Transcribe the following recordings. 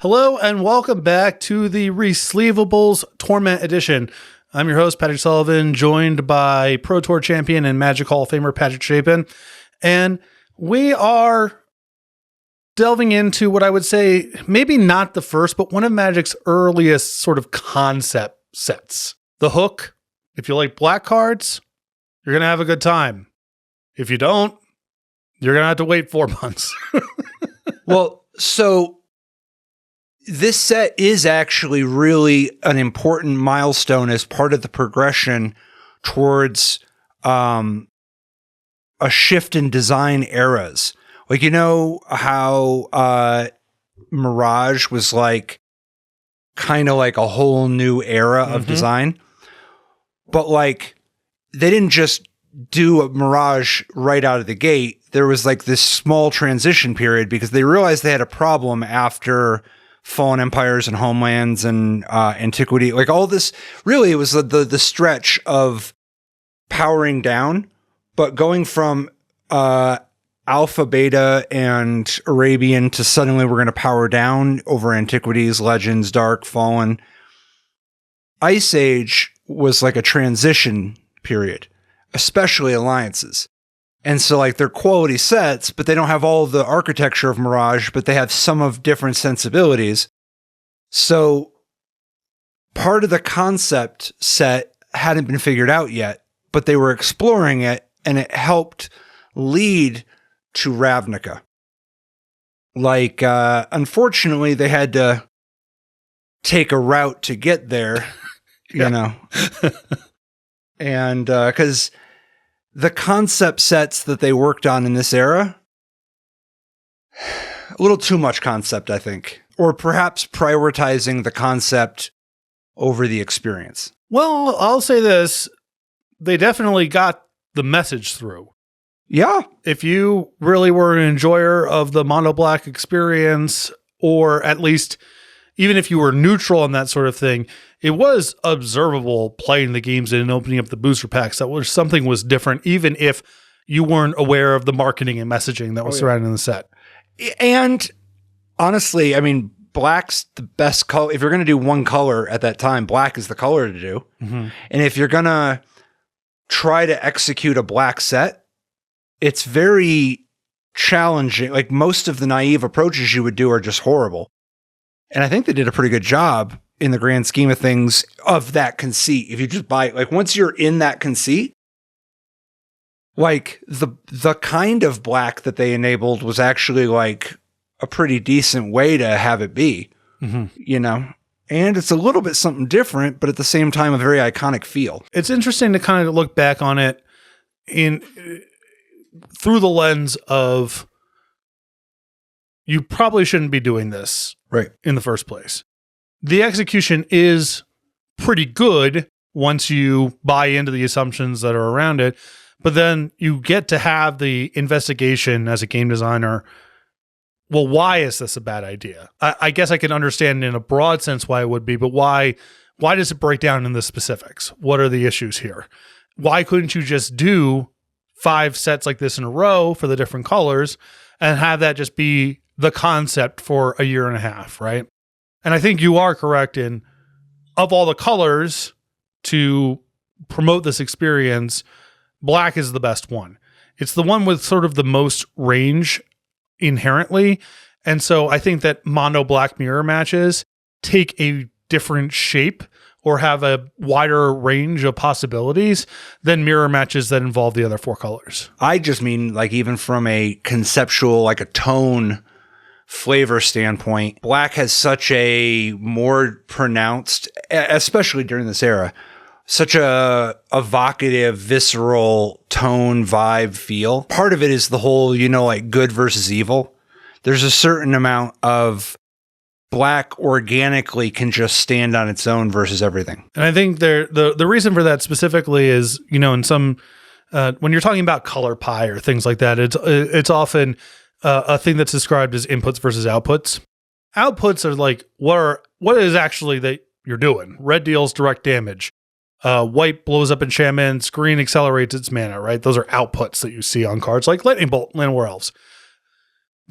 Hello and welcome back to the Resleevables Torment Edition. I'm your host, Patrick Sullivan, joined by Pro Tour champion and Magic Hall of Famer Patrick Chapin. And we are delving into what I would say, maybe not the first, but one of Magic's earliest sort of concept sets. The Hook. If you like black cards, you're going to have a good time. If you don't, you're going to have to wait 4 months. Well, so this set is actually really an important milestone as part of the progression towards a shift in design eras. Like, you know how Mirage was like kind of like a whole new era of design? But like, they didn't just do a Mirage right out of the gate. There was like this small transition period because they realized they had a problem after Fallen Empires and Homelands and Antiquity. Like all this, really, it was the stretch of powering down, but going from Alpha, Beta, and Arabian to suddenly we're going to power down over Antiquities, Legends, Dark, Fallen. Ice Age was like a transition period, especially Alliances. And so like they're quality sets, but they don't have all the architecture of Mirage, but they have some of different sensibilities. So part of the concept set hadn't been figured out yet, but they were exploring it, and it helped lead to Ravnica. Like, unfortunately, they had to take a route to get there, you know, and because the concept sets that they worked on in this era, a little too much concept, I think, or perhaps prioritizing the concept over the experience. Well, I'll say this. They definitely got the message through. Yeah. If you really were an enjoyer of the mono black experience, or at least even if you were neutral on that sort of thing, it was observable playing the games and opening up the booster packs that was something was different, even if you weren't aware of the marketing and messaging that was surrounding the set. And honestly, I mean, black's the best color. If you're going to do one color at that time, black is the color to do. And if you're going to try to execute a black set, it's very challenging. Like most of the naive approaches you would do are just horrible. And I think they did a pretty good job in the grand scheme of things of that conceit. If you just buy, like once you're in that conceit, like the kind of black that they enabled was actually like a pretty decent way to have it be, you know, and it's a little bit something different, but at the same time, a very iconic feel. It's interesting to kind of look back on it through the lens of you probably shouldn't be doing this in the first place. The execution is pretty good once you buy into the assumptions that are around it, but then you get to have the investigation as a game designer. Well, why is this a bad idea? I guess I can understand in a broad sense why it would be, but why does it break down in the specifics? What are the issues here? Why couldn't you just do 5 sets like this in a row for the different colors and have that just be the concept for a year and a half, right? And I think you are correct in, of all the colors to promote this experience, black is the best one. It's the one with sort of the most range inherently. And so I think that mono black mirror matches take a different shape or have a wider range of possibilities than mirror matches that involve the other 4 colors. I just mean like even from a conceptual, like a tone flavor standpoint, black has such a more pronounced, especially during this era, such a evocative, visceral tone, vibe, feel. Part of it is the whole, you know, like good versus evil. There's a certain amount of black organically can just stand on its own versus everything. And I think the reason for that specifically is, you know, in some, when you're talking about color pie or things like that, it's often a thing that's described as inputs versus outputs. Outputs are like, what is actually that you're doing? Red deals direct damage. White blows up enchantments. Green accelerates its mana, right? Those are outputs that you see on cards like Lightning Bolt, Land War Elves.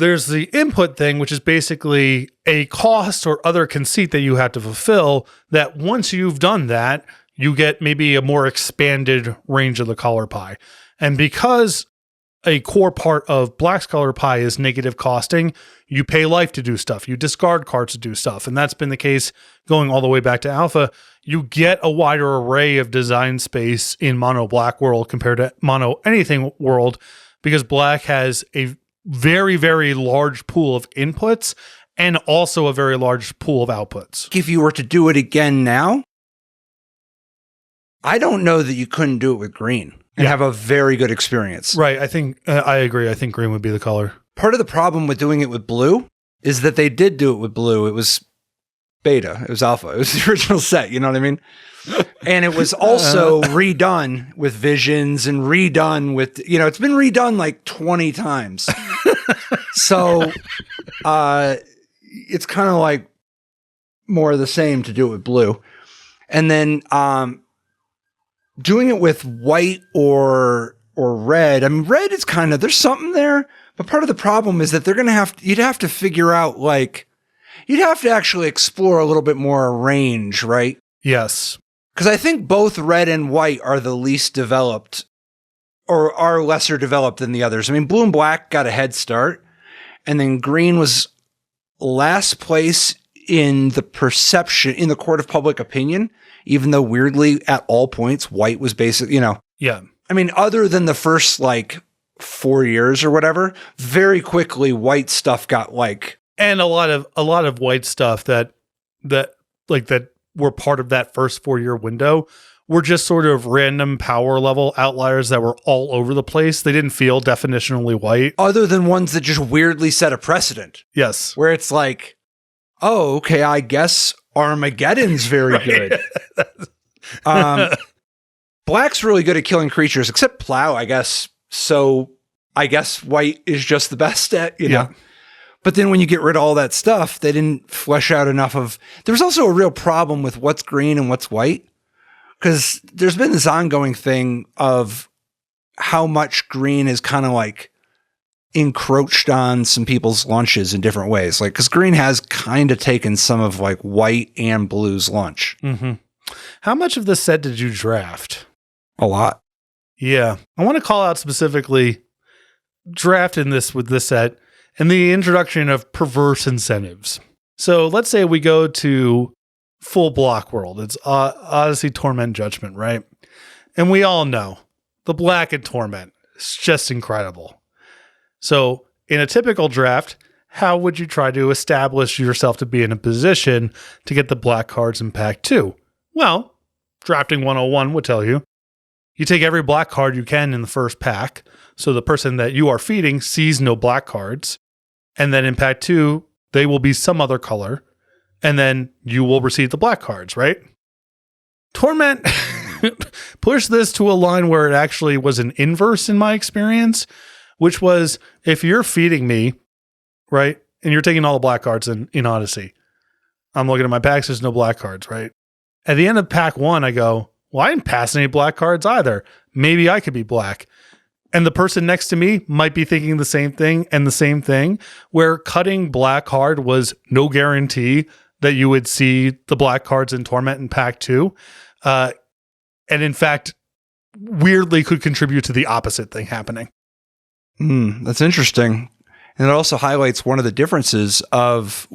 there's the input thing, which is basically a cost or other conceit that you have to fulfill, that once you've done that, you get maybe a more expanded range of the color pie. And because a core part of Black's color pie is negative costing, you pay life to do stuff. You discard cards to do stuff. And that's been the case going all the way back to Alpha. You get a wider array of design space in mono Black world compared to mono anything world, because Black has a very, very large pool of inputs and also a very large pool of outputs. If you were to do it again now, I don't know that you couldn't do it with green and have a very good experience. Right. I think I agree. I think green would be the color. Part of the problem with doing it with blue is that they did do it with blue. It was beta. It was alpha. It was the original set. You know what I mean? And it was also redone with visions and redone with, it's been redone like 20 times. So it's kind of like more of the same to do it with blue. And then doing it with white or red. I mean, red is kind of, there's something there, but part of the problem is that you'd have to figure out, like, you'd have to actually explore a little bit more range, right? Yes. Because I think both red and white are the least developed or are lesser developed than the others. I mean, blue and black got a head start, and then green was last place in the perception, in the court of public opinion, even though weirdly at all points, white was basically, Yeah. I mean, other than the first like 4 years or whatever, very quickly white stuff got like. And a lot of white stuff that were part of that first 4-year window were just sort of random power level outliers that were all over the place. They didn't feel definitionally white. Other than ones that just weirdly set a precedent. Yes. Where it's like, oh, okay, I guess Armageddon's very good. Black's really good at killing creatures, except plow, I guess. So I guess white is just the best at, you know. But then when you get rid of all that stuff, they didn't flesh out enough of... There's also a real problem with what's green and what's white. Because there's been this ongoing thing of how much green is kind of like encroached on some people's lunches in different ways. Like, because green has kind of taken some of like white and blue's lunch. Mm-hmm. How much of this set did you draft? A lot. Yeah. I want to call out specifically drafting this with this set and the introduction of perverse incentives. So let's say we go to full block world. It's Odyssey, Torment, Judgment, right? And we all know the black and Torment is just incredible. So in a typical draft, how would you try to establish yourself to be in a position to get the black cards in pack 2? Well, drafting 101 would tell you, you take every black card you can in the first pack, so the person that you are feeding sees no black cards, and then in pack 2, they will be some other color, and then you will receive the black cards, right? Torment pushed this to a line where it actually was an inverse in my experience, which was, if you're feeding me, right, and you're taking all the black cards in Odyssey, I'm looking at my packs, there's no black cards, right? At the end of pack 1, I go, well, I didn't pass any black cards either. Maybe I could be black. And the person next to me might be thinking the same thing and the same thing, where cutting black card was no guarantee that you would see the black cards in Torment in pack 2. And in fact, weirdly could contribute to the opposite thing happening. That's interesting. And it also highlights one of the differences of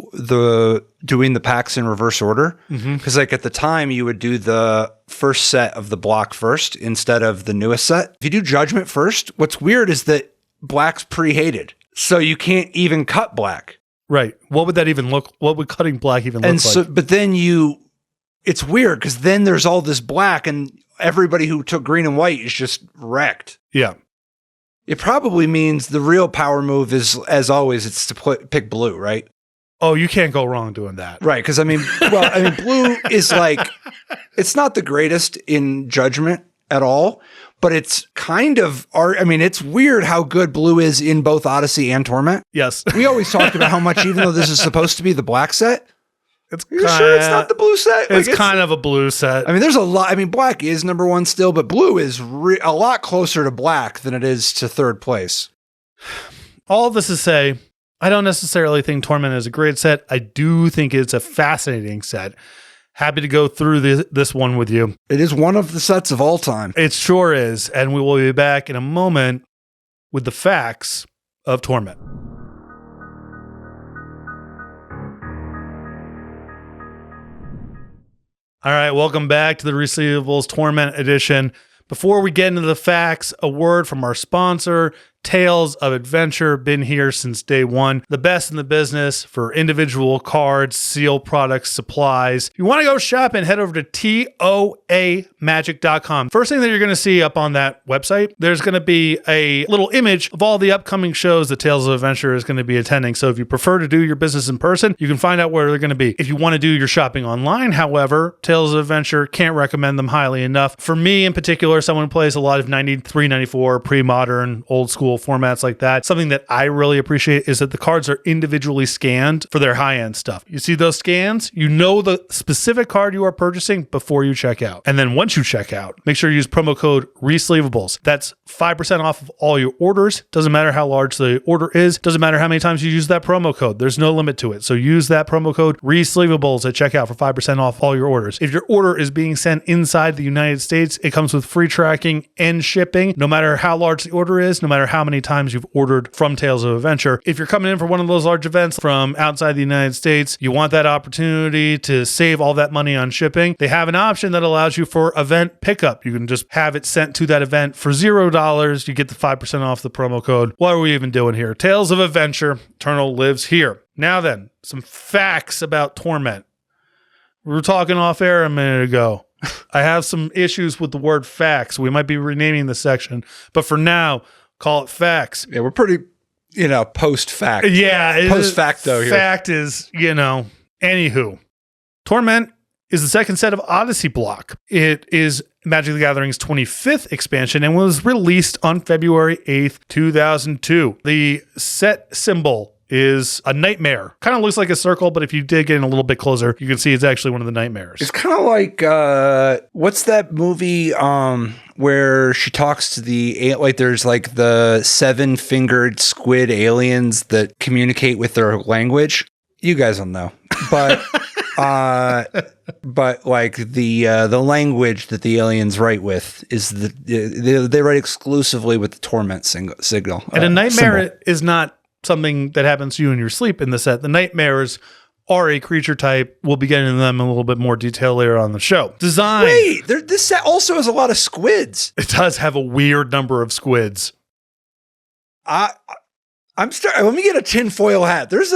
doing the packs in reverse order. Because like at the time, you would do the first set of the block first instead of the newest set. If you do Judgment first, what's weird is that black's pre-hated. So you can't even cut black. Right. What would that even look? What would cutting black even look like? But then it's weird because then there's all this black and everybody who took green and white is just wrecked. Yeah. It probably means the real power move is, as always, it's to pick blue, right? Oh, you can't go wrong doing that. Right. Because blue is like, it's not the greatest in Judgment at all, but it's kind of, it's weird how good blue is in both Odyssey and Torment. Yes. We always talked about how much, even though this is supposed to be the black set, it's sure it's not the blue set? It's kind of a blue set. There's a lot. Black is number 1 still, but blue is a lot closer to black than it is to third place. All of this to say, I don't necessarily think Torment is a great set. I do think it's a fascinating set. Happy to go through this one with you. It is one of the sets of all time. It sure is. And we will be back in a moment with the facts of Torment. All right, welcome back to the Resleevables Torment Edition. Before we get into the facts, a word from our sponsor, Tales of Adventure, been here since day one. The best in the business for individual cards, seal products, supplies. If you want to go shopping, head over to toamagic.com. First thing that you're going to see up on that website, there's going to be a little image of all the upcoming shows that Tales of Adventure is going to be attending. So if you prefer to do your business in person, you can find out where they're going to be. If you want to do your shopping online, however, Tales of Adventure, can't recommend them highly enough. For me in particular, someone who plays a lot of 93, 94, pre-modern, old school formats like that. Something that I really appreciate is that the cards are individually scanned for their high-end stuff. You see those scans? You know the specific card you are purchasing before you check out. And then once you check out, make sure you use promo code Resleevables. That's 5% off of all your orders. Doesn't matter how large the order is. Doesn't matter how many times you use that promo code. There's no limit to it. So use that promo code Resleevables at checkout for 5% off all your orders. If your order is being sent inside the United States, it comes with free tracking and shipping, no matter how large the order is, no matter how many times you've ordered from Tales of Adventure. If you're coming in for one of those large events from outside the United States, you want that opportunity to save all that money on shipping, they have an option that allows you for event pickup. You can just have it sent to that event for $0. You get the 5% off the promo code. What are we even doing here? Tales of Adventure, Eternal lives here. Now then, some facts about Torment. We were talking off air a minute ago. I have some issues with the word facts. We might be renaming this section, but for now, call it facts. Yeah, we're pretty, post-fact. Yeah. Post-facto here. Fact is, anywho. Torment is the second set of Odyssey block. It is Magic the Gathering's 25th expansion and was released on February 8th, 2002. The set symbol is a nightmare. Kind of looks like a circle, but if you dig in a little bit closer, you can see it's actually one of the nightmares. It's kind of like, what's that movie where she talks to there's like the 7-fingered squid aliens that communicate with their language? You guys will know. But but like the language that the aliens write with is they write exclusively with the torment signal. And a nightmare symbol. is not something that happens to you in your sleep in the set. The nightmares are a creature type. We'll be getting into them in a little bit more detail later on the show. Design. Wait, this set also has a lot of squids. It does have a weird number of squids. Let me get a tinfoil hat. There's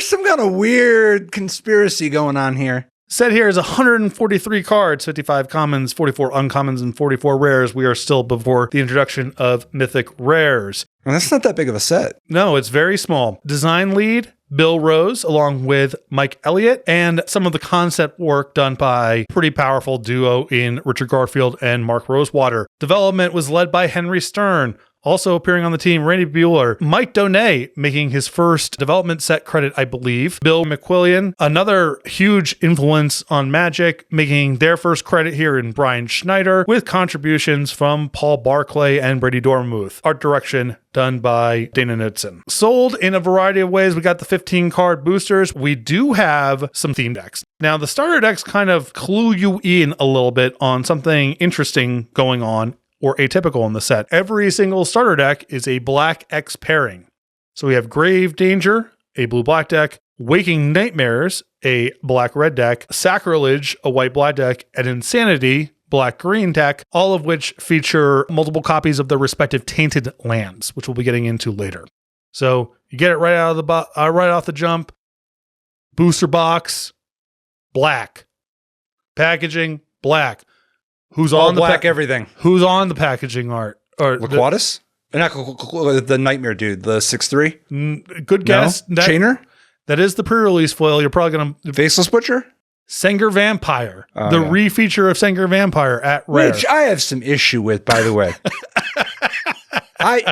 some kind of weird conspiracy going on here. Set here is 143 cards, 55 commons, 44 uncommons, and 44 rares. We are still before the introduction of mythic rares. Well, that's not that big of a set. No, it's very small. Design lead, Bill Rose, along with Mike Elliott, and some of the concept work done by pretty powerful duo in Richard Garfield and Mark Rosewater. Development was led by Henry Stern. Also appearing on the team, Randy Bueller, Mike Donay making his first development set credit, I believe. Bill McQuillian, another huge influence on Magic, making their first credit here in Brian Schneider, with contributions from Paul Barclay and Brady Dormuth. Art direction done by Dana Knudsen. Sold in a variety of ways. We got the 15 card boosters. We do have some theme decks. Now, the starter decks kind of clue you in a little bit on something interesting going on or atypical in the set. Every single starter deck is a black X pairing. So we have Grave Danger, a blue-black deck, Waking Nightmares, a black-red deck, Sacrilege, a white-black deck, and Insanity, black-green deck, all of which feature multiple copies of their respective Tainted lands, which we'll be getting into later. So you get it right out of right off the jump. Booster box, black. Packaging, black. Who's all on black everything? Who's on the packaging art? Or Laquatus? Not the nightmare dude, the 6'3"? Good guess. No? Chainer? That is the pre-release foil. You're probably going to... Faceless Butcher? Senger Vampire. Refeature of Senger Vampire at Rare. Which I have some issue with, by the way.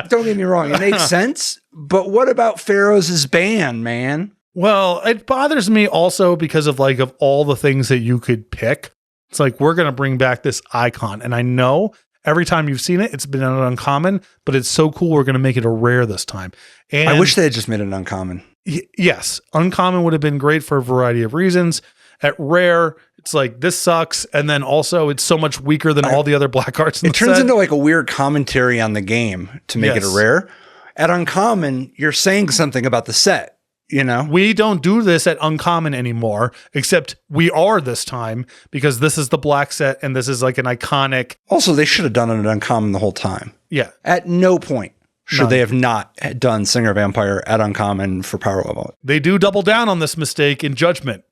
Don't get me wrong, it makes sense, but what about Pharaoh's ban, man? Well, it bothers me also because of all the things that you could pick. It's like, we're going to bring back this icon. And I know every time you've seen it, it's been an uncommon, but it's so cool. We're going to make it a rare this time. And I wish they had just made it uncommon. Yes, uncommon would have been great for a variety of reasons. At rare, it's like, this sucks, and then also it's so much weaker than all the other black cards in the set. It turns into like a weird commentary on the game to make it a rare. At uncommon, you're saying something about the set, you know? We don't do this at uncommon anymore, except we are this time, because this is the black set, and this is like an iconic... Also, they should have done it at uncommon the whole time. Yeah. At no point should they have not done Singer Vampire at uncommon for power level. They do double down on this mistake in Judgment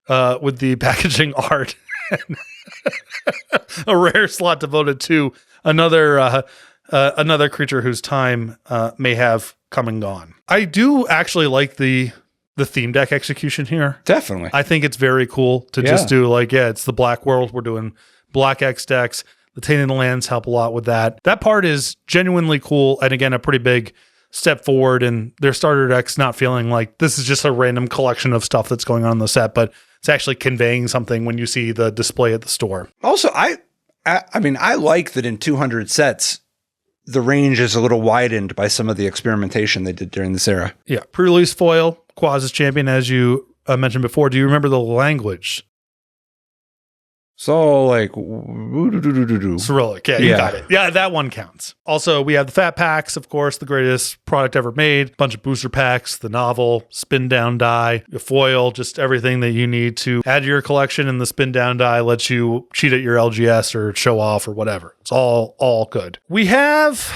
with the packaging art. A rare slot devoted to another creature whose time may have come and gone. I do actually like the theme deck execution here. Definitely. I think it's very cool to just do like, it's the Black World. We're doing Black X decks. The Tainted Lands help a lot with that. That part is genuinely cool. And again, a pretty big step forward in their starter decks, not feeling like this is just a random collection of stuff that's going on in the set, but it's actually conveying something when you see the display at the store. Also, I mean, I like that in 200 sets, the range is a little widened by some of the experimentation they did during this era. Yeah. Pre-release foil, Quaz' Champion, as you mentioned before. Do you remember the language? So, like... Cyrillic. Yeah, you got it. Yeah, that one counts. Also, we have the Fat Packs, of course, the greatest product ever made. Bunch of booster packs, the novel, spin down die, the foil, just everything that you need to add to your collection. And the spin down die lets you cheat at your LGS or show off or whatever. It's all good. We have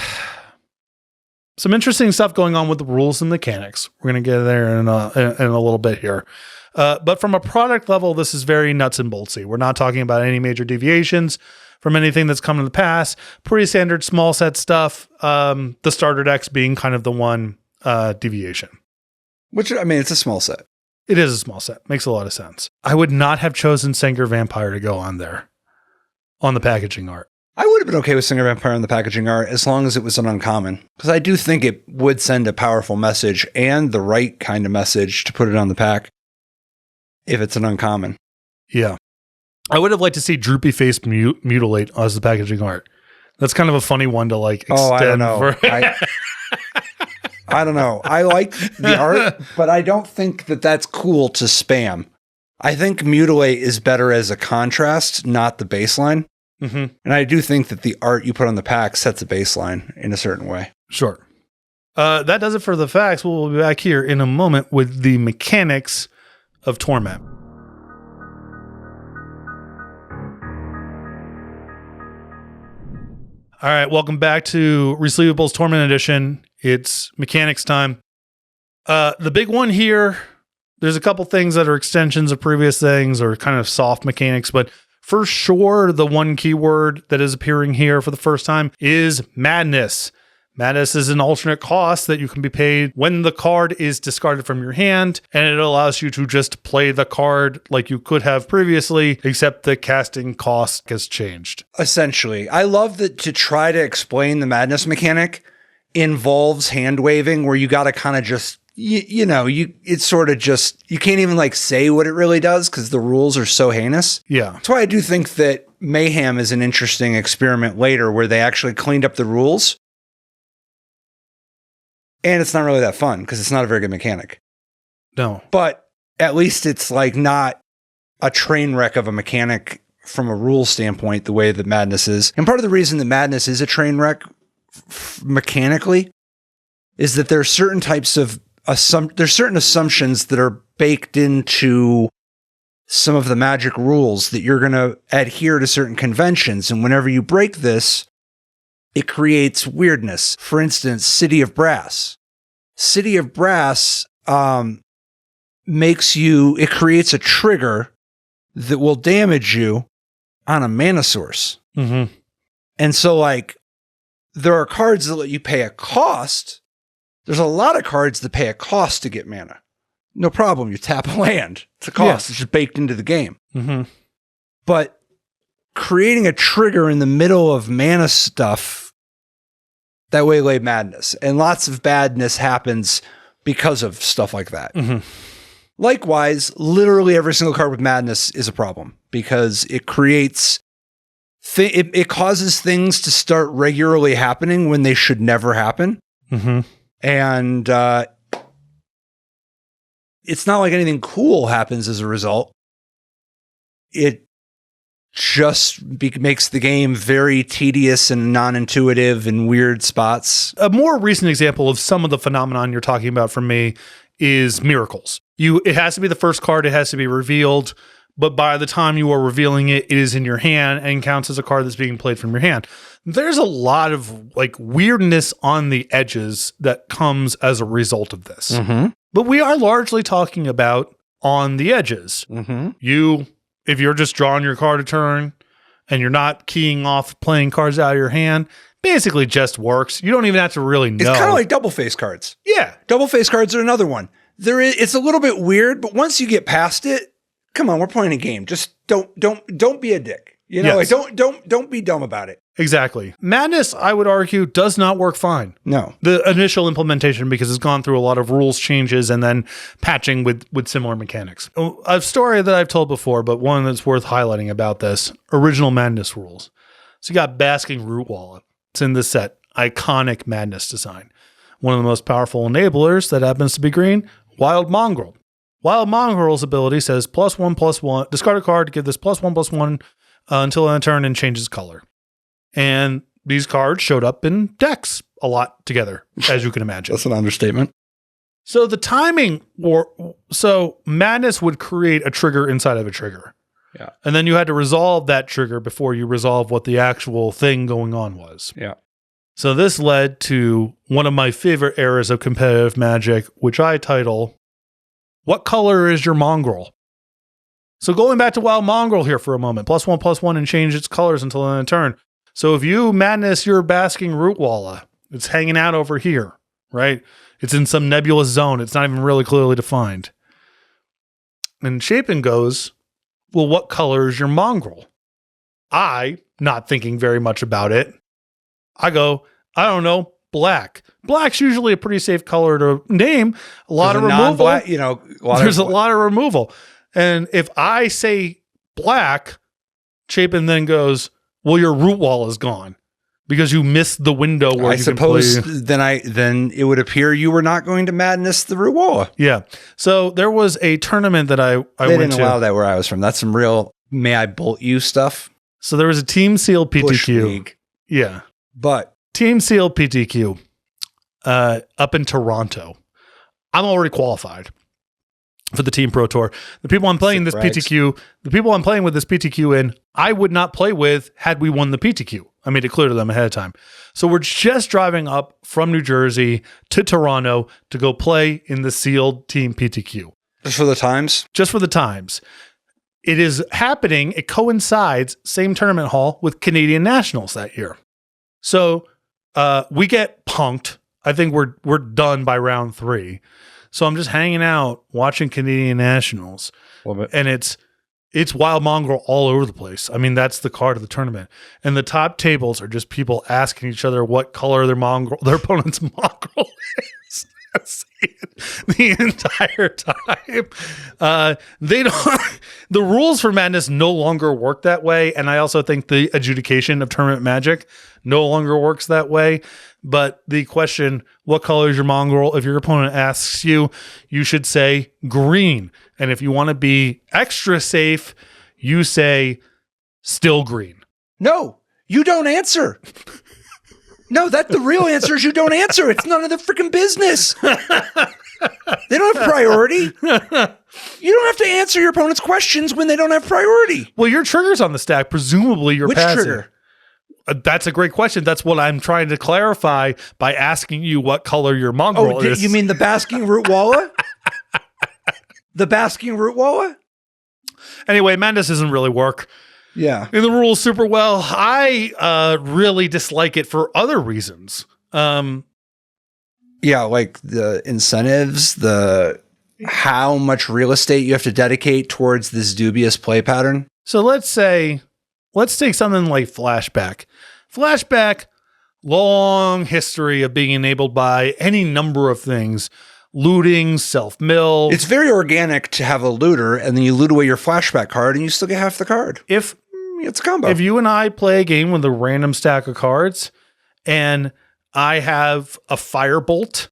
some interesting stuff going on with the rules and mechanics. We're going to get there in a little bit here. But from a product level, this is very nuts and boltsy. We're not talking about any major deviations from anything that's come in the past. Pretty standard small set stuff. The starter decks being kind of the one deviation. Which, I mean, it's a small set. It is a small set. Makes a lot of sense. I would not have chosen Singer Vampire to go on there on the packaging art. I would have been okay with Singer Vampire on the packaging art as long as it was an uncommon. Because I do think it would send a powerful message and the right kind of message to put it on the pack. If it's an uncommon. Yeah. I would have liked to see Droopy Face Mutilate as the packaging art. That's kind of a funny one to like extend. I don't know. I don't know. I like the art, but I don't think that that's cool to spam. I think Mutilate is better as a contrast, not the baseline. Mm-hmm. And I do think that the art you put on the pack sets a baseline in a certain way. Sure. That does it for the facts. We'll be back here in a moment with the mechanics of Torment. All right, welcome back to Resleevables Torment Edition. It's mechanics time. The big one here, there's a couple things that are extensions of previous things or kind of soft mechanics, but for sure, the one keyword that is appearing here for the first time is madness. Madness is an alternate cost that you can be paid when the card is discarded from your hand, and it allows you to just play the card like you could have previously, except the casting cost has changed. Essentially. I love that to try to explain the madness mechanic involves hand waving, where you got to kind of just, it's sort of just, you can't even like say what it really does because the rules are so heinous. Yeah. That's why I do think that Mayhem is an interesting experiment later where they actually cleaned up the rules. And it's not really that fun because it's not a very good mechanic. No. But at least it's like not a train wreck of a mechanic from a rule standpoint, the way that Madness is. And part of the reason that Madness is a train wreck mechanically is that there are certain types of there's certain assumptions that are baked into some of the Magic rules that you're going to adhere to certain conventions. And whenever you break this, it creates weirdness. For instance, City of Brass. City of Brass it creates a trigger that will damage you on a mana source. Mm-hmm. And so, like, there are cards that let you pay a cost. There's a lot of cards that pay a cost to get mana. No problem. You tap a land. It's a cost. Yeah. It's just baked into the game. Mm-hmm. But creating a trigger in the middle of mana stuff, that Waylay Madness. And lots of badness happens because of stuff like that. Mm-hmm. Likewise, literally every single card with madness is a problem because it creates... it causes things to start regularly happening when they should never happen. Mm-hmm. And it's not like anything cool happens as a result. It just makes the game very tedious and non-intuitive in weird spots. A more recent example of some of the phenomenon you're talking about for me is miracles. It has to be the first card, it has to be revealed, but by the time you are revealing it, it is in your hand and counts as a card that's being played from your hand. There's a lot of like weirdness on the edges that comes as a result of this. Mm-hmm. But we are largely talking about on the edges. Mm-hmm. If you're just drawing your card a turn and you're not keying off playing cards out of your hand, basically just works. You don't even have to really know. It's kind of like double face cards. Yeah. Double face cards are another one. It's a little bit weird, but once you get past it, come on, we're playing a game. Just don't be a dick. You know, Yes. like don't be dumb about it. Exactly. Madness, I would argue, does not work fine. No. The initial implementation, because it's gone through a lot of rules changes and then patching with similar mechanics. A story that I've told before, but one that's worth highlighting about this, original Madness rules. So you got Basking Root Walla. It's in this set. Iconic Madness design. One of the most powerful enablers that happens to be green, Wild Mongrel. Wild Mongrel's ability says +1/+1. Discard a card to give this +1/+1 until end of turn and changes color. And these cards showed up in decks a lot together, as you can imagine. That's an understatement. So the timing, so Madness would create a trigger inside of a trigger. Yeah. And then you had to resolve that trigger before you resolve what the actual thing going on was. Yeah. So this led to one of my favorite eras of competitive Magic, which I title, What Color is Your Mongrel? So going back to Wild Mongrel here for a moment, +1/+1 and change its colors until end of turn. So if you Madness your Basking Root Walla, it's hanging out over here, right? It's in some nebulous zone. It's not even really clearly defined. And Chapin goes, well, what color is your mongrel? I, not thinking very much about it, I go, I don't know, black. Black's usually a pretty safe color to name. A lot of removal. There's a lot of removal. And if I say black, Chapin then goes, well, your root wall is gone because you missed the window where I suppose then it would appear you were not going to Madness the root wall. Yeah. So there was a tournament that I went to. They didn't allow that where I was from. That's some real may I bolt you stuff. So there was a team seal PTQ. Bush League. Yeah. But team seal PTQ up in Toronto. I'm already qualified for the Team Pro Tour. The people I'm playing this PTQ, the people I'm playing with this PTQ in, I would not play with had we won the PTQ. I made it clear to them ahead of time. So we're just driving up from New Jersey to Toronto to go play in the sealed Team PTQ. Just for the times? Just for the times. It is happening, it coincides, same tournament hall with Canadian Nationals that year. So we get punked. I think we're done by round 3. So I'm just hanging out watching Canadian Nationals. Love it. And it's Wild Mongrel all over the place. I mean, that's the card of the tournament. And the top tables are just people asking each other what color their opponent's mongrel is. The entire time. The rules for Madness no longer work that way. And I also think the adjudication of tournament Magic no longer works that way. But the question, what color is your mongrel? If your opponent asks you, you should say green. And if you want to be extra safe, you say still green. No, you don't answer. No, the real answer is you don't answer. It's none of the freaking business. They don't have priority. You don't have to answer your opponent's questions when they don't have priority. Well, your trigger's on the stack. Presumably you're passing. Which trigger? That's a great question. That's what I'm trying to clarify by asking you what color your mongrel is. You mean the Basking Root Walla? The Basking Root Walla? Anyway, Madness doesn't really work. Yeah. In the rules super well. I really dislike it for other reasons. Yeah, like the incentives, how much real estate you have to dedicate towards this dubious play pattern. So let's take something like Flashback. Flashback, long history of being enabled by any number of things. Looting, self-mill. It's very organic to have a looter, and then you loot away your Flashback card, and you still get half the card. It's a combo. If you and I play a game with a random stack of cards, and I have a Firebolt,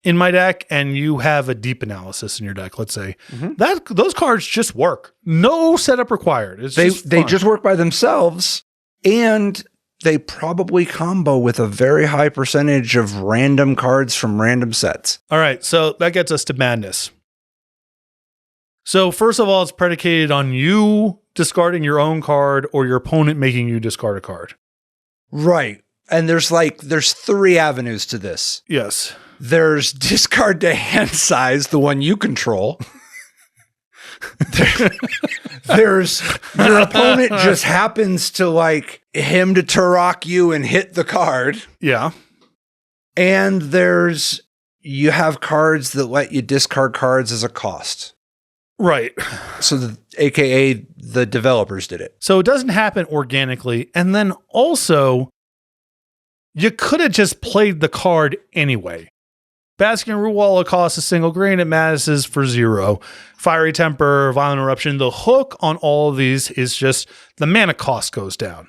in my deck and you have a deep analysis in your deck, let's say, those cards just work. No setup required. They just work by themselves, and they probably combo with a very high percentage of random cards from random sets. All right, so that gets us to madness. So first of all, it's predicated on you discarding your own card or your opponent making you discard a card. Right. And there's 3 avenues to this. Yes. There's discard to hand size, the one you control. There's your opponent just happens to like him to Turok you and hit the card. Yeah. And you have cards that let you discard cards as a cost. Right. So AKA the developers did it. So it doesn't happen organically. And then also, you could have just played the card anyway. Basking Ruwala costs a single green. It madnesses for 0. Fiery Temper, Violent Eruption. The hook on all of these is just the mana cost goes down.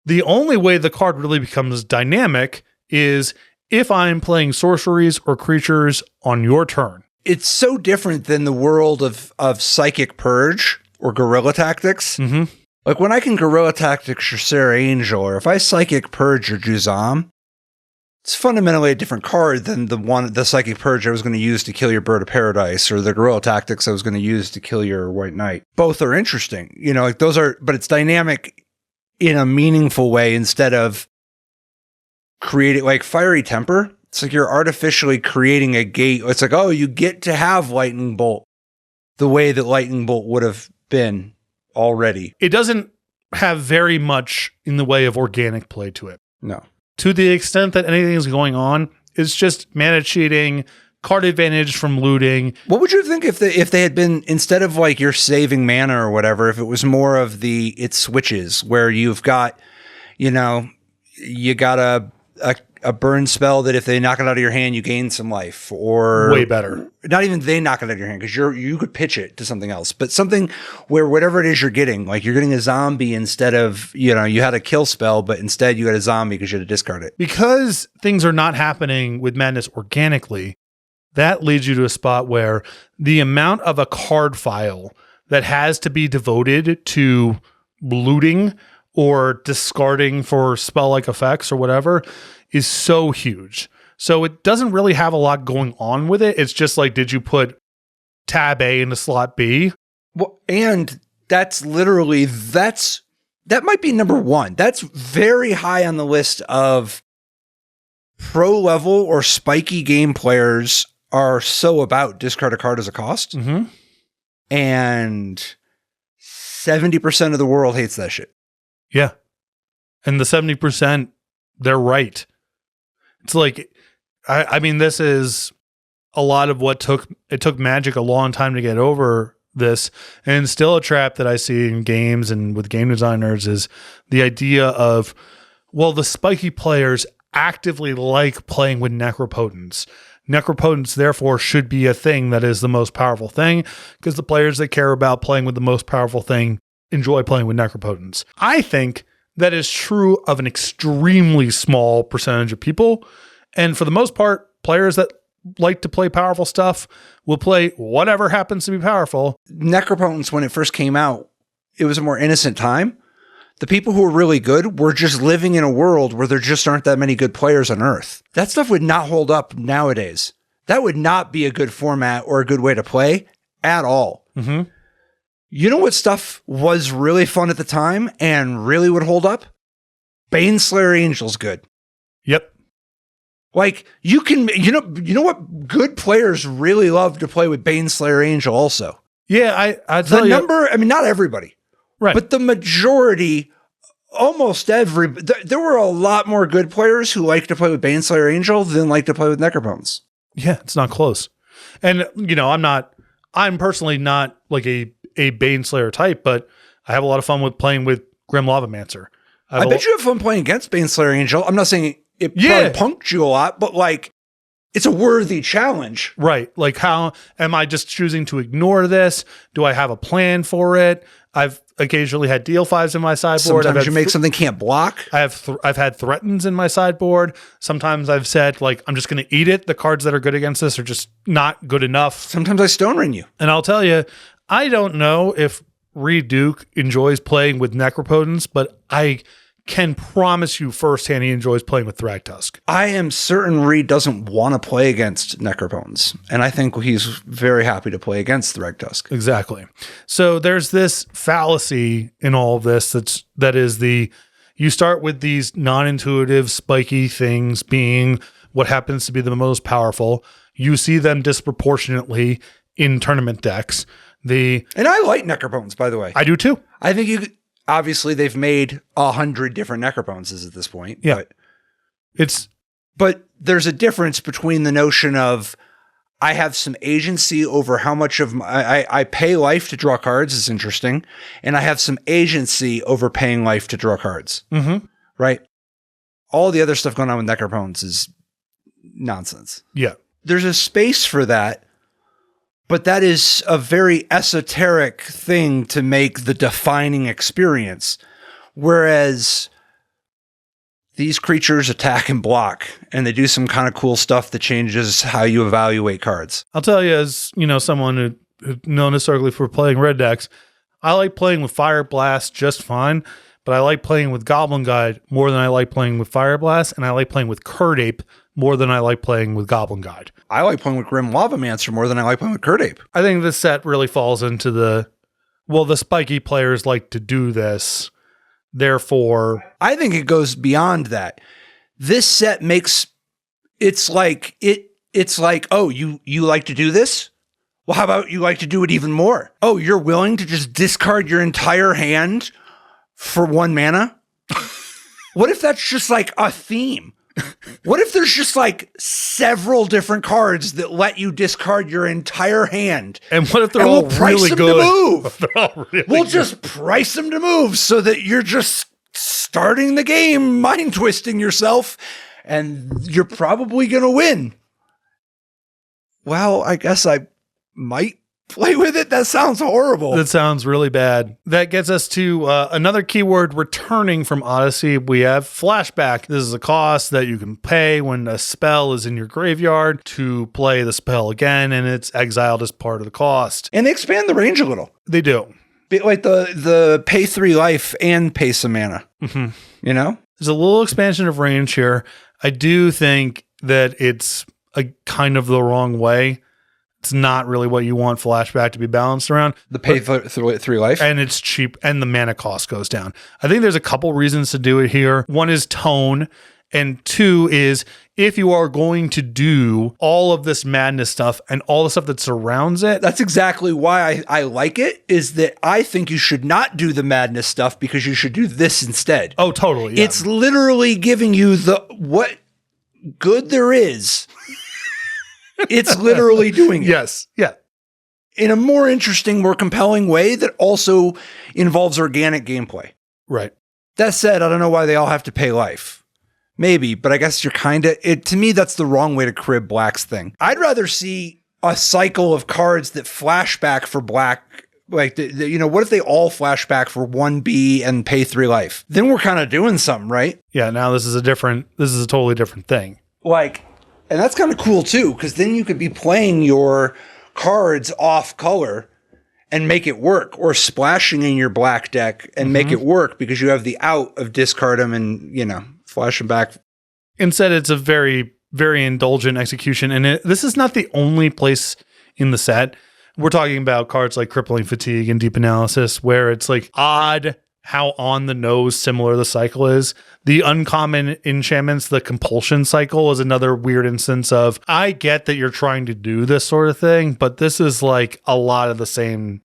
The only way the card really becomes dynamic is if I'm playing sorceries or creatures on your turn. It's so different than the world of Psychic Purge or Guerrilla Tactics. Mm-hmm. Like when I can Guerrilla Tactics your Sarah Angel, or if I Psychic Purge your Juzam, it's fundamentally a different card than the Psychic Purge I was going to use to kill your Bird of Paradise, or the Guerrilla Tactics I was going to use to kill your White Knight. Both are interesting, like those are, but it's dynamic in a meaningful way instead of creating like Fiery Temper. It's like you're artificially creating a gate. It's like, oh, you get to have Lightning Bolt the way that Lightning Bolt would have been already. It doesn't have very much in the way of organic play to it. No. To the extent that anything is going on, it's just mana cheating, card advantage from looting. What would you think if they had been, instead of like you're saving mana or whatever, if it was more of it switches where you've got, you got a burn spell that if they knock it out of your hand, you gain some life, or way better. Not even they knock it out of your hand because you could pitch it to something else, but something where whatever it is you're getting, like you're getting a zombie instead of, you had a kill spell, but instead you got a zombie because you had to discard it. Because things are not happening with madness organically, that leads you to a spot where the amount of a card file that has to be devoted to looting or discarding for spell-like effects or whatever is so huge. So it doesn't really have a lot going on with it. It's just like, did you put tab A into slot B? Well, and that might be number 1. That's very high on the list of pro level or spiky game players are so about discard a card as a cost. Mm-hmm. And 70% of the world hates that shit. Yeah. And the 70%, they're right. It's like, I mean, this is a lot of what it took Magic a long time to get over this, and still a trap that I see in games and with game designers is the idea of, well, the spiky players actively like playing with necropotents. Necropotents, therefore, should be a thing that is the most powerful thing because the players that care about playing with the most powerful thing enjoy playing with necropotents. I think that is true of an extremely small percentage of people. And for the most part, players that like to play powerful stuff will play whatever happens to be powerful. Necropotents, when it first came out, it was a more innocent time. The people who were really good were just living in a world where there just aren't that many good players on Earth. That stuff would not hold up nowadays. That would not be a good format or a good way to play at all. Mm-hmm. You know what stuff was really fun at the time and really would hold up? Baneslayer Angel's good. Yep. Like you know what good players really love to play with Baneslayer Angel also. Yeah, I tell you. I mean, not everybody. Right. But the majority, almost there were a lot more good players who like to play with Baneslayer Angel than like to play with Necropones. Yeah, it's not close. And, I'm personally not like a Baneslayer type, but I have a lot of fun with playing with Grim Lavamancer. I bet you have fun playing against Baneslayer Angel. I'm not saying it probably punked you a lot, but like it's a worthy challenge. Right. Like, how am I just choosing to ignore this? Do I have a plan for it? I've occasionally had deal 5s in my sideboard. Sometimes you make something can't block. I've had threatens in my sideboard. Sometimes I've said, like, I'm just going to eat it. The cards that are good against this are just not good enough. Sometimes I stone ring you. And I'll tell you, I don't know if Reed Duke enjoys playing with Necropotence, but I can promise you firsthand he enjoys playing with Thragtusk. I am certain Reed doesn't want to play against Necropotence, and I think he's very happy to play against Thragtusk. Exactly. So there's this fallacy in all of this that is you start with these non-intuitive, spiky things being what happens to be the most powerful. You see them disproportionately in tournament decks. And I like Necropotence, by the way. I do too. I think obviously they've made 100 different Necropotences at this point. Yeah. But there's a difference between the notion of I have some agency over how much of I pay life to draw cards is interesting. And I have some agency over paying life to draw cards. Mm-hmm. Right? All the other stuff going on with Necropotence is nonsense. Yeah. There's a space for that. But that is a very esoteric thing to make the defining experience. Whereas these creatures attack and block, and they do some kind of cool stuff that changes how you evaluate cards. I'll tell you, as someone who's known historically for playing red decks, I like playing with Fire Blast just fine, but I like playing with Goblin Guide more than I like playing with Fire Blast, and I like playing with Curd Ape more than I like playing with Goblin Guide. I like playing with Grim Lavamancer more than I like playing with Curd Ape. I think this set really falls into the spiky players like to do this. Therefore, I think it goes beyond that. This set makes it's like, oh, you like to do this? Well, how about you like to do it even more? Oh, you're willing to just discard your entire hand for 1 mana? What if that's just like a theme? What if there's just like several different cards that let you discard your entire hand? And what if they're all really good? They're all really good. Just price them to move so that you're just starting the game, mind twisting yourself, and you're probably going to win. Well, I guess I might play with it. That sounds horrible. That sounds really bad. That gets us to another keyword returning from Odyssey. We have Flashback. This is a cost that you can pay when a spell is in your graveyard to play the spell again, and it's exiled as part of the cost. And they expand the range a little. They do. Like the pay 3 life and pay some mana. Mm-hmm. You know? There's a little expansion of range here. I do think that it's a kind of the wrong way. It's not really what you want Flashback to be balanced around. The pay 3 life. And it's cheap, and the mana cost goes down. I think there's a couple reasons to do it here. One is tone, and 2 is if you are going to do all of this madness stuff and all the stuff that surrounds it. That's exactly why I like it, is that I think you should not do the madness stuff because you should do this instead. Oh, totally. Yeah. It's literally giving you what good there is. It's literally doing it. Yes. Yeah. In a more interesting, more compelling way that also involves organic gameplay. Right. That said, I don't know why they all have to pay life. Maybe, but I guess you're to me, that's the wrong way to crib Black's thing. I'd rather see a cycle of cards that flashback for Black. Like, what if they all flashback for 1B and pay 3 life? Then we're kind of doing something, right? Yeah. Now this is a totally different thing. And that's kind of cool too, because then you could be playing your cards off color and make it work, or splashing in your Black deck and make it work because you have the out of discard them and, flash them back. Instead, it's a very, very indulgent execution. And this is not the only place in the set. We're talking about cards like Crippling Fatigue and Deep Analysis, where it's like odd how on the nose similar the cycle is. The uncommon enchantments, the compulsion cycle, is another weird instance of, I get that you're trying to do this sort of thing, but this is like a lot of the same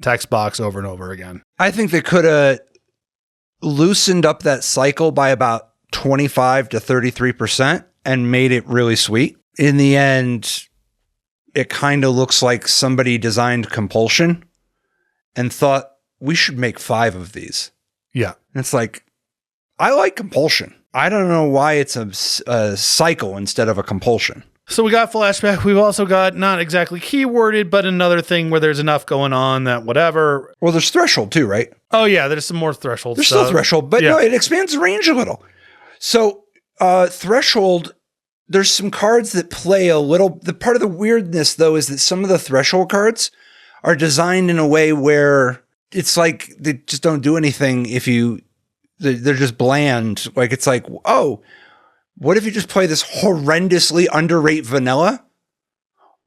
text box over and over again. I think they could have loosened up that cycle by about 25 to 33% and made it really sweet. In the end, it kind of looks like somebody designed compulsion and thought, we should make 5 of these. Yeah. And it's like, I like compulsion. I don't know why it's a cycle instead of a compulsion. So we got Flashback. We've also got not exactly keyworded, but another thing where there's enough going on that whatever. Well, there's Threshold too, right? Oh, yeah. There's some more Threshold There's stuff. still Threshold, but no, it expands the range a little. So Threshold, there's some cards that play a little. The part of the weirdness, though, is that some of the Threshold cards are designed in a way where it's like they just don't do anything if they're just bland. Like it's like, oh, what if you just play this horrendously underrate vanilla?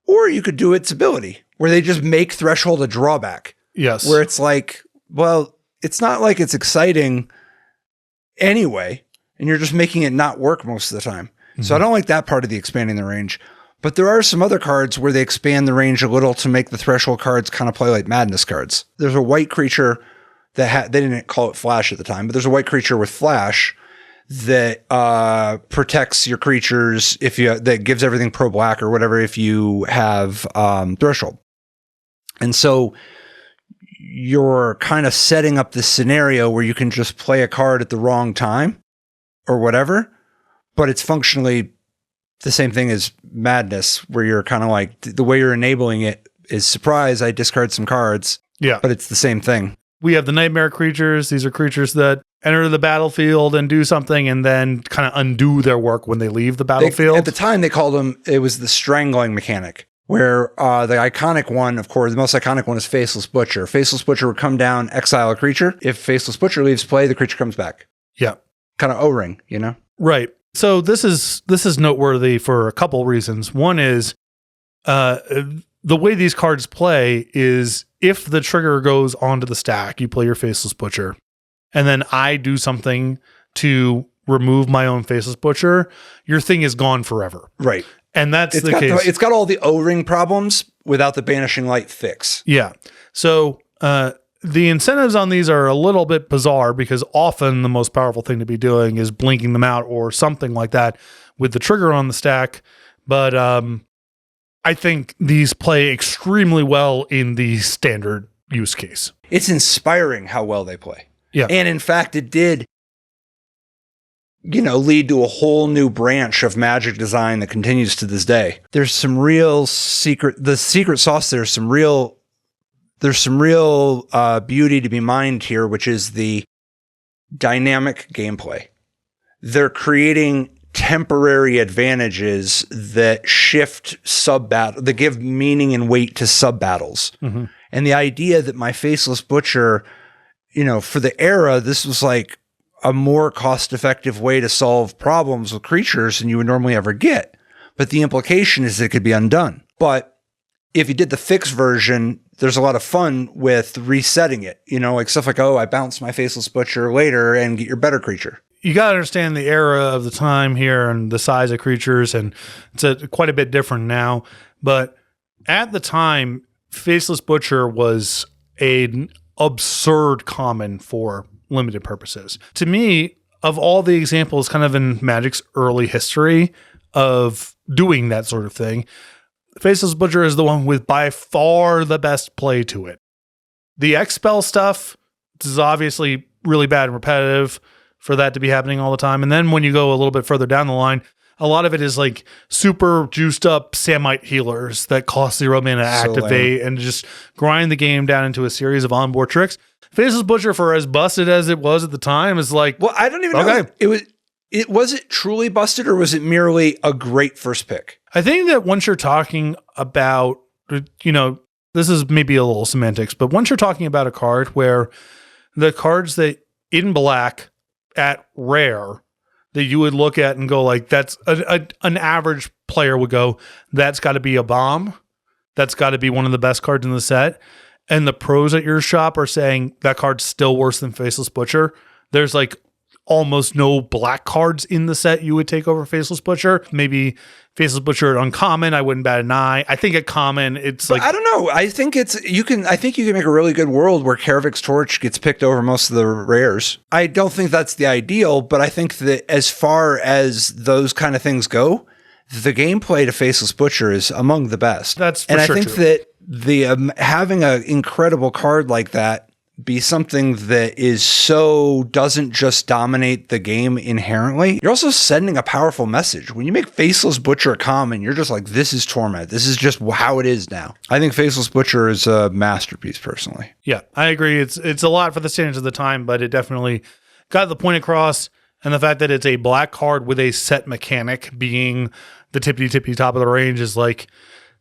Or you could do its ability, where they just make Threshold a drawback. Yes. Where it's like, well, it's not like it's exciting anyway, and you're just making it not work most of the time. Mm-hmm. So I don't like that part of the expanding the range. But there are some other cards where they expand the range a little to make the Threshold cards kind of play like Madness cards. There's a white creature that they didn't call it Flash at the time, but there's a white creature with Flash that protects your creatures that gives everything pro black or whatever if you have Threshold. And so you're kind of setting up this scenario where you can just play a card at the wrong time or whatever, but it's functionally the same thing as Madness, where you're kind of like, the way you're enabling it is surprise, I discard some cards. Yeah. But it's the same thing. We have the Nightmare creatures. These are creatures that enter the battlefield and do something and then kind of undo their work when they leave the battlefield. At the time, they called them, it was the strangling mechanic, where the iconic one, of course, the most iconic one is Faceless Butcher. Faceless Butcher would come down, exile a creature. If Faceless Butcher leaves play, the creature comes back. Yeah. Kind of O-ring, you know? Right. So this is noteworthy for a couple reasons. One is the way these cards play is if the trigger goes onto the stack, you play your Faceless Butcher, and then I do something to remove my own Faceless Butcher, your thing is gone forever. Right. And that's the case. It's got all the O-ring problems without the Banishing Light fix. Yeah. So the incentives on these are a little bit bizarre because often the most powerful thing to be doing is blinking them out or something like that with the trigger on the stack. But I think these play extremely well in the standard use case. It's inspiring how well they play. Yeah. And in fact, it did, lead to a whole new branch of Magic design that continues to this day. There's some real secret sauce. There's some real beauty to be mined here, which is the dynamic gameplay. They're creating temporary advantages that shift sub-battle, that give meaning and weight to sub-battles. Mm-hmm. And the idea that my Faceless Butcher, for the era, this was like a more cost-effective way to solve problems with creatures than you would normally ever get. But the implication is that it could be undone. But if you did the fixed version, there's a lot of fun with resetting it, like stuff like, I bounce my Faceless Butcher later and get your better creature. You got to understand the era of the time here and the size of creatures, and it's quite a bit different now. But at the time, Faceless Butcher was an absurd common for limited purposes. To me, of all the examples kind of in Magic's early history of doing that sort of thing, Faceless Butcher is the one with by far the best play to it. The X-Spell stuff is obviously really bad and repetitive for that to be happening all the time. And then when you go a little bit further down the line, a lot of it is like super juiced up Samite healers that cost 0 mana to activate and just grind the game down into a series of onboard tricks. Faceless Butcher, for as busted as it was at the time, is like, well, I don't even know. Was it truly busted, or was it merely a great first pick? I think that once you're talking about, this is maybe a little semantics, but once you're talking about a card where the cards that in black at rare that you would look at and go like, that's an average player would go, that's got to be a bomb. That's got to be one of the best cards in the set. And the pros at your shop are saying that card's still worse than Faceless Butcher. There's like almost no black cards in the set you would take over Faceless Butcher. Maybe Faceless Butcher at uncommon, I wouldn't bat an eye. I think at common, it's like, I don't know. I think you can make a really good world where Karavik's Torch gets picked over most of the rares. I don't think that's the ideal, but I think that as far as those kind of things go, the gameplay to Faceless Butcher is among the best. That's for sure. I think that the having an incredible card like that be something that doesn't just dominate the game inherently. You're also sending a powerful message. When you make Faceless Butcher a common, you're just like, this is Torment. This is just how it is now. I think Faceless Butcher is a masterpiece, personally. Yeah, I agree. It's a lot for the standards of the time, but it definitely got the point across. And the fact that it's a black card with a set mechanic being the tippy top of the range is like,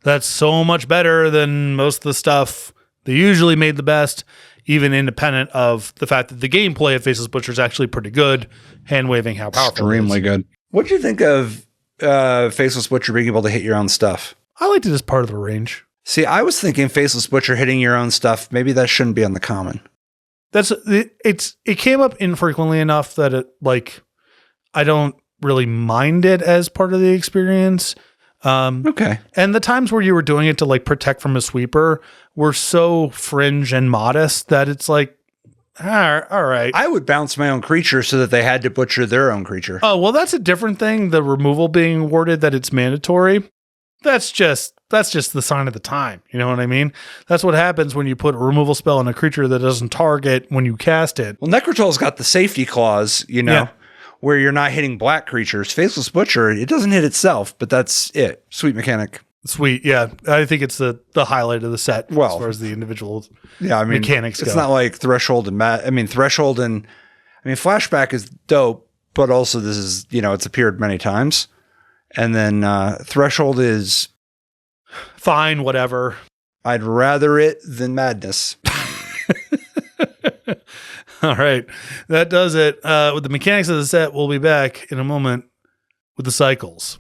that's so much better than most of the stuff they usually made the best, even independent of the fact that the gameplay of Faceless Butcher is actually pretty good, hand-waving how powerful Extremely it is. good. What do you think of Faceless Butcher being able to hit your own stuff? I liked it as part of the range. See, I was thinking Faceless Butcher hitting your own stuff, maybe that shouldn't be on the common. It came up infrequently enough that I don't really mind it as part of the experience. Okay. And the times where you were doing it to like protect from a sweeper were so fringe and modest that it's like, all right. I would bounce my own creature so that they had to butcher their own creature. Oh, well, that's a different thing. The removal being awarded that it's mandatory. That's just the sign of the time. You know what I mean? That's what happens when you put a removal spell on a creature that doesn't target when you cast it. Well, Necrotoll's got the safety clause, where you're not hitting black creatures. Faceless Butcher, it doesn't hit itself, but that's it. Sweet mechanic. Sweet, yeah. I think it's the highlight of the set as far as the individual mechanics go. It's not like Threshold and Flashback is dope, but also this is, it's appeared many times. And then Threshold is fine, whatever. I'd rather it than Madness. All right. That does it. With the mechanics of the set, we'll be back in a moment with the cycles.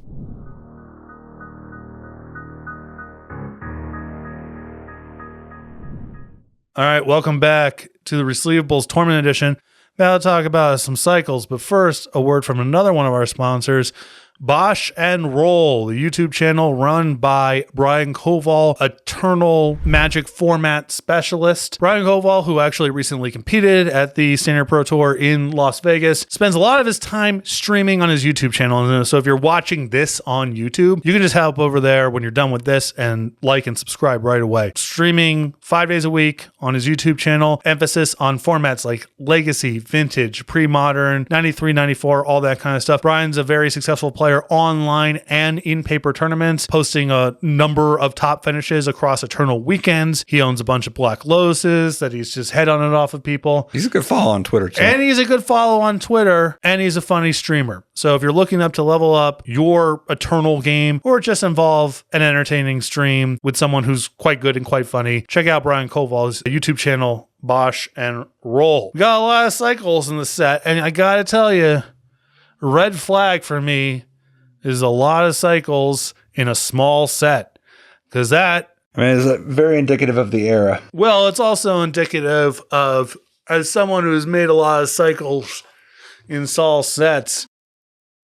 All right. Welcome back to the Resleevables Torment Edition. About to talk about some cycles, but first, a word from another one of our sponsors, Bosch and Roll, the YouTube channel run by Brian Koval, Eternal Magic format specialist. Brian Koval, who actually recently competed at the Standard Pro Tour in Las Vegas, spends a lot of his time streaming on his YouTube channel. And so if you're watching this on YouTube, you can just hop over there when you're done with this and like and subscribe right away. Streaming 5 days a week on his YouTube channel, emphasis on formats like Legacy, Vintage, Pre-Modern, 93, 94, all that kind of stuff. Brian's a very successful player online and in paper tournaments, posting a number of top finishes across Eternal weekends. He owns a bunch of Black Lotuses that he's just head on and off of people. He's a good follow on Twitter too. And he's a good follow on Twitter, and he's a funny streamer. So if you're looking up to level up your Eternal game or just involve an entertaining stream with someone who's quite good and quite funny, check out Brian Koval's YouTube channel, Bosch and Roll. We got a lot of cycles in the set, and I gotta tell you, red flag for me is a lot of cycles in a small set, because is that very indicative of the era? Well, it's also indicative of, as someone who's made a lot of cycles in small sets,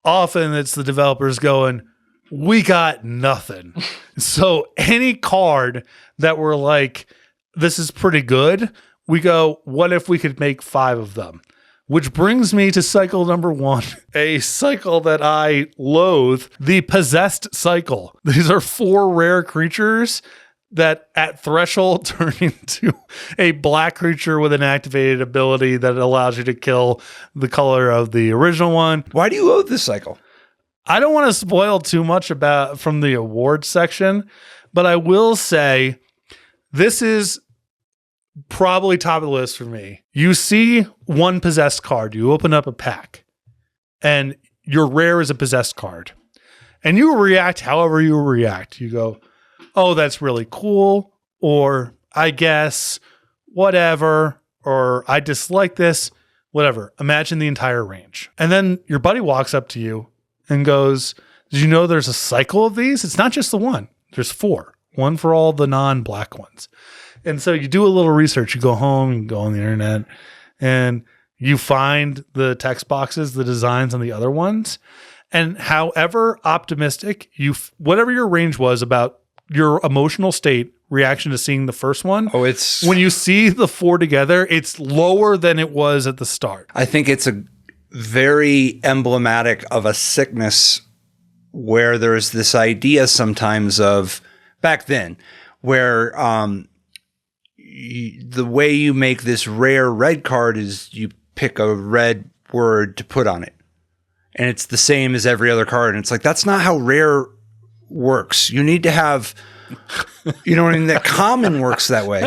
often it's the developers going, we got nothing. So any card that we're like, this is pretty good, we go, what if we could make 5 of them? Which brings me to cycle number 1, a cycle that I loathe, the Possessed cycle. These are 4 rare creatures that at threshold turn into a black creature with an activated ability that allows you to kill the color of the original one. Why do you loathe this cycle? I don't want to spoil too much about from the awards section, but I will say this is probably top of the list for me. You see one possessed card, you open up a pack, and your rare is a possessed card. And you react however you react. You go, oh, that's really cool, or I guess, whatever, or I dislike this, whatever. Imagine the entire range. And then your buddy walks up to you and goes, did you know there's a cycle of these? It's not just the one. There's 4. One for all the non-black ones. And so you do a little research. You go home, you go on the internet, and you find the text boxes, the designs on the other ones. And however optimistic whatever your range was about your emotional state reaction to seeing the first one. Oh, it's when you see the 4 together, it's lower than it was at the start. I think it's a very emblematic of a sickness where there's this idea sometimes of back then where, the way you make this rare red card is you pick a red word to put on it. And it's the same as every other card. And it's like, that's not how rare works. You need to have, you know what I mean? That common works that way.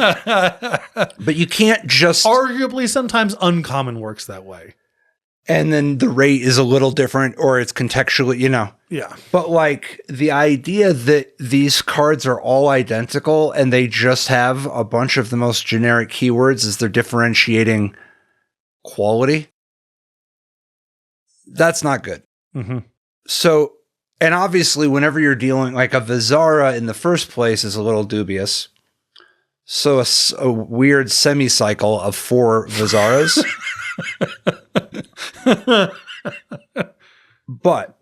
But you can't just... Arguably, sometimes uncommon works that way. And then the rate is a little different, or it's contextually, you know. Yeah. But like the idea that these cards are all identical and they just have a bunch of the most generic keywords as their differentiating quality, that's not good. Mm-hmm. So, and obviously whenever you're dealing, like a Vizara in the first place is a little dubious. So a weird semi-cycle of 4 Vizaras. But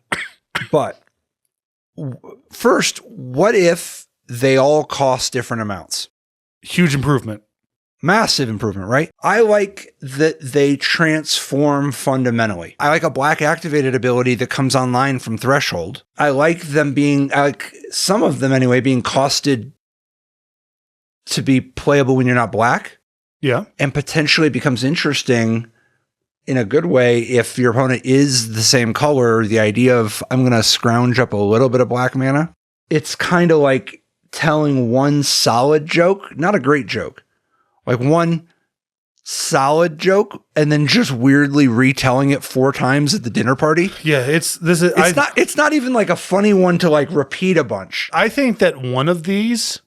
first, what if they all cost different amounts? Huge improvement. Massive improvement, right? I like that they transform fundamentally. I like a black activated ability that comes online from Threshold. I like them being, I like some of them anyway, being costed to be playable when you're not black. Yeah. And potentially becomes interesting in a good way if your opponent is the same color. The idea of, I'm going to scrounge up a little bit of black mana. It's kind of like telling one solid joke, not a great joke, like one solid joke, and then just weirdly retelling it 4 times at the dinner party. Yeah, it's not even like a funny one to like repeat a bunch. I think that one of these,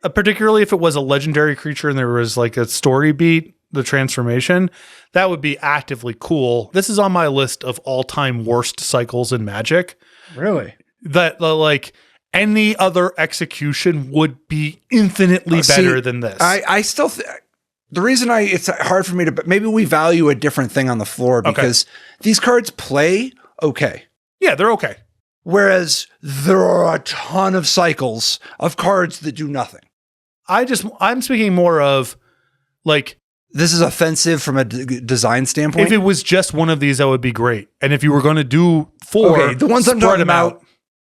particularly if it was a legendary creature and there was like a story beat, the transformation, that would be actively cool. This is on my list of all-time worst cycles in Magic. Really? That like any other execution would be infinitely better than this. I still the reason it's hard for me to, but maybe we value a different thing on the floor because these cards play okay. Yeah, they're okay. Whereas there are a ton of cycles of cards that do nothing. I'm speaking more of like, this is offensive from a design standpoint. If it was just one of these, that would be great. And if you were going to do 4, the ones I'm talking about,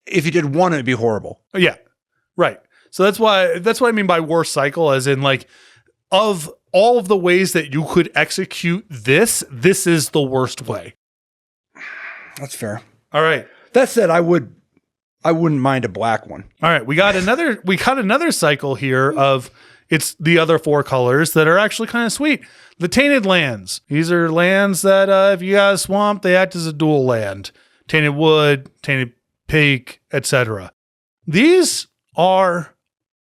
if you did 1, it'd be horrible. Yeah, right. So that's what I mean by worst cycle, as in like, of all of the ways that you could execute this is the worst way. That's fair. All right. That said, I wouldn't mind a black one. All right, we got another cycle here of, it's the other 4 colors that are actually kind of sweet. The Tainted lands. These are lands that if you got a swamp, they act as a dual land. Tainted wood, tainted peak, etc. These are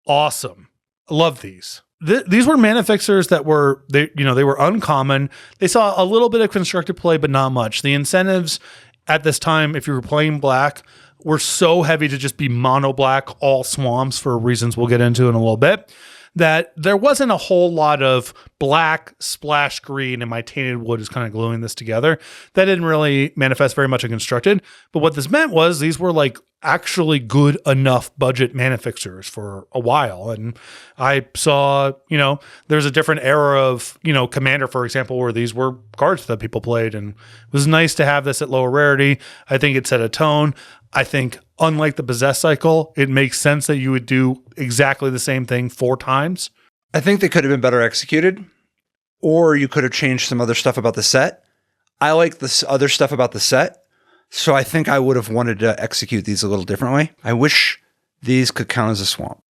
awesome. I love these. These were mana fixers that were they were uncommon. They saw a little bit of constructed play, but not much. The incentives at this time, if you were playing black, were so heavy to just be mono black, all swamps for reasons we'll get into in a little bit, that there wasn't a whole lot of black splash green and my tainted wood is kind of gluing this together. That didn't really manifest very much in constructed. But what this meant was these were like actually good enough budget mana fixers for a while. And I saw, there's a different era of, Commander, for example, where these were cards that people played, and it was nice to have this at lower rarity. I think it set a tone. I think, unlike the Possess cycle, it makes sense that you would do exactly the same thing 4 times. I think they could have been better executed, or you could have changed some other stuff about the set. I like this other stuff about the set, so I think I would have wanted to execute these a little differently. I wish these could count as a swamp.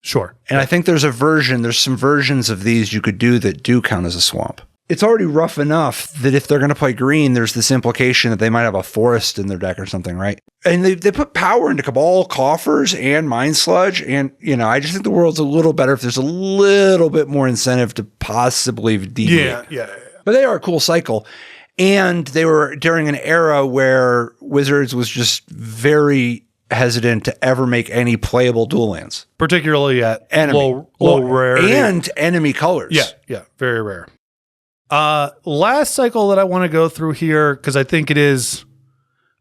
Sure. And I think there's some versions of these you could do that do count as a swamp. It's already rough enough that if they're going to play green, there's this implication that they might have a forest in their deck or something, right? And they put power into Cabal Coffers and Mind Sludge. And, I just think the world's a little better if there's a little bit more incentive to possibly deviate. Yeah. But they are a cool cycle. And they were during an era where Wizards was just very hesitant to ever make any playable dual lands. Particularly at low rarity. And enemy colors. Yeah. Very rare. Last cycle that I want to go through here, because I think it is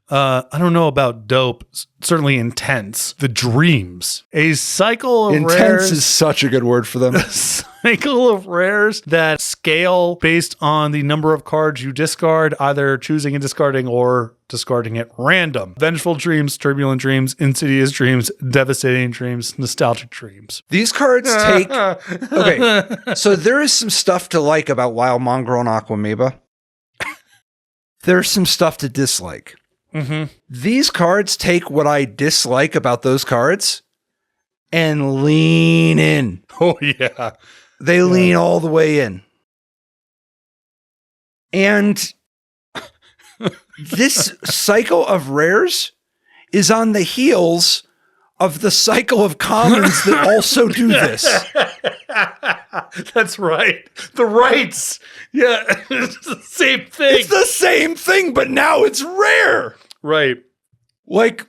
I don't know about dope, certainly intense. The dreams. A cycle of Intense rares. is such a good word for them. A cycle of rares that scale based on the number of cards you discard, either choosing and discarding or discarding at random. Vengeful dreams, turbulent dreams, insidious dreams, devastating dreams, nostalgic dreams. These cards take... Okay, so there is some stuff to like about Wild Mongrel and Aquamoeba. There's some stuff to dislike. Mm-hmm. These cards take what I dislike about those cards and lean in. Oh, yeah. They lean all the way in. And this cycle of rares is on the heels of the cycle of commons that also do this. That's right. The rights. Yeah. It's the same thing. It's the same thing, but now it's rare. Right. Like,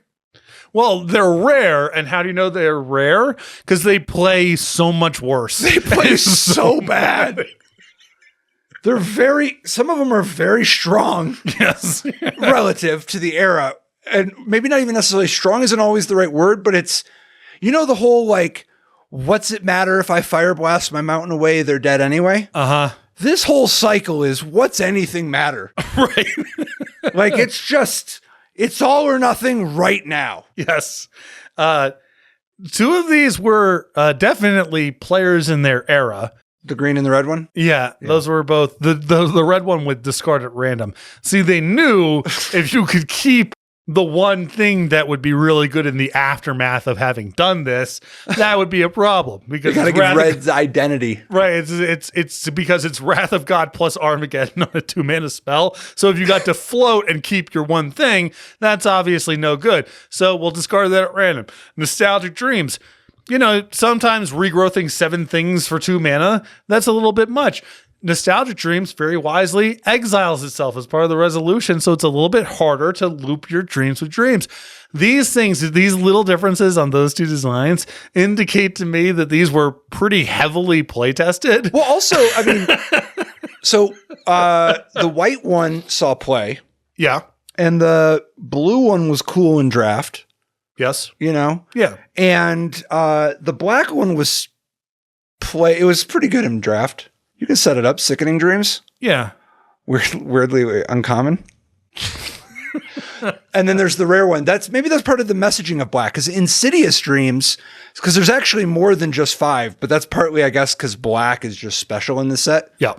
well, they're rare. And how do you know they're rare? Because they play so much worse. They play so bad. Some of them are very strong. Yes. Relative to the era. And maybe not even necessarily strong isn't always the right word, but it's, the whole like, what's it matter if I fire blast my mountain away? They're dead anyway. Uh-huh. This whole cycle is what's anything matter? Right. Like it's all or nothing right now. Yes. Two of these were definitely players in their era. The green and the red one? Yeah, those were both. The red one with discard at random. See, they knew if you could keep the one thing that would be really good in the aftermath of having done this, that would be a problem. Because you gotta give Red's identity. Right. It's because it's Wrath of God plus Armageddon on a 2-mana spell. So if you got to float and keep your one thing, that's obviously no good. So we'll discard that at random. Nostalgic Dreams. Sometimes regrowthing 7 things for 2 mana, that's a little bit much. Nostalgic Dreams, very wisely, exiles itself as part of the resolution, so it's a little bit harder to loop your dreams with dreams. These things, these little differences on those two designs indicate to me that these were pretty heavily play-tested. Well, also, I mean, so the white one saw play. Yeah. And the blue one was cool in draft. Yes. Yeah. And the black one was it was pretty good in draft. You can set it up. Sickening Dreams. Yeah. Weirdly uncommon. And then there's the rare one. That's part of the messaging of black, because Insidious Dreams, because there's actually more than just 5, but that's partly, I guess, because black is just special in the set. Yeah.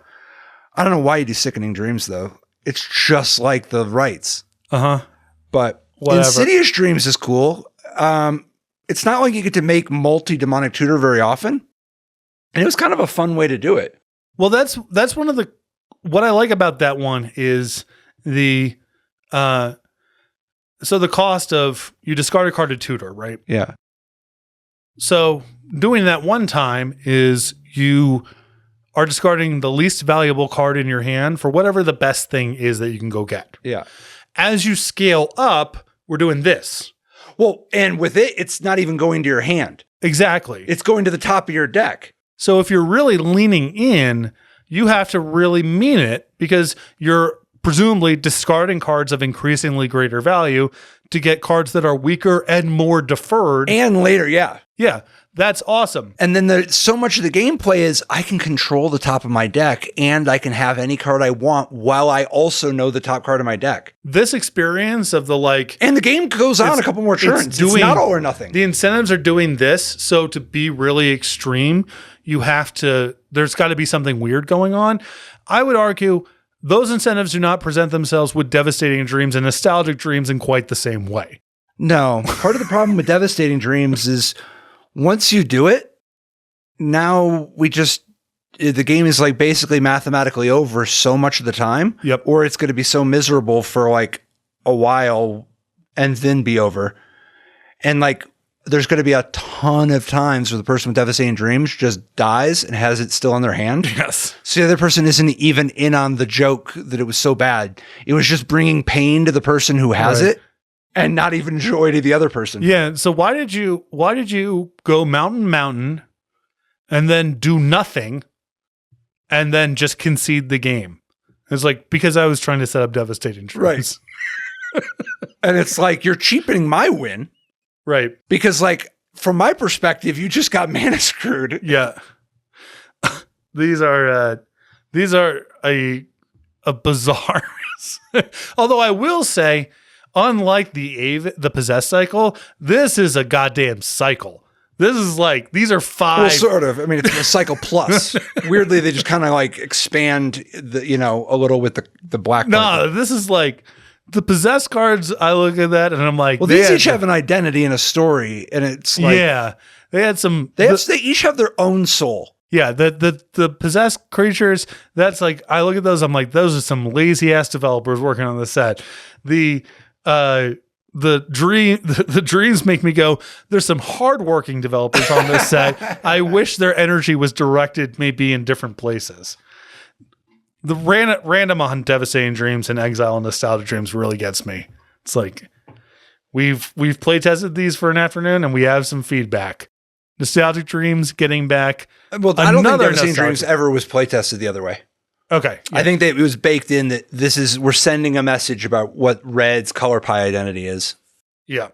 I don't know why you do Sickening Dreams, though. It's just like the rights. Uh-huh. But whatever. Insidious Dreams is cool. It's not like you get to make multi-demonic tutor very often. And it was kind of a fun way to do it. Well, that's one of what I like about that one is the cost of you discard a card to tutor, right? Yeah. So doing that one time is you are discarding the least valuable card in your hand for whatever the best thing is that you can go get. Yeah. As you scale up, we're doing this. Well, and with it, it's not even going to your hand. Exactly. It's going to the top of your deck. So if you're really leaning in, you have to really mean it, because you're presumably discarding cards of increasingly greater value to get cards that are weaker and more deferred. And later, yeah. Yeah, that's awesome. And then so much of the gameplay is I can control the top of my deck and I can have any card I want while I also know the top card of my deck. This experience of and the game goes on a couple more turns. It's not all or nothing. The incentives are doing this. So to be really extreme, there's got to be something weird going on. I would argue those incentives do not present themselves with Devastating Dreams and Nostalgic Dreams in quite the same way. No. Part of the problem with Devastating Dreams is once you do it, now the game is like basically mathematically over so much of the time. Yep. Or it's going to be so miserable for like a while and then be over. And like, there's going to be a ton of times where the person with Devastating Dreams just dies and has it still in their hand. Yes. So the other person isn't even in on the joke that it was so bad. It was just bringing pain to the person who has it and not even joy to the other person. Yeah. So why did you go mountain and then do nothing and then just concede the game? It's like, because I was trying to set up Devastating Dreams. Right. And it's like, you're cheapening my win. Right. Because like, from my perspective, you just got mana screwed. Yeah. These are a bizarre. Although I will say, unlike the possess cycle, this is a goddamn cycle. This is like, these are 5. Well, sort of. I mean, it's a cycle plus. Weirdly, they just kind of like expand a little with the black. No, this is like the possess cards. I look at that and I'm like, well, these each have an identity and a story, and it's like, yeah, they had some. They each have their own soul. Yeah, the possessed creatures. That's like, I look at those. I'm like, those are some lazy ass developers working on the set. The dreams make me go, there's some hardworking developers on this set. I wish their energy was directed maybe in different places. The random on Devastating Dreams and Exile and Nostalgia Dreams really gets me. It's like, we've play tested these for an afternoon and we have some feedback. Nostalgic Dreams getting back. Well, I don't think Devastating Dreams ever was play tested the other way. Okay. Yeah. I think that it was baked in that we're sending a message about what Red's color pie identity is. Yeah.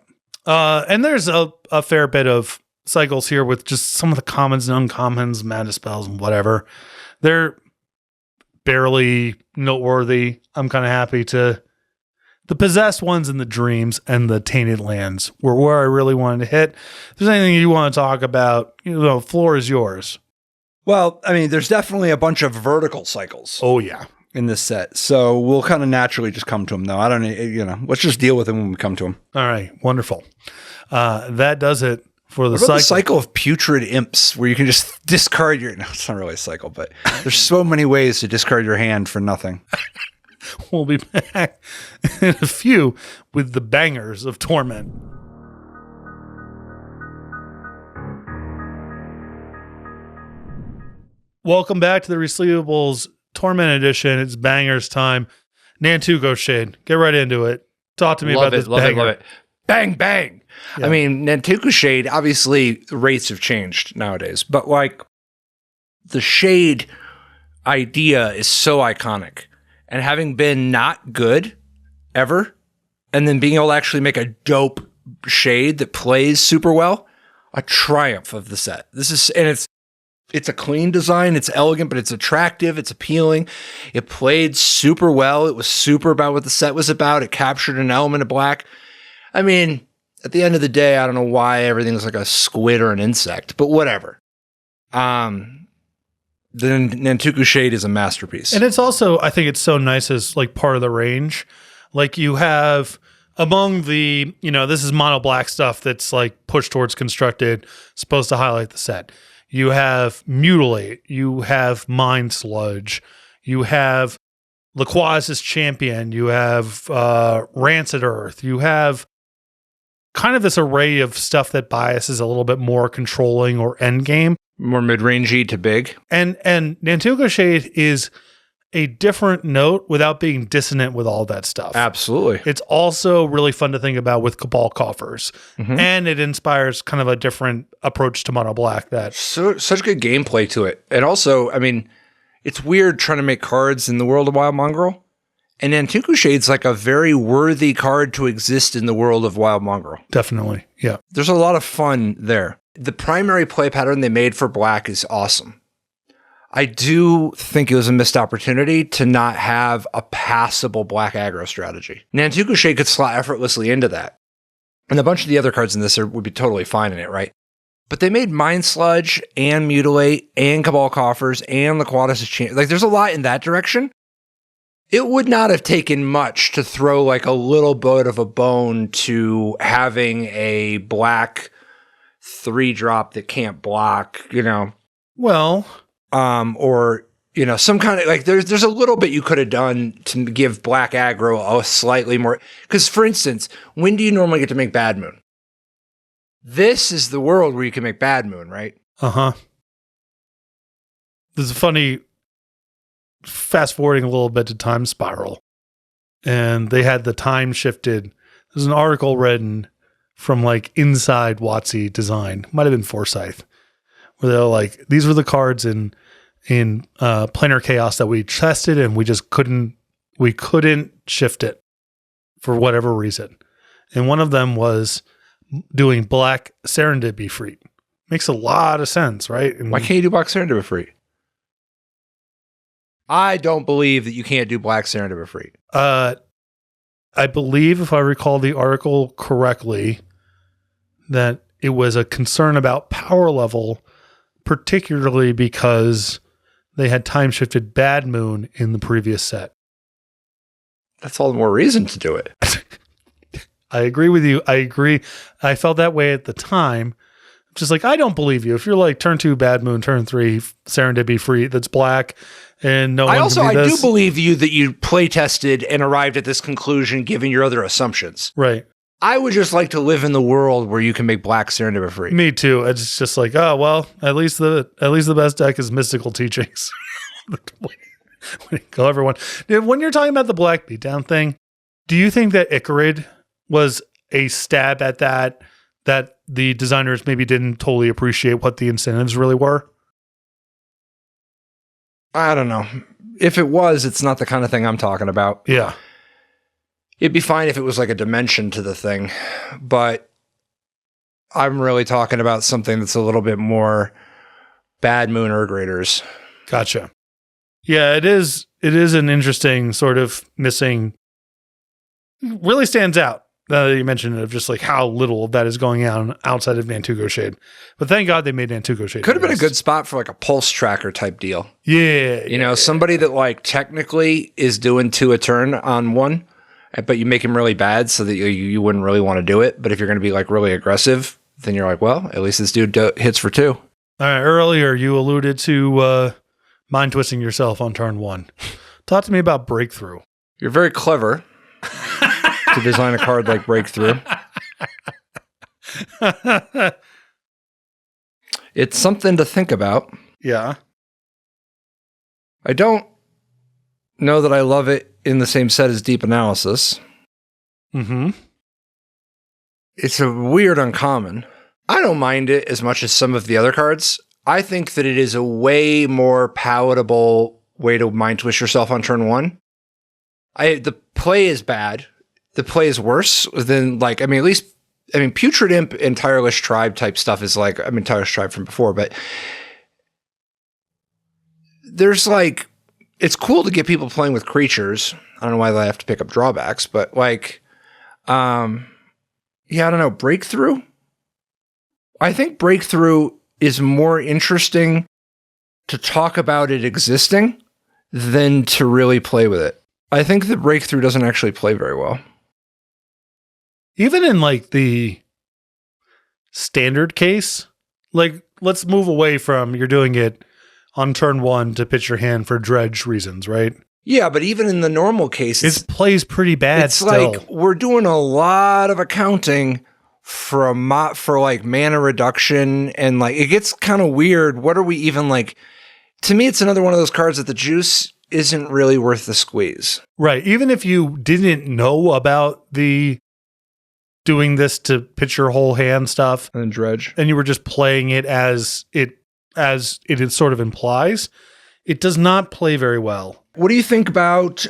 And there's a fair bit of cycles here with just some of the commons and uncommons, mana spells and whatever. They're barely noteworthy. I'm kind of happy to. The possessed ones and the dreams and the tainted lands were where I really wanted to hit. If there's anything you want to talk about, floor is yours. Well, I mean, there's definitely a bunch of vertical cycles. Oh, yeah. In this set. So we'll kind of naturally just come to them, though. I don't, let's just deal with them when we come to them. All right. Wonderful. That does it for the cycle. The cycle of putrid imps where you can just discard no, it's not really a cycle, but there's so many ways to discard your hand for nothing. We'll be back in a few with the bangers of Torment. Welcome back to the Resleevables Torment Edition. It's bangers time. Nantuko Shade, get right into it. Talk to me about this banger. Love it. Bang, bang. Yeah. I mean, Nantuko Shade, obviously the rates have changed nowadays, but like the Shade idea is so iconic. And having been not good ever, and then being able to actually make a dope Shade that plays super well, a triumph of the set. It's a clean design, it's elegant, but it's attractive, it's appealing. It played super well. It was super about what the set was about. It captured an element of black. I mean, at the end of the day, I don't know why everything's like a squid or an insect, but whatever. The Nantuko Shade is a masterpiece. And it's also, I think it's so nice as like part of the range. Like you have among the, this is mono black stuff that's like pushed towards constructed, supposed to highlight the set. You have Mutilate, you have Mind Sludge, you have Laquaz's Champion, you have Rancid Earth, you have kind of this array of stuff that biases a little bit more controlling or endgame. More mid-rangey to big. And Nantuko Shade is a different note without being dissonant with all that stuff. Absolutely. It's also really fun to think about with Cabal Coffers. Mm-hmm. And it inspires kind of a different approach to mono black. Such good gameplay to it. And also, I mean, it's weird trying to make cards in the world of Wild Mongrel. And Nantuko Shade's like a very worthy card to exist in the world of Wild Mongrel. Definitely, yeah. There's a lot of fun there. The primary play pattern they made for black is awesome. I do think it was a missed opportunity to not have a passable black aggro strategy. Nantuko Shade could slot effortlessly into that. And a bunch of the other cards in this would be totally fine in it, right? But they made Mind Sludge and Mutilate and Cabal Coffers and Laquaz's Champion. Like, there's a lot in that direction. It would not have taken much to throw like a little bit of a bone to having a black 3-drop that can't block, Well, or some kind of like there's a little bit you could have done to give black aggro a slightly more, because for instance, when do you normally get to make Bad Moon? This is the world where you can make Bad Moon, right? There's a funny fast forwarding a little bit to Time Spiral, and they had the time shifted. There's an article written from like inside WotC Design, might have been Forsyth, where they're like, these were the cards in Planar Chaos that we tested and we just couldn't shift it for whatever reason. And one of them was doing black Serendipity. Makes a lot of sense, right? And why can't you do black Serendipity? I don't believe that you can't do black Serendipity. I believe, if I recall the article correctly, that it was a concern about power level, particularly because they had time-shifted Bad Moon in the previous set. That's all the more reason to do it. I agree with you. I agree. I felt that way at the time. Just like, I don't believe you. If you're like turn 2 Bad Moon, turn 3 Serendipity, that's black, and no one I do believe you that you play tested and arrived at this conclusion given your other assumptions. Right. I would just like to live in the world where you can make black Serendipity. Me too. It's just like, oh well, at least the best deck is Mystical Teachings. Go everyone. When you're talking about the black beatdown thing, do you think that Icarid was a stab at that the designers maybe didn't totally appreciate what the incentives really were? I don't know. If it was, it's not the kind of thing I'm talking about. Yeah. It'd be fine if it was like a dimension to the thing, but I'm really talking about something that's a little bit more Bad Moon Earth Graders. Gotcha. Yeah, it is an interesting sort of missing. Really stands out now that you mentioned it, of just like how little of that is going on outside of Nantuko Shade. But thank God they made Nantuko Shade. Could have been a good spot for like a pulse tracker type deal. Yeah. You know, somebody that like technically is doing 2 a turn on 1, but you make him really bad so that you wouldn't really want to do it. But if you're going to be like really aggressive, then you're like, well, at least this dude hits for 2. All right. Earlier, you alluded to mind twisting yourself on turn 1. Talk to me about Breakthrough. You're very clever to design a card like Breakthrough. It's something to think about. Yeah. I don't know that I love it in the same set as Deep Analysis. Mm-hmm. It's a weird uncommon. I don't mind it as much as some of the other cards. I think that it is a way more palatable way to mind twist yourself on turn 1. The play is bad. The play is worse than Putrid Imp and Tireless Tribe type stuff is like, Tireless Tribe from before, but there's like, it's cool to get people playing with creatures. I don't know why they have to pick up drawbacks, but like, I don't know. Breakthrough? I think Breakthrough is more interesting to talk about it existing than to really play with it. I think the Breakthrough doesn't actually play very well. Even in like the standard case, like let's move away from you're doing it on turn 1 to pitch your hand for dredge reasons, right? Yeah, but even in the normal case, it plays pretty bad. It's still. like we're doing a lot of accounting for like mana reduction, and like it gets kind of weird. What are we even like? To me, it's another one of those cards that the juice isn't really worth the squeeze. Right. Even if you didn't know about the doing this to pitch your whole hand stuff and dredge, and you were just playing it as it sort of implies, it does not play very well. What do you think about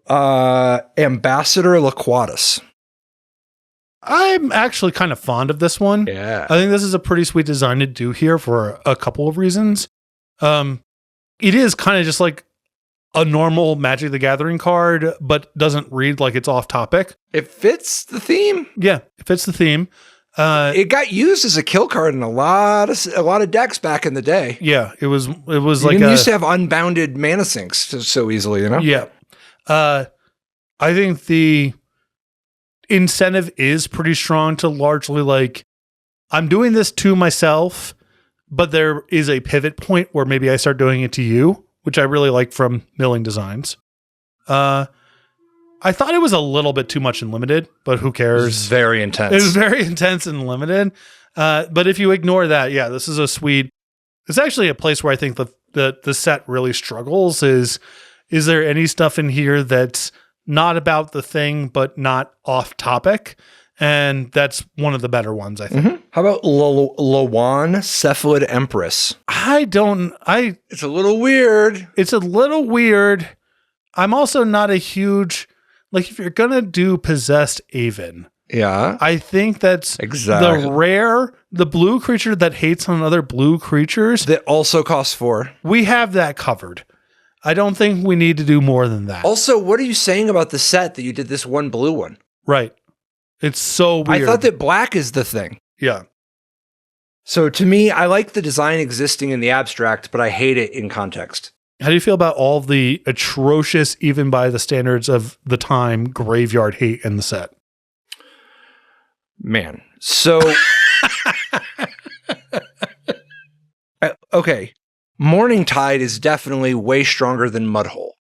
Ambassador Laquatus? I'm actually kind of fond of this one. Yeah. I think this is a pretty sweet design to do here for a couple of reasons. It is kind of just like a normal Magic the Gathering card, but doesn't read like it's off topic. It fits the theme. Yeah, it fits the theme. It got used as a kill card in a lot of decks back in the day. Yeah, it was you like used to have unbounded mana sinks so easily, you know? Yeah. I think the incentive is pretty strong to largely like, I'm doing this to myself, but there is a pivot point where maybe I start doing it to you, which I really like from Milling Designs. I thought it was a little bit too much in limited, but who cares? It was very intense. It was very intense and limited. But if you ignore that, yeah, this is a sweet. It's actually a place where I think the set really struggles. Is there any stuff in here that's not about the thing, but not off topic? And that's one of the better ones, I think. Mm-hmm. How about Lawan Cephalid Empress? It's a little weird. It's a little weird. I'm also not a huge, like, if you're going to do Possessed Aven, Yeah. I think that's Exactly. the blue creature that hates on other blue creatures. That also costs 4. We have that covered. I don't think we need to do more than that. Also, what are you saying about the set that you did this one blue one? Right. It's so weird. I thought that black is the thing. Yeah. So to me, I like the design existing in the abstract, but I hate it in context. How do you feel about all the atrocious, even by the standards of the time, graveyard hate in the set? Man. So, okay. Morning Tide is definitely way stronger than Mudhole.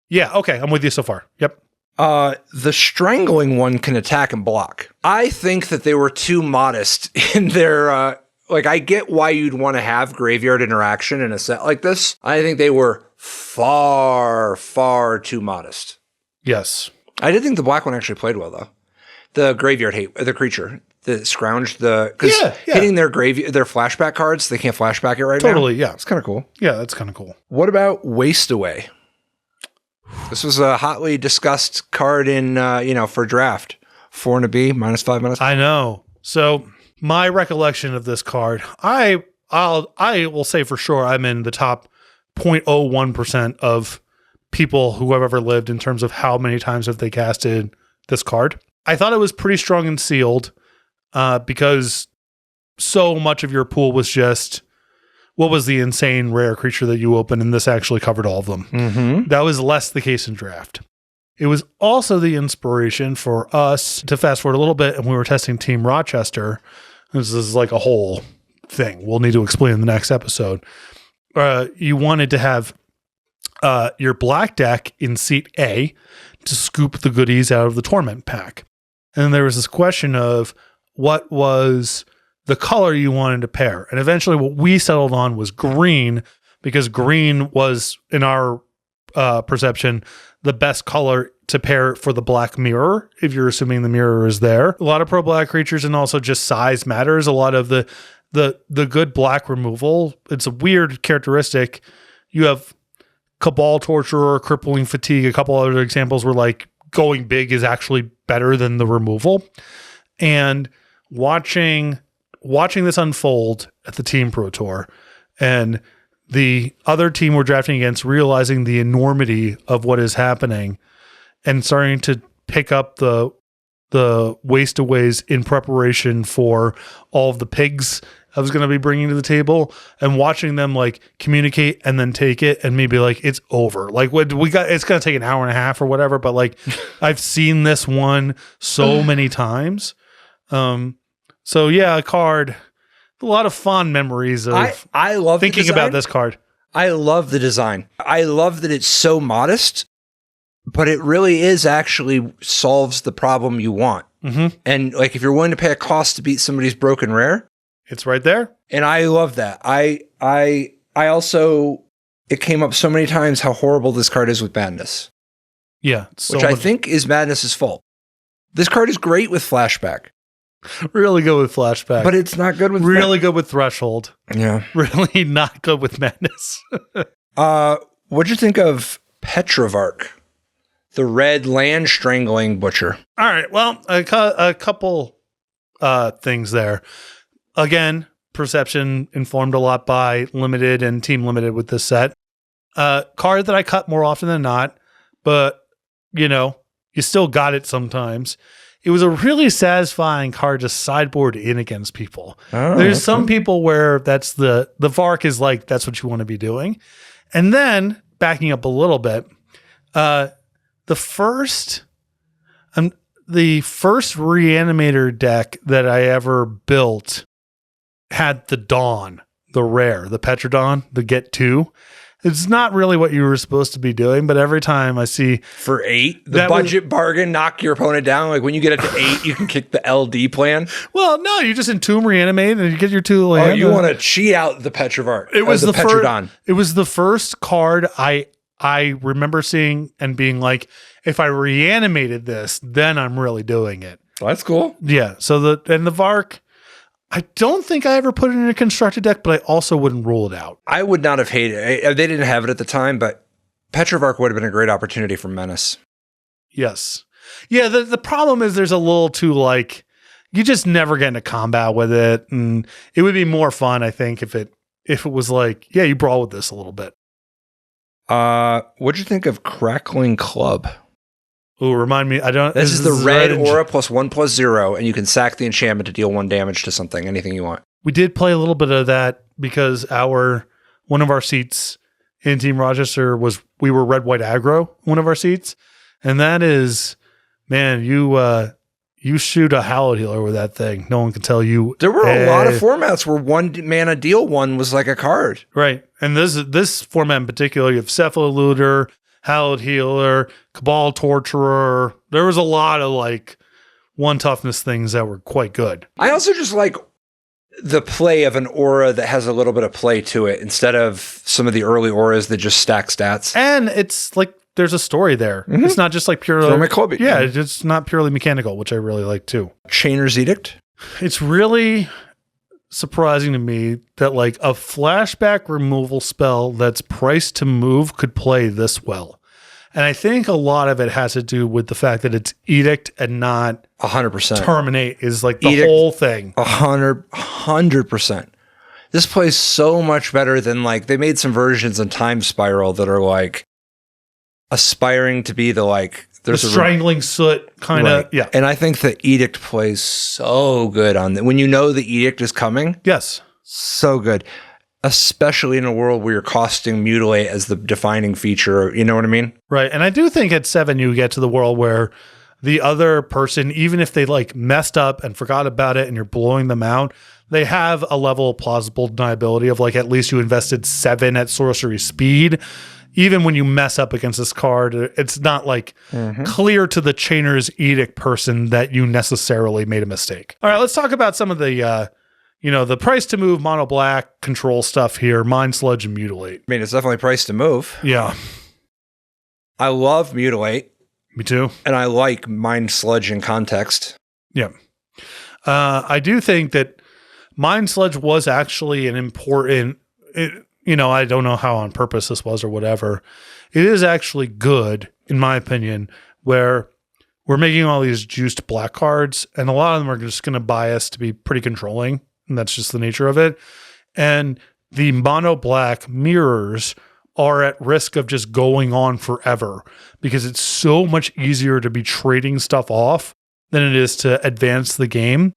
Yeah, okay, I'm with you so far. Yep. The Strangling one can attack and block. I think that they were too modest in their, I get why you'd want to have graveyard interaction in a set like this. I think they were far, far too modest. Yes. I did think the black one actually played well, though. The graveyard hate, the creature, the scrounge, hitting their flashback cards, they can't flashback it right now. Totally, yeah. It's kind of cool. Yeah, that's kind of cool. What about Waste Away? This was a hotly discussed card in, for draft. 4 and a B, -5, I know. So my recollection of this card, I will say for sure I'm in the top 0.01% of people who have ever lived in terms of how many times have they casted this card. I thought it was pretty strong and sealed because so much of your pool was just what was the insane rare creature that you opened, and this actually covered all of them. Mm-hmm. That was less the case in draft. It was also the inspiration for us to fast forward a little bit, and we were testing Team Rochester. This is like a whole thing we'll need to explain in the next episode. You wanted to have your black deck in seat A to scoop the goodies out of the Torment pack. And then there was this question of what was the color you wanted to pair. And eventually what we settled on was green, because green was, in our perception, the best color to pair for the black mirror, if you're assuming the mirror is there. A lot of pro-black creatures, and also just size matters. A lot of the good black removal, it's a weird characteristic. You have Cabal Torturer, Crippling Fatigue, a couple other examples where like going big is actually better than the removal. And watching this unfold at the Team Pro Tour, and the other team we're drafting against realizing the enormity of what is happening and starting to pick up the wastaways in preparation for all of the pigs I was going to be bringing to the table, and watching them like communicate and then take it and maybe like it's over. Like what we got, it's going to take an hour and a half or whatever, but like I've seen this one so many times. So yeah, a card, a lot of fond memories of I love thinking about this card. I love the design. I love that it's so modest, but it really is actually solves the problem you want. Mm-hmm. And like, if you're willing to pay a cost to beat somebody's broken rare, it's right there. And I love that. I also, it came up so many times how horrible this card is with Madness. Yeah. Which I think is Madness's fault. This card is great with Flashback. Really good with Flashback. But it's not good with really good with Threshold. Yeah. Really not good with Madness. What'd you think of Petrovark, the red land strangling butcher? All right. Well, a couple things there. Again, perception informed a lot by Limited and Team Limited with this set. Card that I cut more often than not, but you still got it sometimes. It was a really satisfying card to sideboard in against people. There's some people where that's the Vark is like, that's what you want to be doing. And then backing up a little bit, the first Reanimator deck that I ever built had the Dawn, the rare, the Petrodon, the Get 2. It's not really what you were supposed to be doing, but every time I see... For 8? The budget bargain, knock your opponent down? Like when you get it to 8, you can kick the LD plan? Well, no, you just Entomb Reanimate and you get your 2 land. Oh, you want to cheat out the Petrovark. It was the Petrodon. It was the first card I remember seeing and being like, if I reanimated this, then I'm really doing it. Well, that's cool. Yeah, so the Vark... I don't think I ever put it in a constructed deck, but I also wouldn't rule it out. I would not have hated it. They didn't have it at the time, but Petrovarch would have been a great opportunity for Menace. Yes. Yeah, the problem is there's a little too, like, you just never get into combat with it. And it would be more fun, I think, if it was like, yeah, you brawl with this a little bit. What'd you think of Crackling Club? Oh, remind me. This is the red aura +1/+0, and you can sack the enchantment to deal 1 damage to something, anything you want. We did play a little bit of that because one of our seats in Team Rochester we were red-white aggro, one of our seats. And that is, man, you shoot a Hallowed Healer with that thing. No one can tell you. There were a lot of formats where 1 mana deal 1 was like a card. Right. And this format in particular, you have Cephalolooter, Hallowed Healer, Cabal Torturer. There was a lot of like 1 toughness things that were quite good. I also just like the play of an aura that has a little bit of play to it instead of some of the early auras that just stack stats. And it's like there's a story there. Mm-hmm. It's not just like purely it's not purely mechanical, which I really like too. Chainer's Edict. It's really surprising to me that like a flashback removal spell that's priced to move could play this well. And I think a lot of it has to do with the fact that it's Edict and not 100%. Terminate is like the Edict, whole thing. 100%. This plays so much better than like they made some versions in Time Spiral that are like aspiring to be the like there's the strangling soot kind of right. Yeah. And I think the Edict plays so good on that. When you know the Edict is coming. Yes. So good. Especially in a world where you're costing Mutilate as the defining feature. You know what I mean? Right. And I do think at 7 you get to the world where the other person, even if they like messed up and forgot about it and you're blowing them out, they have a level of plausible deniability of like at least you invested 7 at sorcery speed. Even when you mess up against this card, it's not like clear to the Chainer's Edict person that you necessarily made a mistake. All right, let's talk about some of the, the price to move mono black control stuff here, Mind Sludge and Mutilate. I mean, it's definitely price to move. Yeah. I love Mutilate. Me too. And I like Mind Sludge in context. Yeah. I do think that Mind Sludge was actually an important... I don't know how on purpose this was or whatever. It is actually good, in my opinion, where we're making all these juiced black cards, and a lot of them are just going to bias to be pretty controlling, and that's just the nature of it. And the mono black mirrors are at risk of just going on forever because it's so much easier to be trading stuff off than it is to advance the game.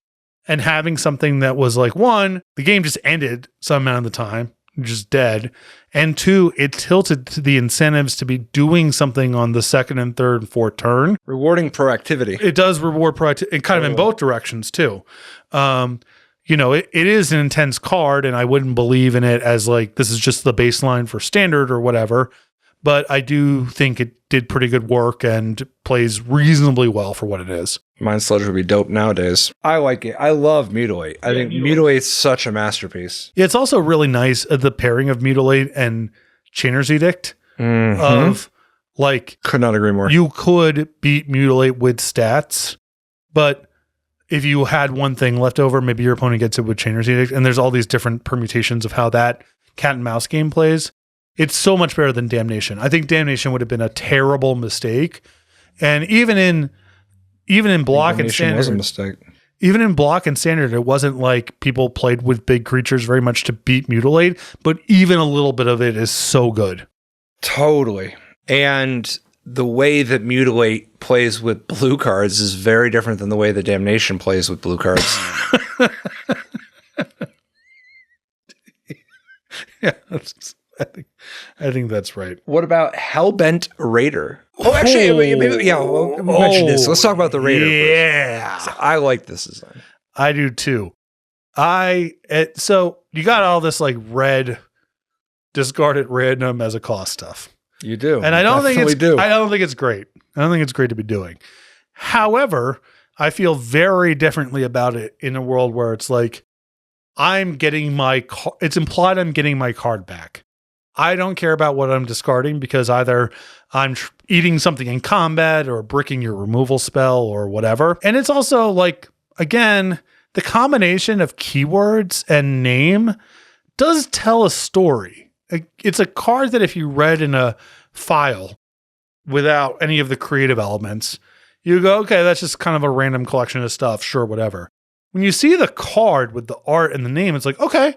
And having something that was like, 1, the game just ended some amount of the time, just dead, and 2, it tilted to the incentives to be doing something on the 2nd and 3rd and 4th turn. Rewarding proactivity. It does reward proactivity, and kind of in both directions too. It is an intense card, and I wouldn't believe in it as like, this is just the baseline for standard or whatever, but I do think it did pretty good work and plays reasonably well for what it is. Mind Sludge would be dope nowadays. I like it. I love Mutilate. I think Mutilate's such a masterpiece. Yeah, it's also really nice the pairing of Mutilate and Chainer's Edict of like... Could not agree more. You could beat Mutilate with stats, but if you had one thing left over, maybe your opponent gets it with Chainer's Edict, and there's all these different permutations of how that cat and mouse game plays. It's so much better than Damnation. I think Damnation would have been a terrible mistake. And even in block and standard, was a mistake. Even in block and standard, it wasn't like people played with big creatures very much to beat Mutilate, but even a little bit of it is so good. Totally. And the way that Mutilate plays with blue cards is very different than the way that Damnation plays with blue cards. Yeah, I think that's right. What about Hellbent Raider? Oh, actually, we'll mention this. Let's talk about the Raider first. So I like this design. I do too. So you got all this like red, discarded random as a cost stuff. You do. And I don't think it's great. I don't think it's great to be doing. However, I feel very differently about it in a world where it's like, it's implied I'm getting my card back. I don't care about what I'm discarding because either I'm eating something in combat or bricking your removal spell or whatever. And it's also like, again, the combination of keywords and name does tell a story. It's a card that if you read in a file without any of the creative elements, you go, okay, that's just kind of a random collection of stuff. Sure, whatever. When you see the card with the art and the name, it's like, okay,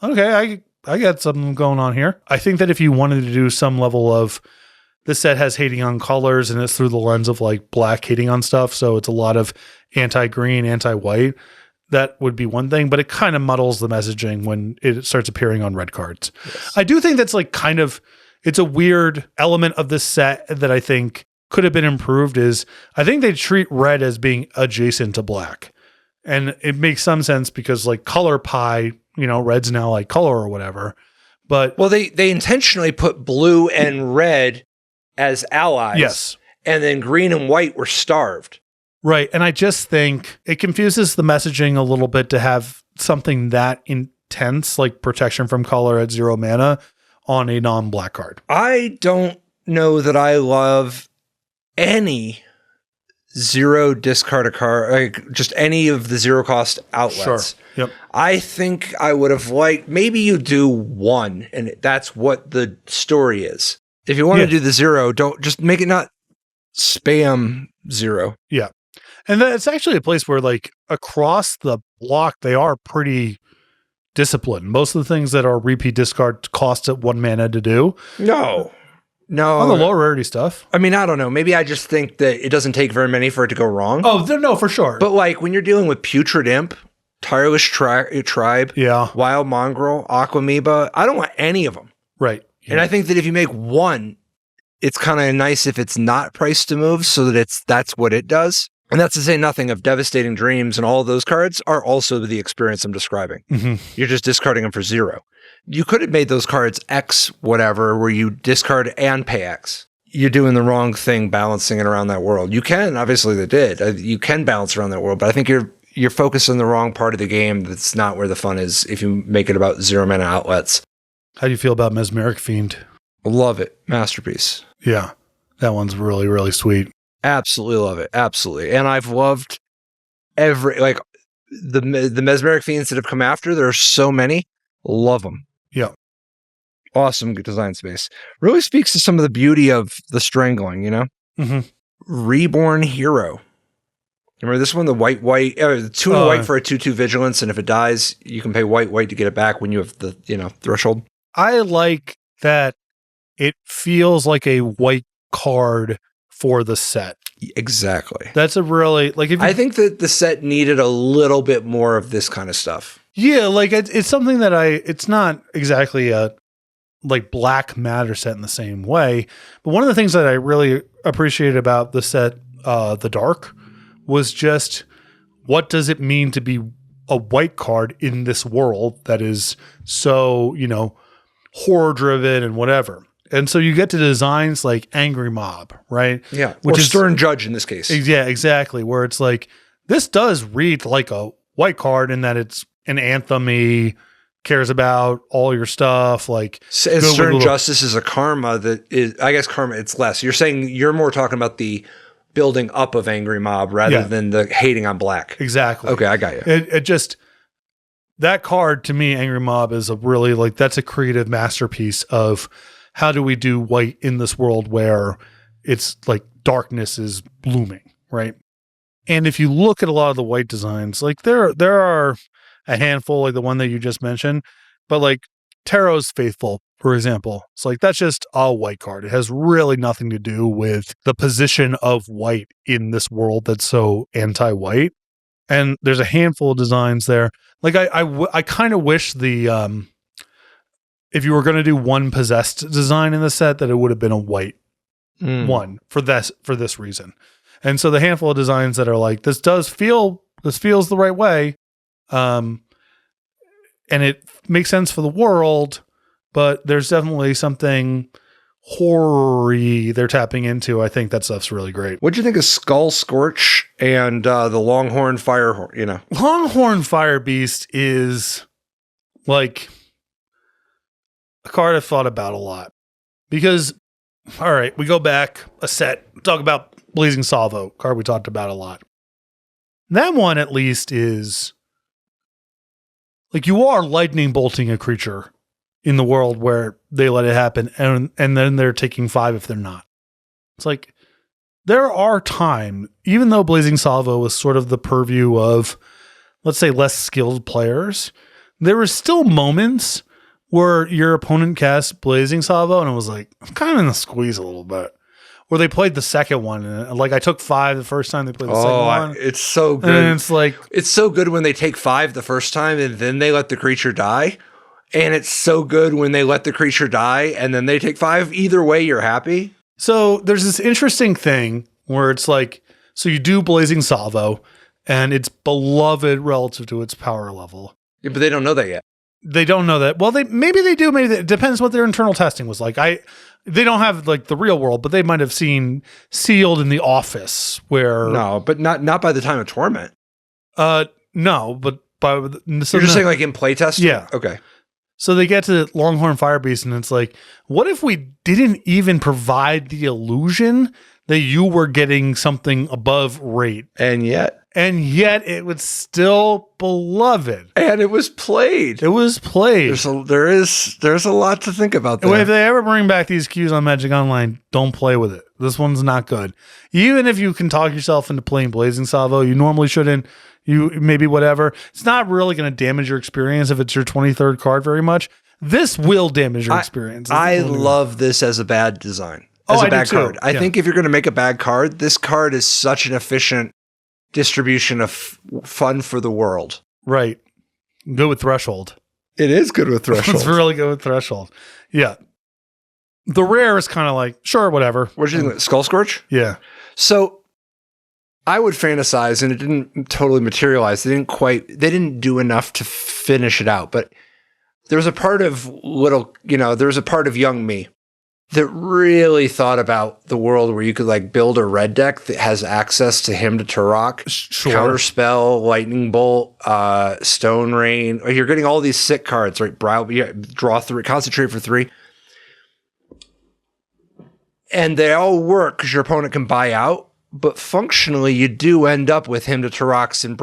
I got something going on here. I think that if you wanted to do some level of, this set has hating on colors and it's through the lens of like black hating on stuff. So it's a lot of anti-green, anti-white. That would be one thing, but it kind of muddles the messaging when it starts appearing on red cards. Yes. I do think that's like kind of, it's a weird element of this set that I think could have been improved is I think they treat red as being adjacent to black. And it makes some sense because like color pie, red's now like color or whatever. But well, they intentionally put blue and red as allies. Yes. And then green and white were starved. Right. And I just think it confuses the messaging a little bit to have something that intense, like protection from color at 0 mana on a non-black card. I don't know that I love any 0 discard a card, like just any of the 0 cost outlets. Sure. Yep. I think I would have liked, maybe you do 1 and that's what the story is. If you want to do the 0, don't just make it not spam 0. Yeah. And that's actually a place where like across the block, they are pretty disciplined. Most of the things that are repeat discard cost at 1 mana to do. No. On the lower rarity stuff. I mean, I don't know. Maybe I just think that it doesn't take very many for it to go wrong. Oh, no, for sure. But like when you're dealing with Putrid Imp, Tireless Tribe, Wild Mongrel, Aquamoeba, I don't want any of them. Right. And I think that if you make 1, it's kind of nice if it's not priced to move so that that's what it does. And that's to say nothing of Devastating Dreams, and all of those cards are also the experience I'm describing. Mm-hmm. You're just discarding them for 0. You could have made those cards X whatever, where you discard and pay X. You're doing the wrong thing balancing it around that world. You can, obviously they did. You can balance around that world, but I think you're focused on the wrong part of the game. That's not where the fun is if you make it about 0 mana outlets. How do you feel about Mesmeric Fiend? Love it. Masterpiece. Yeah. That one's really, really sweet. Absolutely love it. Absolutely. And I've loved every, like the Mesmeric Fiends that have come after. There are so many. Love them. Yeah. Awesome design space. Really speaks to some of the beauty of the strangling, Mm-hmm. Reborn Hero. Remember this one? The white, 2 and white for a 2/2 vigilance. And if it dies, you can pay white to get it back when you have the, threshold. I like that it feels like a white card for the set. Exactly. That's a really, like, I think that the set needed a little bit more of this kind of stuff. Yeah, like it's something that it's not exactly a like black matter set in the same way, but one of the things that I really appreciated about the set, The Dark, was just what does it mean to be a white card in this world that is so, horror driven and whatever. And so you get to designs like Angry Mob, right? Yeah. Which is Stern Judge in this case. Yeah, exactly. Where it's like, this does read like a white card in that it's an anthem-y, cares about all your stuff. Like Stern Justice is a karma that is, I guess karma, it's less. You're saying you're more talking about the building up of Angry Mob rather than the hating on black. Exactly. Okay, I got you. It just, that card to me, Angry Mob, is a really like, that's a creative masterpiece of how do we do white in this world where it's like darkness is blooming, right? And if you look at a lot of the white designs, like there are a handful, like the one that you just mentioned, but like Tarot's Faithful, for example, it's like that's just a white card. It has really nothing to do with the position of white in this world that's so anti-white. And there's a handful of designs there. Like I kind of wish the if you were going to do one possessed design in the set, that it would have been a white one for this reason. And so the handful of designs that are like, this feels the right way. And it makes sense for the world, but there's definitely something horror-y they're tapping into. I think that stuff's really great. What'd you think of Skull Scorch and the Longhorn Fire, Longhorn Fire Beast is like a card I've thought about a lot because, all right, we go back a set, talk about Blazing Salvo, card we talked about a lot. That one at least is like you are lightning bolting a creature in the world where they let it happen, and then they're taking 5 if they're not. It's like there are time, even though Blazing Salvo was sort of the purview of, let's say, less skilled players, there were still moments where your opponent cast Blazing Salvo and it was like, I'm kind of in the squeeze a little bit. Or they played the second one, and like I took 5 the first time they played the second one. It's so good. And it's like, it's so good when they take 5 the first time and then they let the creature die. And it's so good when they let the creature die and then they take 5. Either way, you're happy. so there's this interesting thing where it's like, so you do Blazing Salvo, and it's beloved relative to its power level. Yeah, but they don't know that yet. They don't know that. Well, maybe they do. Maybe it depends what their internal testing was like. They don't have like the real world, but they might have seen Sealed in the Office where No, but not by the time of Torment. No, but You're just saying like in playtest? Yeah. Okay. So they get to Longhorn Firebeast, and it's like, what if we didn't even provide the illusion that you were getting something above rate, And yet it was still beloved. and it was played. It was played. There's a lot to think about there. If they ever bring back these queues on Magic Online, don't play with it. This one's not good. Even if you can talk yourself into playing Blazing Salvo, you normally shouldn't. You maybe whatever. It's not really going to damage your experience if it's your 23rd card very much. This will damage your experience. I love this as a bad design. Oh, As a I do bad too. card. I Yeah. think if you're going to make a bad card, this card is such an efficient distribution of fun for the world. Right. Good with Threshold. It is good with It's really good with Threshold. Yeah. The rare is kind of like, sure, whatever. What did you think? Skull Scorch? Yeah. So I would fantasize, and it didn't totally materialize. They didn't do enough to finish it out. But there was a part of there was a part of young me that really thought about the world where you could like build a red deck that has access to Hymn to Turok, Sure. Counterspell, Lightning Bolt, Stone Rain. You're getting all these sick cards, right? Draw 3, concentrate for 3. And they all work because your opponent can buy out. But functionally, you do end up with Hymn to Turoks and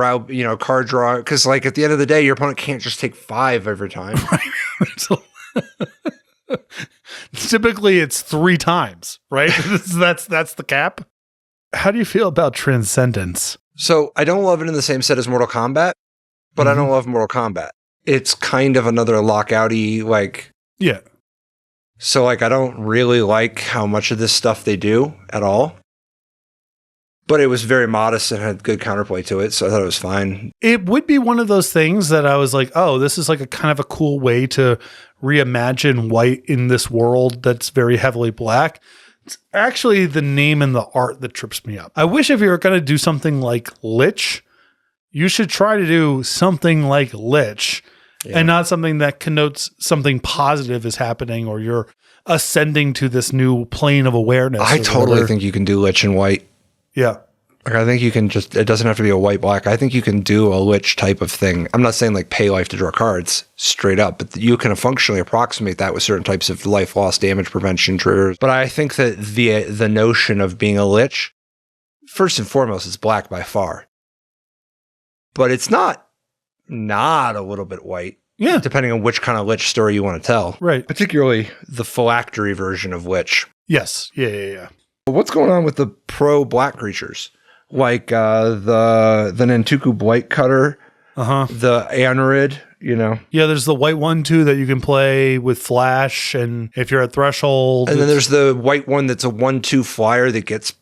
card draw. Because like at the end of the day, your opponent can't just take 5 every time. Typically, it's 3 times, right? that's the cap. How do you feel about Transcendence? So I don't love it in the same set as Mortal Kombat, but I don't love Mortal Kombat. It's kind of another lockouty, like... Yeah. So like I don't really like how much of this stuff they do at all. But it was very modest and had good counterplay to it, so I thought it was fine. It would be one of those things that I was like, oh, this is like a kind of a cool way to reimagine white in this world that's very heavily black. It's actually the name and the art that trips me up. I wish if you were going to do something like Lich, you should try to do something like Lich and not something that connotes something positive is happening or you're ascending to this new plane of awareness. I totally think you can do Lich in white. Yeah. Like I think you can it doesn't have to be a white-black. I think you can do a Lich type of thing. I'm not saying like pay life to draw cards straight up, but you can functionally approximate that with certain types of life loss, damage prevention triggers. But I think that the notion of being a Lich, first and foremost, is black by far. But it's not a little bit white. Yeah. Depending on which kind of Lich story you want to tell. Right. Particularly the phylactery version of Lich. Yes. Yeah. What's going on with the pro black creatures? Like the Nantuku Blight Cutter, the Anorid, Yeah, there's the white one too that you can play with Flash, and if you're at Threshold. And then there's the white one that's a 1/2 flyer that gets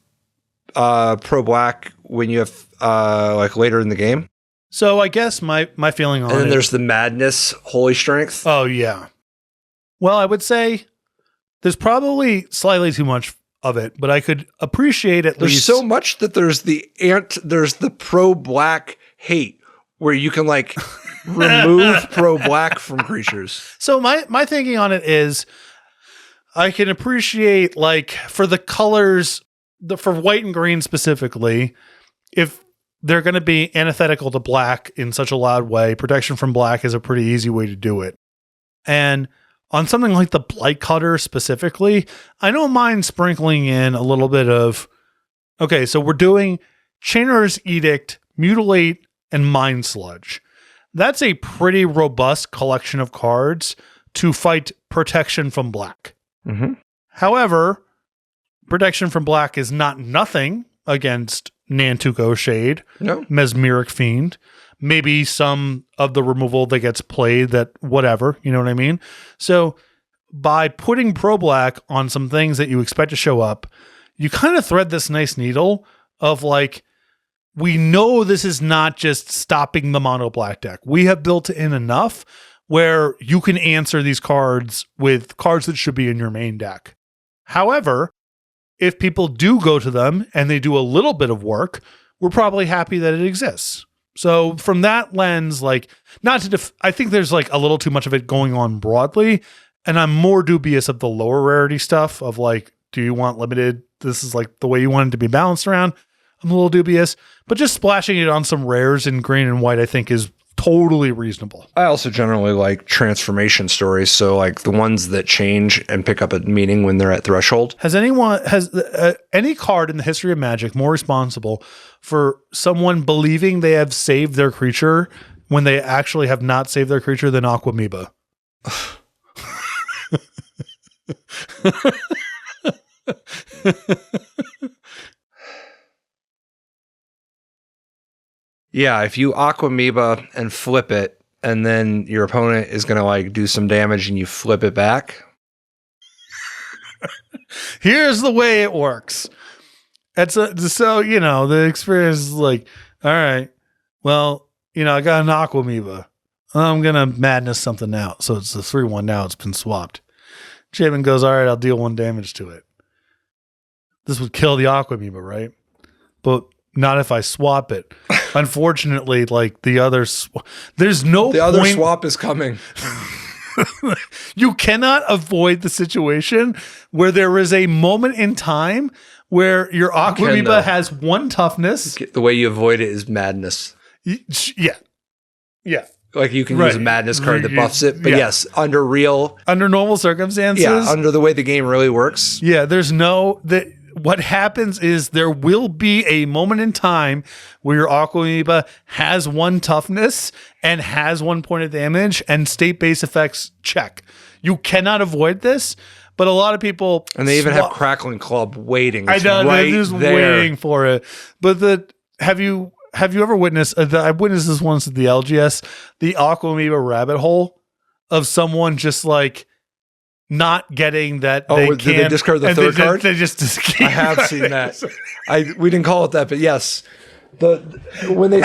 pro black when you have like later in the game. So I guess my feeling on it. And then there's the Madness Holy Strength. Oh yeah. Well, I would say there's probably slightly too much of it, but I could appreciate at There's least so much that there's the pro black hate where you can like remove pro black from creatures. So my thinking on it is I can appreciate like for the colors for white and green specifically, if they're going to be antithetical to black in such a loud way, protection from black is a pretty easy way to do it. And on something like the Blight Cutter specifically, I don't mind sprinkling in a little bit of, okay, so we're doing Chainer's Edict, Mutilate, and Mind Sludge. that's a pretty robust collection of cards to fight protection from black. Mm-hmm. However, protection from black is not nothing against Nantuko Shade, No. Mesmeric Fiend, maybe some of the removal that gets played, that whatever, you know what I mean? So by putting pro black on some things that you expect to show up, you kind of thread this nice needle of like, we know this is not just stopping the mono black deck. We have built in enough where you can answer these cards with cards that should be in your main deck. However, if people do go to them and they do a little bit of work, we're probably happy that it exists. So from that lens, like, not to, I think there's like a little too much of it going on broadly. And I'm more dubious of the lower rarity stuff of like, do you want limited? This is like the way you want it to be balanced around. I'm a little dubious, but just splashing it on some rares in green and white, I think is totally reasonable. I also generally like transformation stories. So like the ones that change and pick up a meaning when they're at threshold. Has any card in the history of Magic more responsible for someone believing they have saved their creature when they actually have not saved their creature than Aquamoeba? Yeah, if you Aquamoeba and flip it, and then your opponent is going to like do some damage and you flip it back. Here's the way it works. So, you know, the experience is like, all right, well, you know, I got an Aquamoeba. I'm going to madness something out. So it's a 3-1 now. It's been swapped. Chapin goes, all right, I'll deal 1 damage to it. This would kill the Aquamoeba, right? But not if I swap it. Unfortunately, like the others, there's no The other swap is coming. You cannot avoid the situation where there is a moment in time where your Aquamoeba has 1 toughness. The way you avoid it is madness. Yeah. Yeah. Like you can use a madness card that buffs it. But yes, under normal circumstances. Yeah, under the way the game really works. Yeah, what happens is there will be a moment in time where your Aquamoeba has 1 toughness and has 1 point of damage and state-based effects check. You cannot avoid this, but a lot of people... And they even have Crackling Club waiting. I know, they're just waiting for it. But have you ever witnessed... I've witnessed this once at the LGS, the Aquamoeba rabbit hole of someone just like... not getting that did they discard the third card? They just I have seen that. We didn't call it that, but yes, when they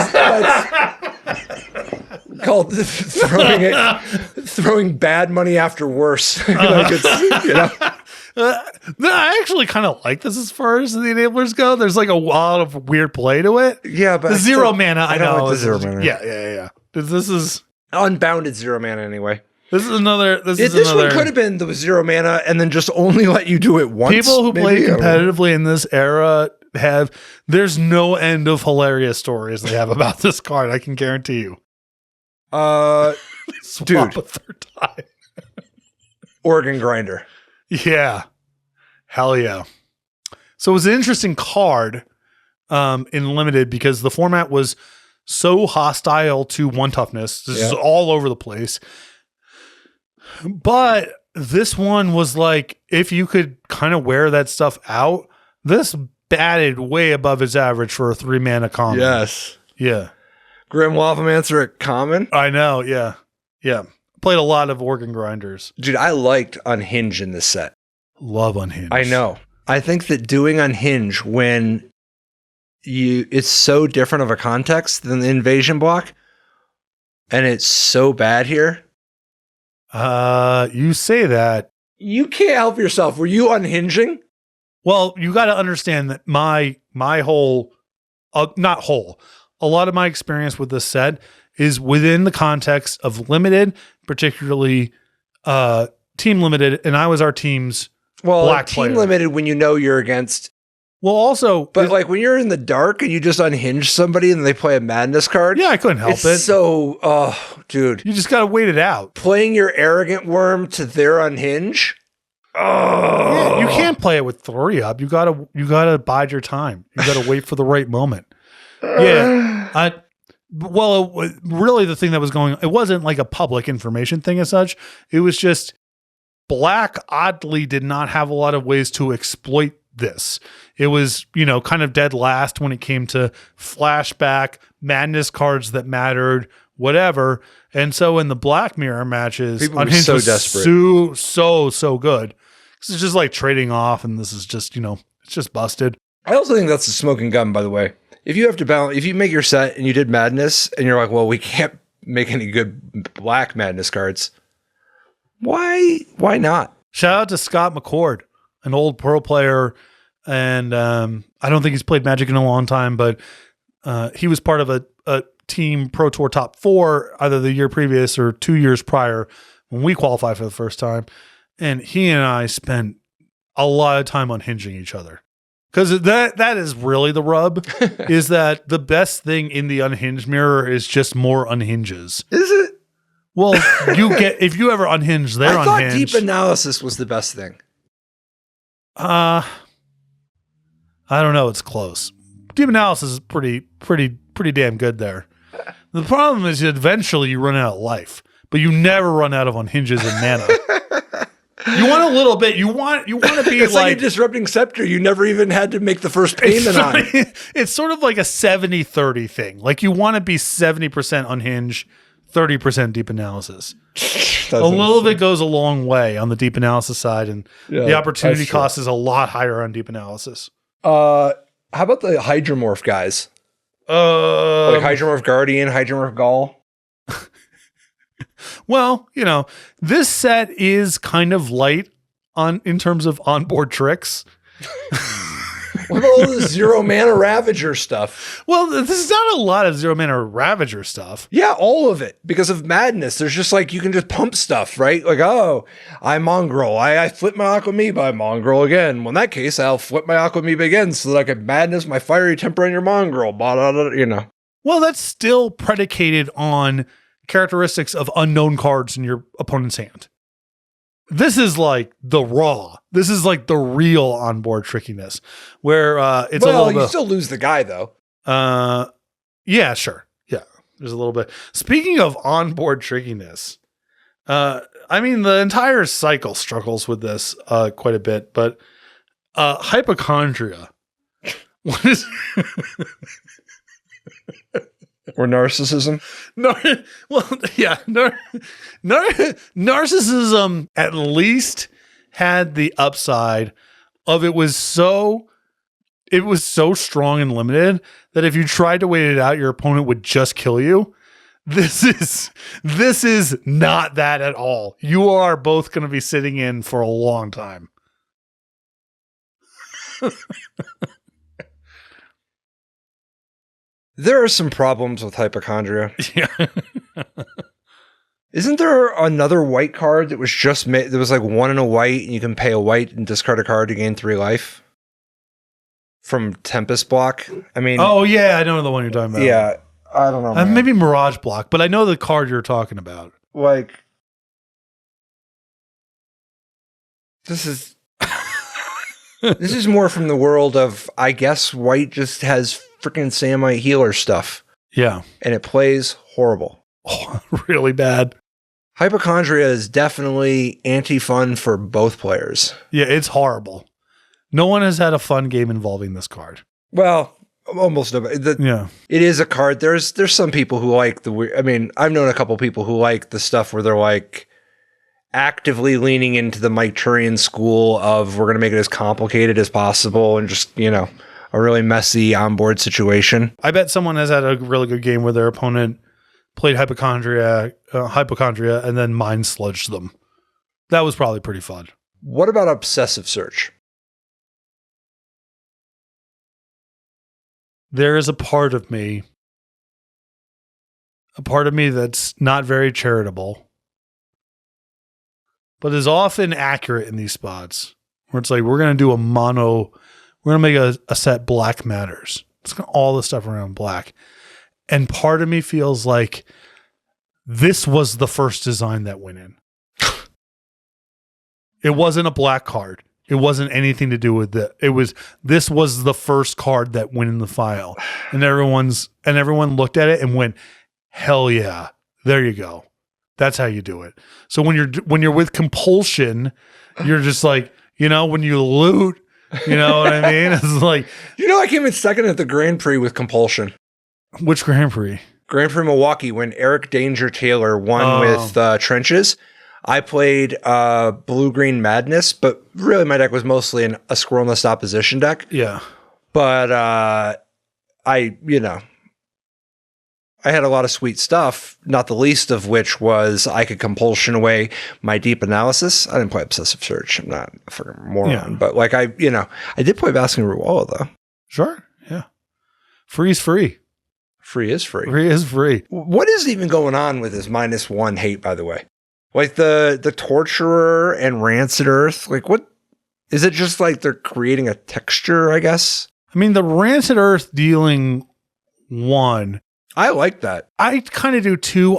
called throwing bad money after worse. Like it's, you know. I actually kind of like this as far as the enablers go. There's like a lot of weird play to it. Yeah, but the 0 mana, I know. Like the 0 mana. Yeah. This is unbounded 0 mana anyway. This one could have been the 0 mana and then just only let you do it once. People who play competitively in this era there's no end of hilarious stories they have about this card. I can guarantee you. Dude, a third time. Organ Grinder. Yeah. Hell yeah. So it was an interesting card in Limited because the format was so hostile to 1 toughness. This is all over the place. But this one was like, if you could kind of wear that stuff out, this batted way above its average for a 3 mana common. Yes. Yeah. Grim Wafflemancer at common. I know. Yeah. Yeah. Played a lot of Organ Grinders. Dude, I liked Unhinge in this set. Love Unhinge. I know. I think that doing Unhinge when it's so different of a context than the invasion block, and it's so bad here. You say that. You can't help yourself. Were you unhinging? Well, you got to understand that my whole, not whole, a lot of my experience with this set is within the context of Limited, particularly Team Limited, and I was our team's black Team player. Limited when you know you're against. Well, also, but like when you're in the dark and you just unhinge somebody and they play a madness card. Yeah, I couldn't help it. So, dude, you just got to wait it out. Playing your arrogant worm to their unhinge. Oh, yeah, you can't play it with 3 up. You gotta bide your time. You gotta wait for the right moment. Yeah, Well, really the thing that was going, it wasn't like a public information thing as such. It was just Black oddly did not have a lot of ways to exploit this. It was, kind of dead last when it came to flashback, madness cards that mattered, whatever. And so in the Black Mirror matches, people were Unhinged so was desperate. So good. This is just like trading off, and this is just, it's just busted. I also think that's a smoking gun, by the way. If you have to balance, if you make your set and you did madness and you're like, well, we can't make any good Black madness cards. Why not? Shout out to Scott McCord, an old pro player. And I don't think he's played Magic in a long time, but he was part of a team Pro Tour top 4 either the year previous or 2 years prior when we qualified for the first time. And he and I spent a lot of time unhinging each other. Because that is really the rub, is that the best thing in the unhinged mirror is just more unhinges. Is it? Well, if you ever unhinge, they're I thought unhinged. deep analysis was the best thing. I don't know. It's close. Deep analysis is pretty damn good there. The problem is eventually you run out of life, but you never run out of unhinges and mana. You want a little bit. You want to be it's like a disrupting scepter. You never even had to make the first payment on. It's sort of like a 70-30 thing. Like you want to be 70% unhinged, 30% deep analysis. A little bit goes a long way on the deep analysis side, and the opportunity cost is a lot higher on deep analysis. How about the Hydromorph guys? Like Hydromorph Guardian, Hydromorph Gaul? Well, this set is kind of light in terms of onboard tricks. What about all the 0 mana Ravager stuff? Well, this is not a lot of 0 mana Ravager stuff. Yeah, all of it. Because of madness. There's just like, you can just pump stuff, right? Like, oh, I mongrel. I flip my Aquamoeba, I mongrel again. Well, in that case, I'll flip my Aquamoeba again so that I can madness my fiery temper on your mongrel. Well, that's still predicated on characteristics of unknown cards in your opponent's hand. This is like the raw. This is like the real onboard trickiness, where it's a little bit. You still lose the guy though. Yeah, sure. Yeah, there's a little bit. Speaking of onboard trickiness, the entire cycle struggles with this quite a bit, but hypochondria. What is? Or narcissism? Narcissism at least had the upside of it was so strong and limited that if you tried to wait it out, your opponent would just kill you. This is not that at all. You are both going to be sitting in for a long time. There are some problems with hypochondria. Yeah. Isn't there another white card that was just made? There was like 1 and a white, and you can pay a white and discard a card to gain 3 life from Tempest Block. Oh yeah, I know the one you're talking about. Yeah, I don't know. Maybe Mirage Block, but I know the card you're talking about. Like, this is more from the world of, I guess, white just has freaking Samite healer stuff. Yeah. And it plays horrible. Oh, really bad. Hypochondria is definitely anti-fun for both players. Yeah, it's horrible. No one has had a fun game involving this card. Well, almost nobody. Yeah. It is a card. There's some people who like the weird. I've known a couple people who like the stuff where they're like actively leaning into the Mike Turian school of we're going to make it as complicated as possible and just, a really messy onboard situation. I bet someone has had a really good game where their opponent played hypochondria, and then mind sludged them. That was probably pretty fun. What about obsessive search? There is a part of me that's not very charitable, but is often accurate in these spots where it's like, we're going to do we're going to make a set Black matters. It's got all the stuff around black. And part of me feels like this was the first design that went in. It wasn't a black card. It wasn't anything to do with this was the first card that went in the file. And everyone looked at it and went, hell yeah, there you go. That's how you do it. So when you're with compulsion, you're just like, when you loot, you know what I mean? It's like, I came in second at the Grand Prix with compulsion. Which Grand Prix? Grand Prix Milwaukee, when Eric Danger Taylor won with Trenches. I played Blue-Green Madness, but really my deck was mostly a Squirrel Nest Opposition deck. Yeah. But I had a lot of sweet stuff, not the least of which was I could compulsion away my deep analysis. I didn't play Obsessive Search. I'm not a fucking moron. But like I did play Basking Ruwala though. Sure. Yeah. Free is free. Free is free. Free is free. What is even going on with this -1 hate, by the way? Like the Torturer and Rancid Earth, like what is it? Just like they're creating a texture, I guess. I mean, the Rancid Earth dealing 1. I like that. I kind of do too.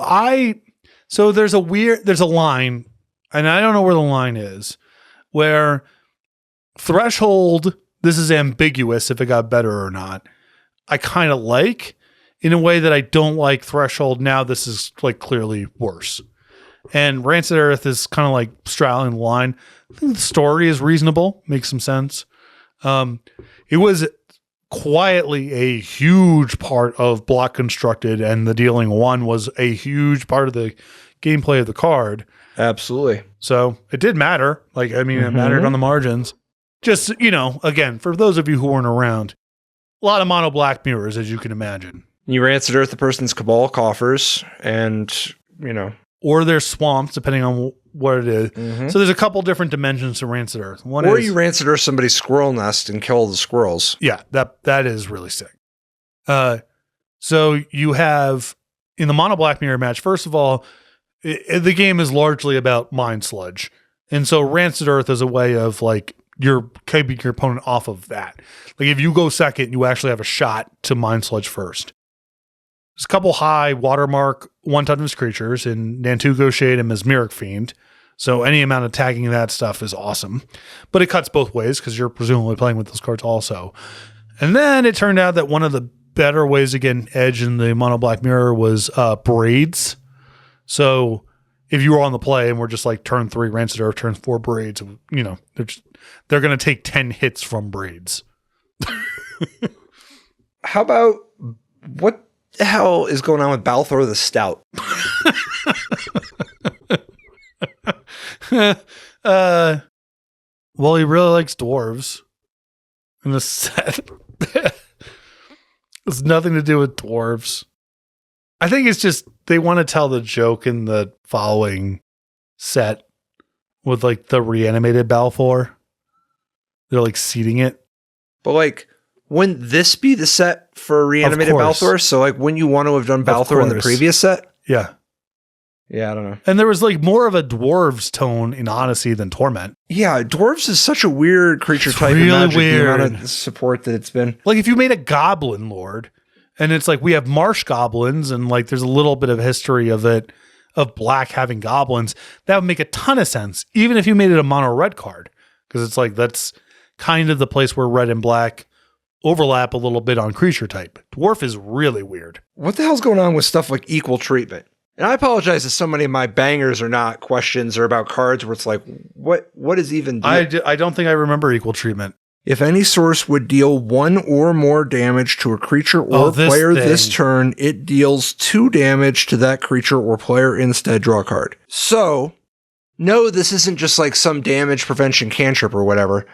So there's a line, and I don't know where the line is, where Threshold, this is ambiguous if it got better or not. I kind of like in a way that I don't like Threshold. Now this is like clearly worse. And Rancid Earth is kind of like straddling the line. I think the story is reasonable, makes some sense. It was quietly a huge part of Block Constructed, and the dealing 1 was a huge part of the gameplay of the card. Absolutely. So it did matter. Like, I mean, it mattered on the margins. Just, again, for those of you who weren't around, a lot of mono black mirrors, as you can imagine. You Rancid Earth the person's Cabal coffers, and, or their swamps, depending on what it is. So there's a couple different dimensions to Rancid Earth. Or you Rancid Earth somebody's squirrel nest and kill the squirrels. Yeah, that is really sick. So you have, in the mono black mirror match, first of all, the game is largely about Mind Sludge. And so Rancid Earth is a way of like, you're keeping your opponent off of that. Like if you go second, you actually have a shot to Mind Sludge first. There's a couple high watermark one-toughness creatures in Nantuko Shade and Mesmeric Fiend. So any amount of tagging that stuff is awesome. But it cuts both ways because you're presumably playing with those cards also. And then it turned out that one of the better ways to get an edge in the mono black mirror was braids. So if you were on the play and we're just like turn 3 Rancid Earth, turn 4 braids, they're going to take 10 hits from braids. How about what the hell is going on with Balthor the Stout? Well, he really likes dwarves in the set. It's nothing to do with dwarves. I think it's just they want to tell the joke in the following set with like the reanimated Balthor. They're like seeding it. But like, wouldn't this be the set for reanimated Balthor? So like, wouldn't you want to have done Balthor in the previous set? Yeah. Yeah, I don't know. And there was like more of a dwarves tone in Odyssey than Torment. Yeah, dwarves is such a weird creature type really in Magic. Weird. The amount of support that it's been. Like if you made a goblin lord, and it's like we have marsh goblins, and like there's a little bit of history of it, of black having goblins, that would make a ton of sense, even if you made it a mono red card. Because it's like that's kind of the place where red and black overlap a little bit on creature type. Dwarf is really weird. What the hell's going on with stuff like equal treatment? And I apologize if so many of my bangers are not questions or about cards where it's like, what is even... I don't think I remember equal treatment. If any source would deal 1 or more damage to a creature or player this turn, it deals 2 damage to that creature or player instead. Draw a card. So, no, this isn't just like some damage prevention cantrip or whatever.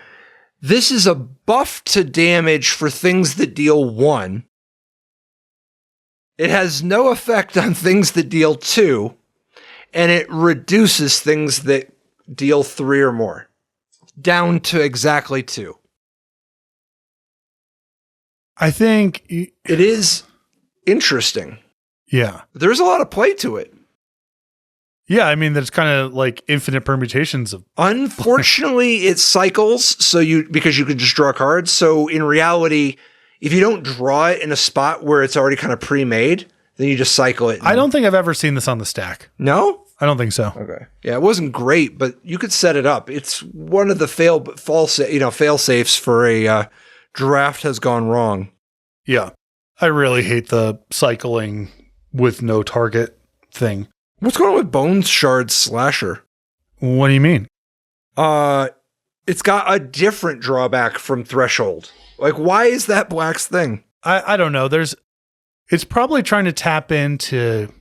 This is a buff to damage for things that deal 1. It has no effect on things that deal 2, and it reduces things that deal 3 or more down to exactly 2. I think it is interesting. Yeah. There's a lot of play to it. Yeah, I mean, there's kind of like infinite permutations of... Unfortunately, it cycles because you can just draw cards. So in reality, if you don't draw it in a spot where it's already kind of pre-made, then you just cycle it. I don't think I've ever seen this on the stack. No? I don't think so. Okay. Yeah, it wasn't great, but you could set it up. It's one of the fail safes for a draft has gone wrong. Yeah. I really hate the cycling with no target thing. What's going on with Bone Shard Slasher? What do you mean? It's got a different drawback from Threshold. Like, why is that Black's thing? I don't know. It's probably trying to tap into,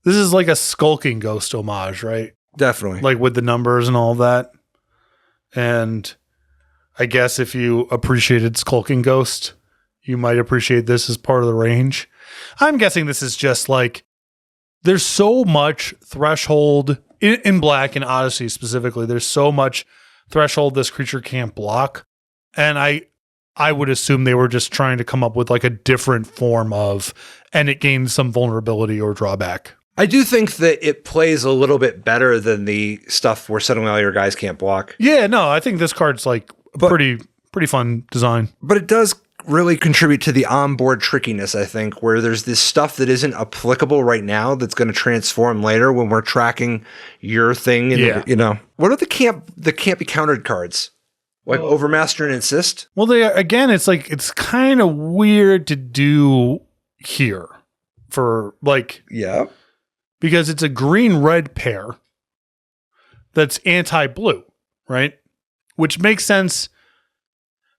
this is like a Skulking Ghost homage, right? Definitely. Like with the numbers and all that. And I guess if you appreciated Skulking Ghost, you might appreciate this as part of the range. I'm guessing this is just like, there's so much Threshold in Black and Odyssey specifically. There's so much Threshold this creature can't block. And I would assume they were just trying to come up with like a different form of, and it gains some vulnerability or drawback. I do think that it plays a little bit better than the stuff where suddenly all your guys can't block. Yeah, no, I think this card's like pretty fun design. But it does really contribute to the onboard trickiness, I think, where there's this stuff that isn't applicable right now that's going to transform later when we're tracking your thing. And what are the can't be countered cards? Like Overmaster and Insist? Well, it's kind of weird to do here for like, yeah, because it's a green-red pair that's anti-blue, right? Which makes sense.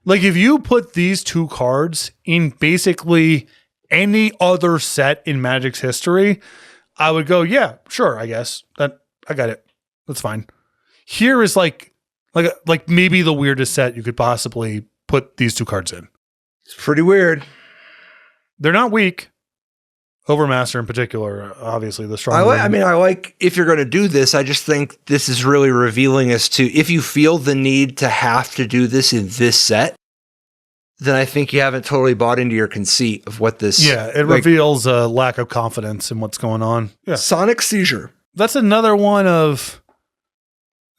Like if you put these two cards in basically any other set in Magic's history, I would go, yeah, sure, I guess. I got it. That's fine. Here is like maybe the weirdest set you could possibly put these two cards in. It's pretty weird. They're not weak. Overmaster in particular, obviously the strong. I like if you're going to do this, I just think this is really revealing as to if you feel the need to have to do this in this set, then I think you haven't totally bought into your conceit of what this. Yeah, it reveals a lack of confidence in what's going on. Yeah. Sonic Seizure. That's another one of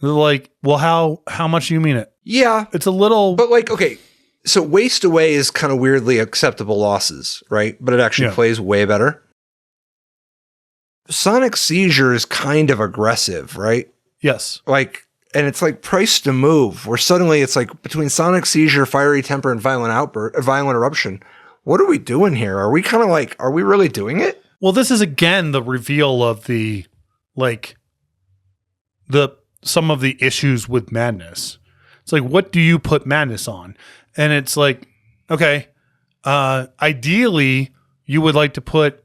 like, well, how much do you mean it? Yeah. It's a little. But like, okay. So Waste Away is kind of weirdly acceptable losses, right? But it actually plays way better. Sonic Seizure is kind of aggressive, right? Yes. Like, and it's like price to move, where suddenly it's like between Sonic Seizure, Fiery Temper, and Violent Eruption. What are we doing here? Are we kind of like, are we really doing it? Well, this is again the reveal of some of the issues with Madness. It's like, what do you put Madness on? And it's like, okay, ideally, you would like to put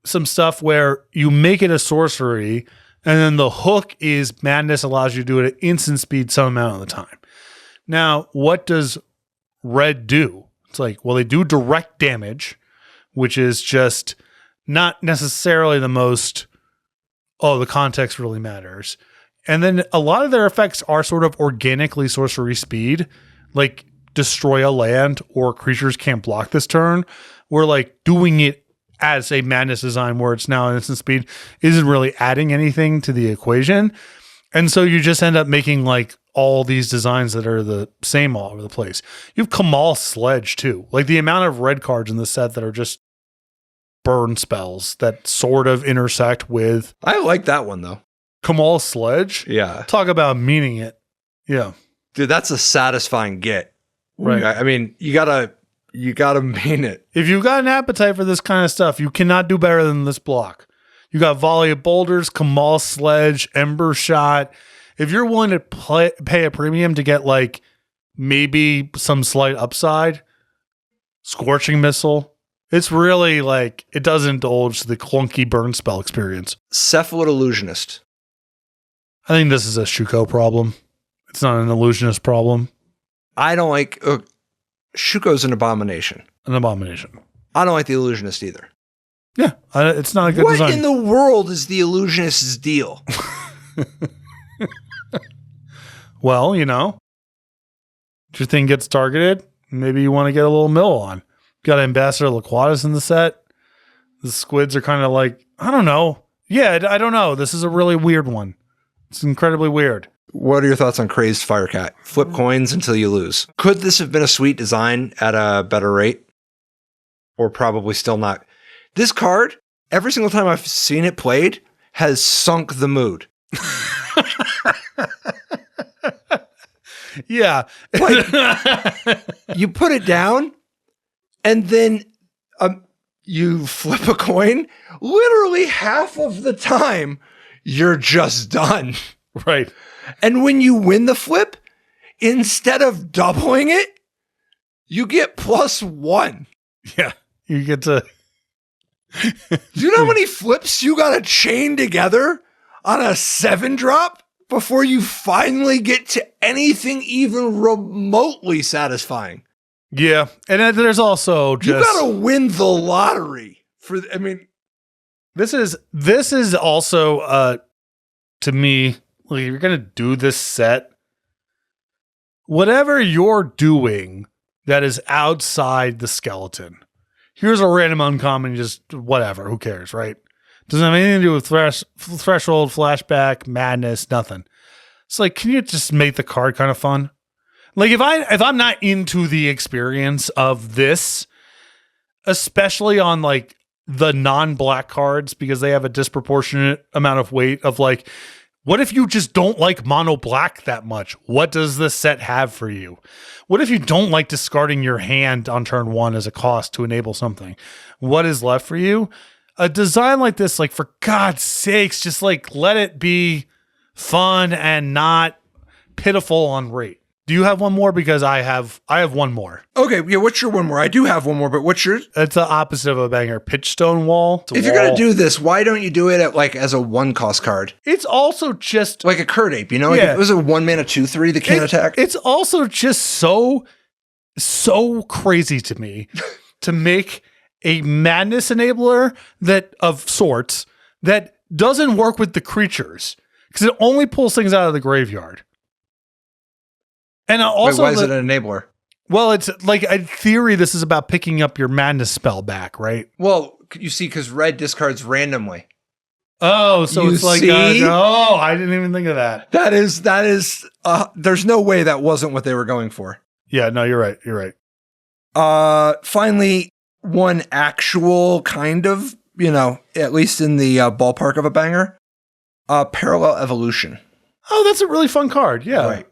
some stuff where you make it a sorcery, and then the hook is Madness allows you to do it at instant speed some amount of the time. Now, what does Red do? It's like, well, they do direct damage, which is just not necessarily the most, the context really matters. And then a lot of their effects are sort of organically sorcery speed, like destroy a land or creatures can't block this turn, where like doing it as a Madness design where it's now instant speed isn't really adding anything to the equation. And so you just end up making like all these designs that are the same all over the place. You have Kamal Sledge too. Like the amount of red cards in the set that are just burn spells that sort of intersect with. I like that one though. Kamal Sledge? Yeah. Talk about meaning it. Yeah. Dude, that's a satisfying get. Right. I mean, you gotta mean it. If you've got an appetite for this kind of stuff, you cannot do better than this block. You got Volley of Boulders, Kamal Sledge, Ember Shot. If you're willing to pay a premium to get like maybe some slight upside, Scorching Missile, it's really like, it does indulge the clunky burn spell experience. Cephalid Illusionist. I think this is a Shuko problem. It's not an illusionist problem. I don't like... Shuko's an abomination. An abomination. I don't like the Illusionist either. Yeah, it's not a good design. What in the world is the Illusionist's deal? Well, if your thing gets targeted, maybe you want to get a little mill on. Got Ambassador Laquatus in the set. The squids are kind of like, I don't know. Yeah, I don't know. This is a really weird one. It's incredibly weird. What are your thoughts on Crazed Firecat? Flip coins until you lose. Could this have been a sweet design at a better rate? Or probably still not. This card, every single time I've seen it played, has sunk the mood. Yeah. Like, you put it down and then you flip a coin. Literally half of the time, you're just done. Right. And when you win the flip, instead of doubling it, you get +1. Yeah. You get to... Do you know how many flips you got to chain together on a 7-drop before you finally get to anything even remotely satisfying? Yeah. And then there's also just... You got to win the lottery. This is also, to me, like, if you're going to do this set, whatever you're doing that is outside the skeleton, here's a random uncommon, just whatever, who cares, right? Doesn't have anything to do with threshold, flashback, madness, nothing. It's like, can you just make the card kind of fun? Like, if I'm not into the experience of this, especially on like the non-black cards, because they have a disproportionate amount of weight of like, what if you just don't like mono black that much? What does this set have for you? What if you don't like discarding your hand on turn 1 as a cost to enable something? What is left for you? A design like this, like, for God's sakes, just like let it be fun and not pitiful on rate. Do you have one more? Because I have one more. Okay, yeah, what's your one more? I do have one more, but what's yours? It's the opposite of a banger. Pitchstone Wall. If you're going to do this, why don't you do it at like as a 1-cost card? It's also just... like a Curd Ape, you know? Like, yeah. it was a 1-mana 2/3 that can't attack. It's also just so crazy to me to make a madness enabler that of sorts that doesn't work with the creatures because it only pulls things out of the graveyard. And also, why is it an enabler? Well, it's like, in theory, this is about picking up your madness spell back, right? Well, you see, because red discards randomly. Oh, so You it's like, see? oh, I didn't even think of that. That is, there's no way that wasn't what they were going for. Yeah, no, you're right. You're right. Finally, one actual kind of, at least in the ballpark of a banger, Parallel Evolution. Oh, that's a really fun card. Yeah. Right.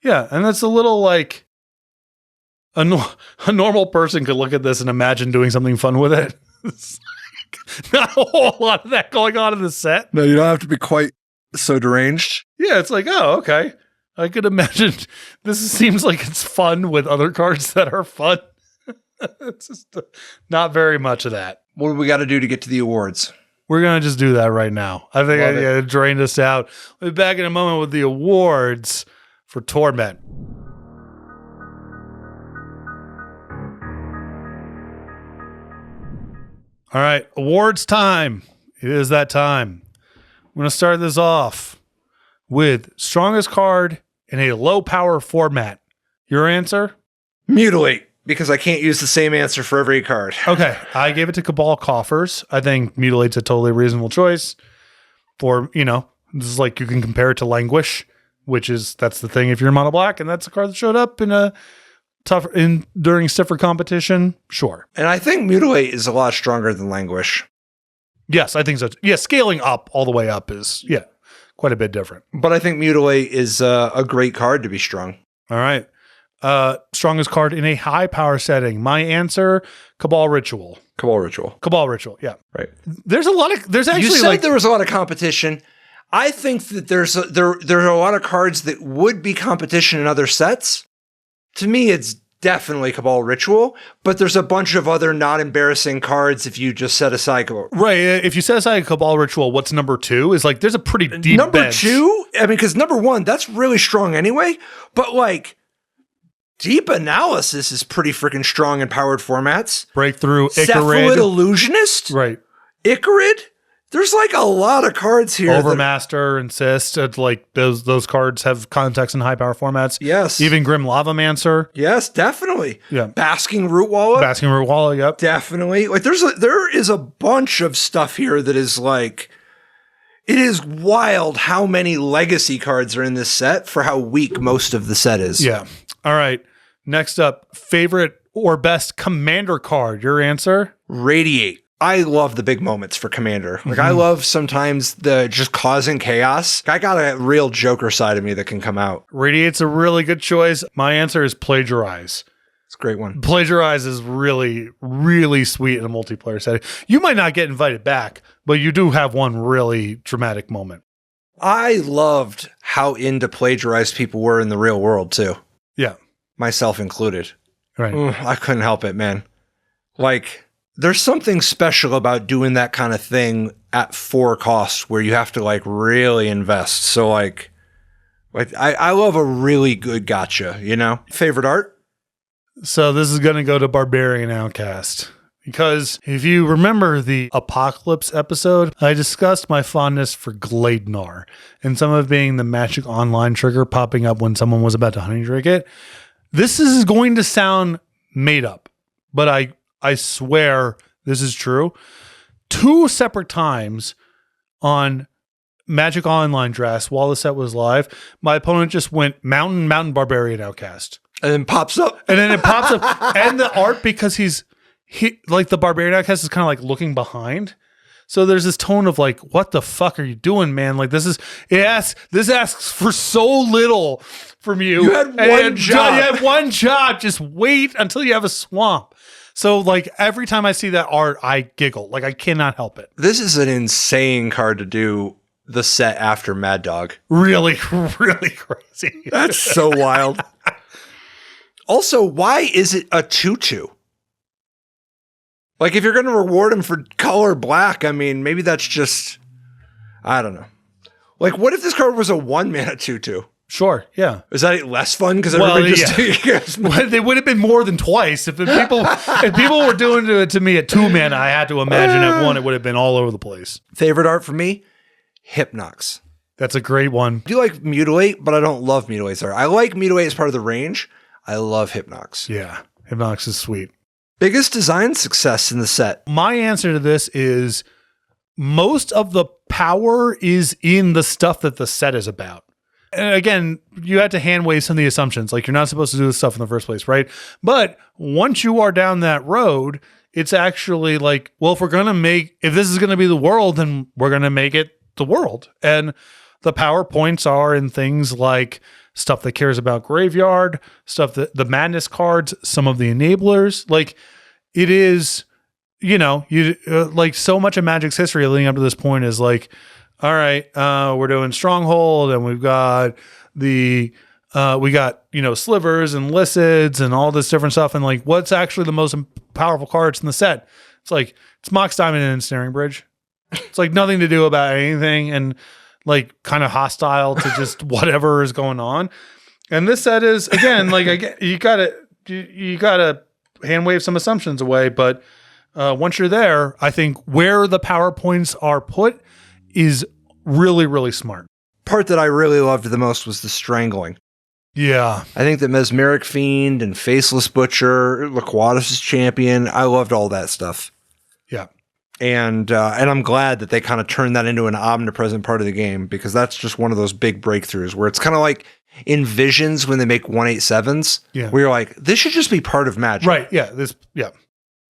Yeah, and that's a little like a normal person could look at this and imagine doing something fun with it. Not a whole lot of that going on in the set. No, you don't have to be quite so deranged. Yeah, it's like, oh, okay. I could imagine this seems like it's fun with other cards that are fun. It's just not very much of that. What do we got to do to get to the awards? We're going to just do that right now. I think I drained us out. We'll be back in a moment with the awards for Torment. All right, awards time. It is that time. I'm going to start this off with strongest card in a low power format. Your answer? Mutilate, because I can't use the same answer for every card. Okay, I gave it to Cabal Coffers. I think Mutilate's a totally reasonable choice for, this is like you can compare it to Languish, that's the thing if you're mono black, and that's a card that showed up during stiffer competition. Sure. And I think Mutilate is a lot stronger than Languish. Yes, I think so. Yeah, scaling up all the way up is quite a bit different. But I think Mutilate is a great card to be strong. All right. Strongest card in a high power setting. My answer, Cabal Ritual. Cabal Ritual. Cabal Ritual, yeah. Right. There's actually you said there was a lot of competition. I think that there are a lot of cards that would be competition in other sets. To me, it's definitely Cabal Ritual, but there's a bunch of other not embarrassing cards if you just set aside Cabal. Right. If you set aside Cabal Ritual, what's number 2? Is like, there's a pretty deep number bench. 2? I mean, because number 1, that's really strong anyway, but like, Deep Analysis is pretty freaking strong in powered formats. Breakthrough, Cephalid Illusionist? Right. Icarid? There's like a lot of cards here. Overmaster, Insist, like those cards have context in high power formats. Yes. Even Grim Lavamancer. Yes, definitely. Yeah. Basking Rootwalla. Yep. Definitely. Like there is a bunch of stuff here that is like, it is wild how many legacy cards are in this set for how weak most of the set is. Yeah. All right. Next up, favorite or best commander card. Your answer? Radiate. I love the big moments for Commander. Like I love sometimes the just causing chaos. I got a real Joker side of me that can come out. Radiate's a really good choice. My answer is Plagiarize. It's a great one. Plagiarize is really, really sweet in a multiplayer setting. You might not get invited back, but you do have one really dramatic moment. I loved how into Plagiarize people were in the real world too. Yeah. Myself included. Right. I couldn't help it, man. Like, there's something special about doing that kind of thing at 4 costs where you have to like really invest. So like I love a really good gotcha, you know? Favorite art? So this is going to go to Barbarian Outcast. Because if you remember the Apocalypse episode, I discussed my fondness for Gladenar and some of it being the Magic Online trigger popping up when someone was about to honey drink it. This is going to sound made up, but I swear this is true. 2 separate times on Magic Online drafts while the set was live, my opponent just went Mountain, Barbarian Outcast. And then pops up. And then it pops up. And the art, because he like the Barbarian Outcast is kind of like looking behind. So there's this tone of like, what the fuck are you doing, man? Like this asks for so little from you. You had one job. You had one job. Just wait until you have a swamp. So like every time I see that art, I giggle. Like I cannot help it. This is an insane card to do the set after Mad Dog. Really, really crazy. That's so wild. Also, why is it a 2/2? Like, if you're going to reward him for color black, I mean, maybe that's just, I don't know. Like, what if this card was a 1-mana 2/2? Sure, yeah. Is that less fun? Because everybody just... Well, they would have been more than twice. If people were doing it to me at 2 mana, I had to imagine at 1, it would have been all over the place. Favorite art for me? Hypnox. That's a great one. I do like Mutilate, but I don't love Mutilate's art. I like Mutilate as part of the range. I love Hypnox. Yeah, Hypnox is sweet. Biggest design success in the set? My answer to this is most of the power is in the stuff that the set is about. And again, you had to hand wave some of the assumptions. Like, you're not supposed to do this stuff in the first place, right? But once you are down that road, it's actually like, well, if this is going to be the world, then we're going to make it the world. And the power points are in things like stuff that cares about graveyard, stuff that the madness cards, some of the enablers. Like, it is, like so much of Magic's history leading up to this point is like, all right, we're doing Stronghold, and we've got slivers and licids and all this different stuff. And like, what's actually the most powerful cards in the set? It's like, it's Mox Diamond and Ensnaring Bridge. It's like nothing to do about anything, and like kind of hostile to just whatever is going on. And this set is, again, like, you gotta hand wave some assumptions away. But once you're there, I think where the power points are put is really, really smart. Part that I really loved the most was the strangling. Yeah. I think that Mesmeric Fiend and Faceless Butcher, Laquatus' Champion, I loved all that stuff. Yeah. And I'm glad that they kind of turned that into an omnipresent part of the game, because that's just one of those big breakthroughs where it's kind of like in Visions when they make 1/8/7s, where you're like, this should just be part of Magic. Right. Yeah.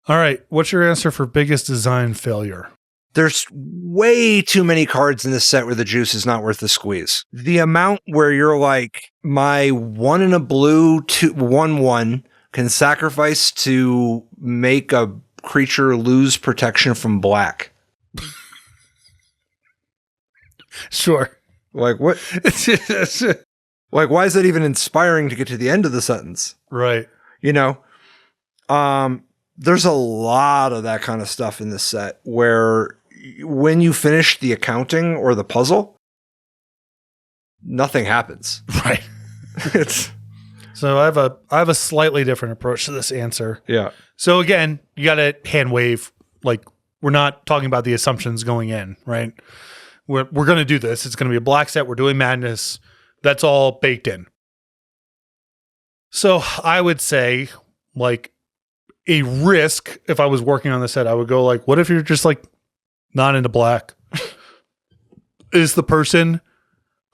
All right. What's your answer for biggest design failure? There's way too many cards in this set where the juice is not worth the squeeze. The amount where you're like, my 1 and a blue 1/1 can sacrifice to make a creature lose protection from black. Sure. Like, what? Like, why is that even inspiring to get to the end of the sentence? Right. There's a lot of that kind of stuff in this set where when you finish the accounting or the puzzle, nothing happens. Right. So I have a slightly different approach to this answer. Yeah. So again, you got to hand wave. Like, we're not talking about the assumptions going in, right? We're going to do this. It's going to be a black set. We're doing madness. That's all baked in. So I would say, like, a risk, if I was working on the set, I would go like, what if you're just like not into black? Is the person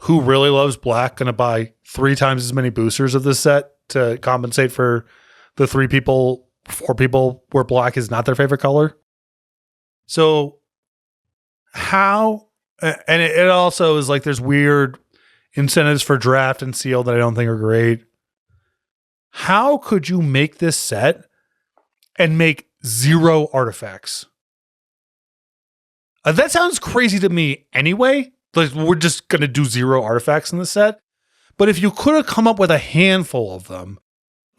who really loves black going to buy 3 times as many boosters of this set to compensate for the 4 people where black is not their favorite color? So how, and it also is like there's weird incentives for draft and seal that I don't think are great. How could you make this set and make 0 artifacts? That sounds crazy to me anyway. Like we're just going to do 0 artifacts in the set. But if you could have come up with a handful of them.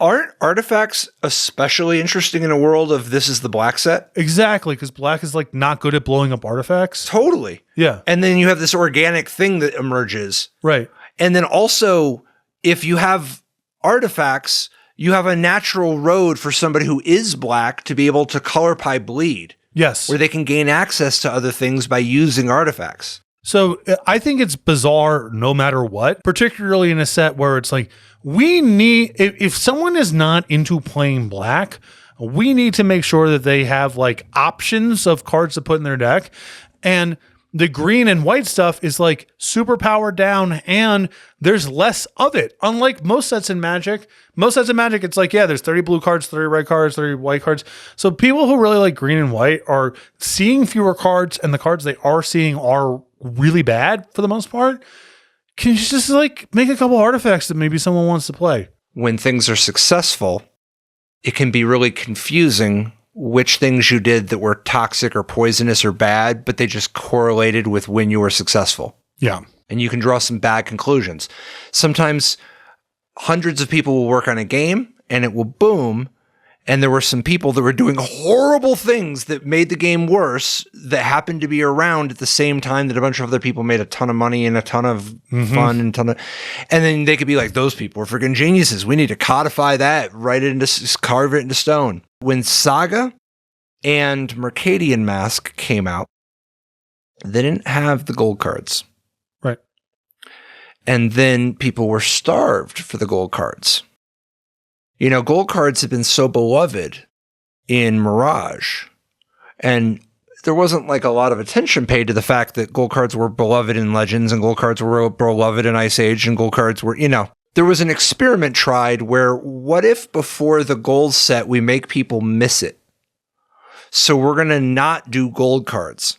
Aren't artifacts especially interesting in a world of this is the black set? Exactly, because black is like not good at blowing up artifacts. Totally. Yeah. And then you have this organic thing that emerges. Right. And then also, if you have artifacts, you have a natural road for somebody who is black to be able to color pie bleed. Yes. Where they can gain access to other things by using artifacts. So I think it's bizarre no matter what, particularly in a set where it's like, we need, if someone is not into playing black, we need to make sure that they have like options of cards to put in their deck. And the green and white stuff is like super powered down and there's less of it. Unlike most sets in Magic, it's like, yeah, there's 30 blue cards, 30 red cards, 30 white cards. So people who really like green and white are seeing fewer cards, and the cards they are seeing are really bad for the most part. Can you just like make a couple artifacts that maybe someone wants to play? When things are successful, it can be really confusing which things you did that were toxic or poisonous or bad, but they just correlated with when you were successful. Yeah. And you can draw some bad conclusions. Sometimes hundreds of people will work on a game and it will boom. And there were some people that were doing horrible things that made the game worse that happened to be around at the same time that a bunch of other people made a ton of money and a ton of fun and and then they could be like, those people are freaking geniuses. We need to codify that, carve it into stone. When Saga and Mercadian Mask came out, they didn't have the gold cards. Right. And then people were starved for the gold cards. You know, gold cards have been so beloved in Mirage, and there wasn't like a lot of attention paid to the fact that gold cards were beloved in Legends and gold cards were beloved in Ice Age and gold cards were, you know, there was an experiment tried where what if before the gold set, we make people miss it? So we're going to not do gold cards.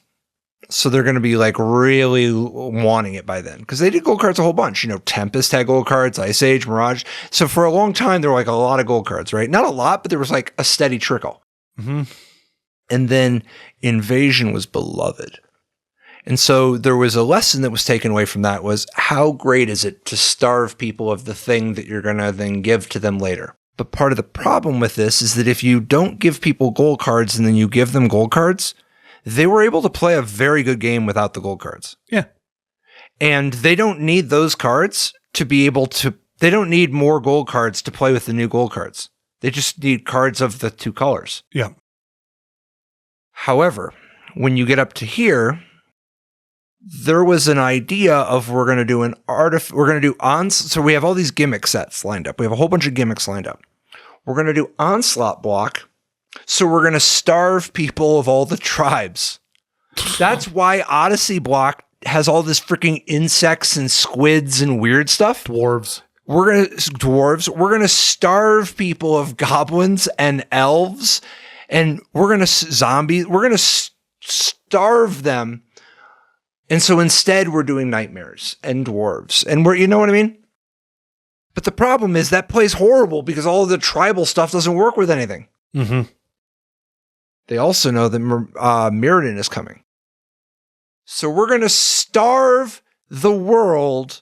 So they're going to be like really wanting it by then because they did gold cards a whole bunch. You know, Tempest had gold cards, Ice Age, Mirage. So for a long time, there were like a lot of gold cards, right? Not a lot, but there was like a steady trickle. Mm-hmm. And then Invasion was beloved. And so there was a lesson that was taken away from that was how great is it to starve people of the thing that you're going to then give to them later? But part of the problem with this is that if you don't give people gold cards and then you give them gold cards, they were able to play a very good game without the gold cards. Yeah. And they don't need those cards to be able to, they don't need more gold cards to play with the new gold cards. They just need cards of the 2 colors. Yeah. However, when you get up to here, there was an idea of we're going to do so we have all these gimmick sets lined up. We have a whole bunch of gimmicks lined up. We're going to do Onslaught block. So we're going to starve people of all the tribes. That's why Odyssey block has all this freaking insects and squids and weird stuff. Dwarves. We're going to starve people of goblins and elves, and we're going to zombies. We're going to starve them. And so instead we're doing nightmares and dwarves, and you know what I mean? But the problem is that plays horrible because all of the tribal stuff doesn't work with anything. Mm-hmm. They also know that Mirrodin is coming. So we're going to starve the world.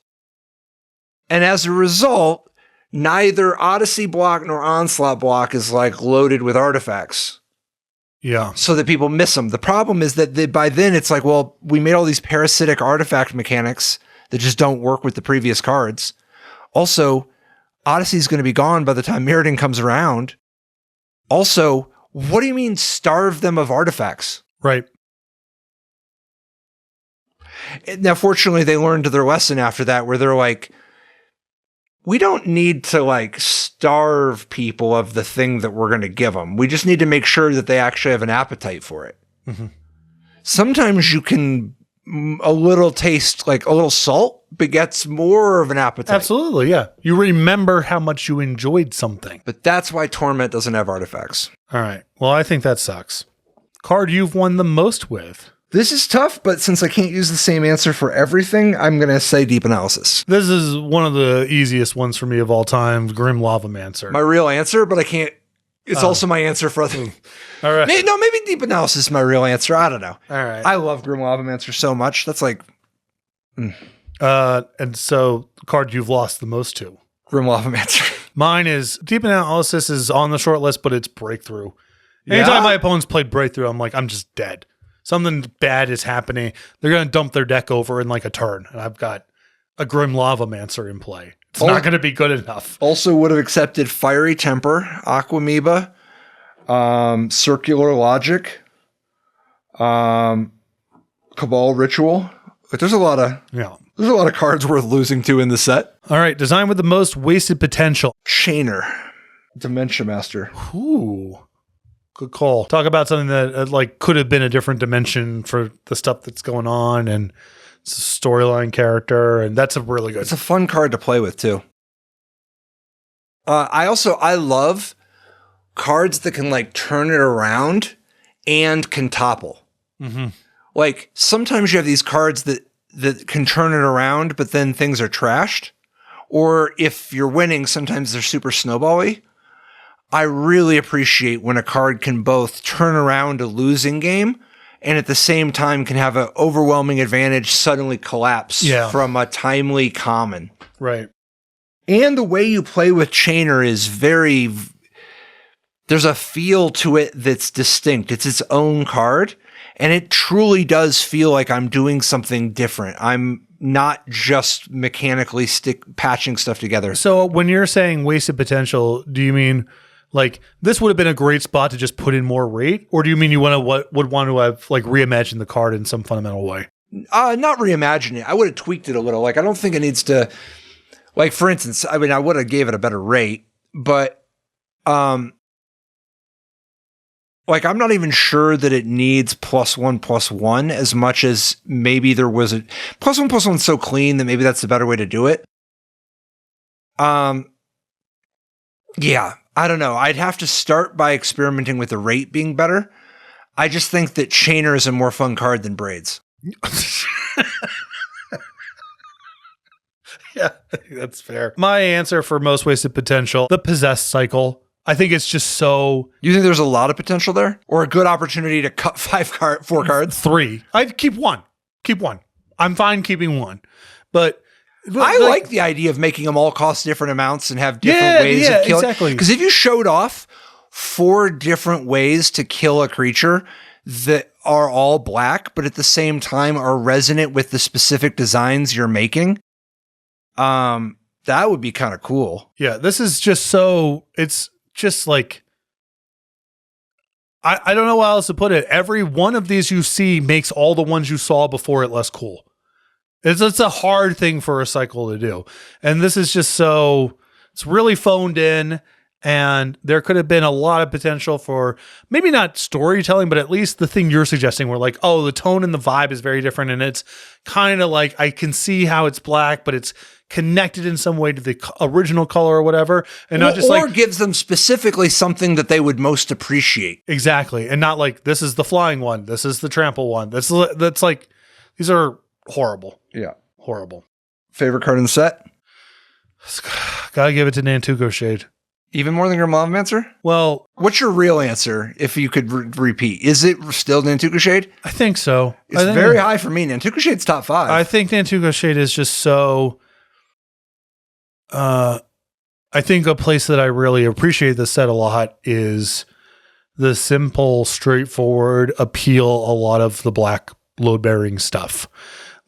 And as a result, neither Odyssey block nor Onslaught block is like loaded with artifacts. Yeah. So that people miss them. The problem is that by then it's like, well, we made all these parasitic artifact mechanics that just don't work with the previous cards. Also, Odyssey is going to be gone by the time Mirrodin comes around. Also, what do you mean starve them of artifacts? Right. Now, fortunately, they learned their lesson after that, where they're like, we don't need to like starve people of the thing that we're going to give them. We just need to make sure that they actually have an appetite for it. Mm-hmm. Sometimes you can a little taste, like a little salt begets more of an appetite. Absolutely, yeah. You remember how much you enjoyed something. But that's why Torment doesn't have artifacts. All right. Well, I think that sucks. card you've won the most with. This is tough, but since I can't use the same answer for everything, I'm going to say Deep Analysis. This is one of the easiest ones for me of all time, Grim Lavamancer. My real answer, but I can't. It's also my answer for other. All right. Maybe Deep Analysis is my real answer. I don't know. All right. I love Grim Lavamancer so much. That's like and so the card you've lost the most to. Grim Lavamancer. Mine is Deep Analysis is on the short list, but it's Breakthrough. Anytime my opponents played Breakthrough, I'm like, I'm just dead. Something bad is happening. They're going to dump their deck over in like a turn. And I've got a Grim Lavamancer in play. It's not going to be good enough. Also would have accepted Fiery Temper, Aquamoeba, Circular Logic, Cabal Ritual. But there's a lot of cards worth losing to in the set. All right. Design with the most wasted potential. Chainer, Dementia Master. Ooh. Good call. Talk about something that like could have been a different dimension for the stuff that's going on, and it's a storyline character, and that's a really good. It's a fun card to play with too. I love cards that can like turn it around and can topple. Mm-hmm. Like sometimes you have these cards that can turn it around, but then things are trashed. Or if you're winning, sometimes they're super snowbally. I really appreciate when a card can both turn around a losing game and at the same time can have an overwhelming advantage suddenly collapse from a timely common. Right. And the way you play with Chainer is there's a feel to it that's distinct. It's its own card, and it truly does feel like I'm doing something different. I'm not just mechanically patching stuff together. So when you're saying wasted potential, do you mean like this would have been a great spot to just put in more rate, or do you mean you would want to have like reimagined the card in some fundamental way? Not reimagine it. I would have tweaked it a little. Like I don't think it needs to. Like for instance, I mean, I would have gave it a better rate, but like I'm not even sure that it needs +1/+1 as much as maybe there was a +1/+1 so clean that maybe that's the better way to do it. Yeah. I don't know. I'd have to start by experimenting with the rate being better. I just think that Chainer is a more fun card than Braids. Yeah, that's fair. My answer for most wasted potential, the Possessed cycle. I think it's just so... You think there's a lot of potential there? Or a good opportunity to cut 4 cards? 3. I'd keep 1. Keep 1. I'm fine keeping 1. But... I like the idea of making them all cost different amounts and have different ways of killing. Exactly. Because if you showed off 4 different ways to kill a creature that are all black, but at the same time are resonant with the specific designs you're making, that would be kind of cool. Yeah, this is just so... It's just like... I don't know how else to put it. Every one of these you see makes all the ones you saw before it less cool. It's a hard thing for a cycle to do. And this is just so, it's really phoned in, and there could have been a lot of potential for maybe not storytelling, but at least the thing you're suggesting where like, oh, the tone and the vibe is very different. And it's kind of like, I can see how it's black, but it's connected in some way to the original color or whatever. And not just or gives them specifically something that they would most appreciate. Exactly. And not like, this is the flying one. This is the trample one. That's like, these are horrible. Yeah. Horrible. Favorite card in the set? Gotta give it to Nantuko Shade. Even more than Grim Lavamancer? Well, what's your real answer if you could repeat? Is it still Nantuko Shade? I think so. It's very high for me. Nantuko Shade's top 5. I think Nantuko Shade is just so... I think a place that I really appreciate the set a lot is the simple, straightforward appeal a lot of the black load-bearing stuff.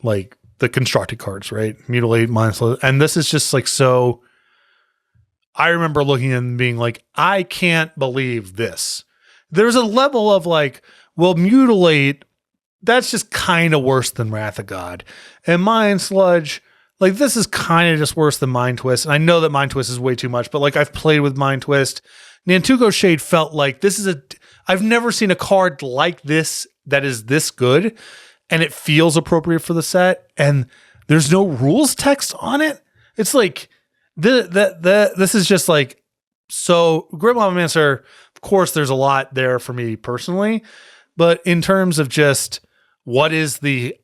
Like the constructed cards, right? Mutilate, Mindless. And this is just like so... I remember looking and being like, I can't believe this. There's a level of like, well, Mutilate, that's just kind of worse than Wrath of God. And Mind Sludge, like this is kind of just worse than Mind Twist. And I know that Mind Twist is way too much, but like I've played with Mind Twist. Nantuko Shade felt like this is I've never seen a card like this that is this good. And it feels appropriate for the set. And there's no rules text on it. It's like, this is just like, so Grim Lavamancer, of course, there's a lot there for me personally, But in terms of just what is the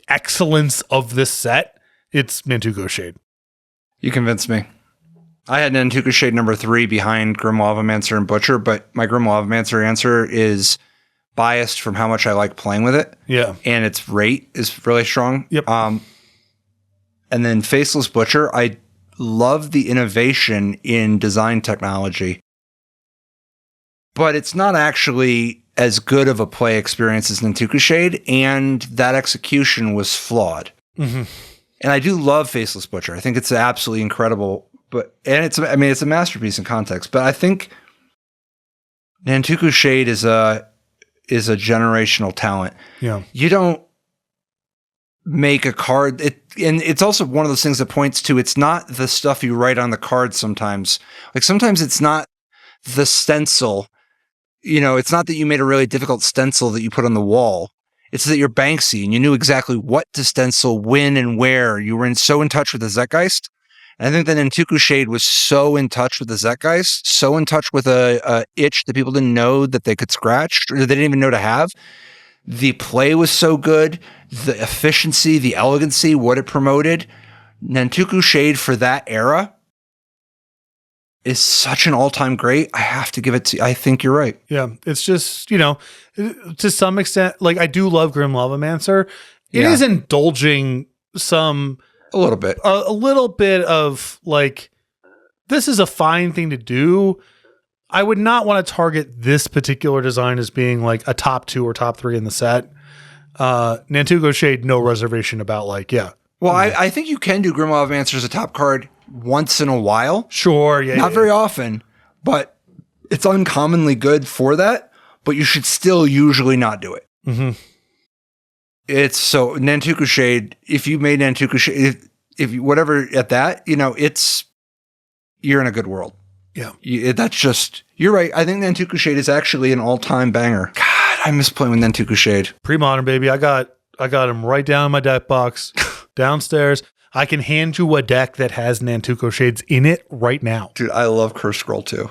excellence of this set, it's Nantuko Shade. You convinced me. I had Nantuko Shade number 3 behind Grim Lavamancer and Butcher, but my Grim Lavamancer answer is biased from how much I like playing with it. Yeah. And its rate is really strong. Yep. And then Faceless Butcher, I love the innovation in design technology, but it's not actually as good of a play experience as Nantuko Shade, and that execution was flawed. Mm-hmm. And I do love Faceless Butcher. I think it's absolutely incredible, it's a masterpiece in context. But I think Nantuko Shade is a generational talent. Yeah, you don't make a card. And it's also one of those things that points to it's not the stuff you write on the card. Sometimes it's not the stencil. It's not that you made a really difficult stencil that you put on the wall. It's that you're Banksy and you knew exactly what to stencil, when, and where. You were so in touch with the Zeitgeist. And I think that Nantuko Shade was so in touch with the Zeitgeist, so in touch with a itch that people didn't know that they could scratch, or they didn't even know to have. The play was so good, the efficiency, the elegancy, what it promoted. Nantuko Shade for that era is such an all-time great. I have to give it to you. I think you're right. Yeah, it's just, to some extent, like I do love Grim Lavamancer. It is indulging a little bit of like, this is a fine thing to do. I would not want to target this particular design as being like a top 2 or top 3 in the set. Nantuko Shade, no reservation about Well, I think you can do Grim Lavamancer as a top card once in a while. Sure, yeah. Not very often, but it's uncommonly good for that, but you should still usually not do it. Mm-hmm. It's so Nantuko Shade, if you made Nantuko Shade, if you, whatever at that, you're in a good world. Yeah. You're right. I think Nantuko Shade is actually an all-time banger. God, I miss playing with Nantuko Shade. Pre-modern, baby. I got him right down in my deck box downstairs. I can hand you a deck that has Nantuko Shades in it right now. Dude, I love Curse Scroll too.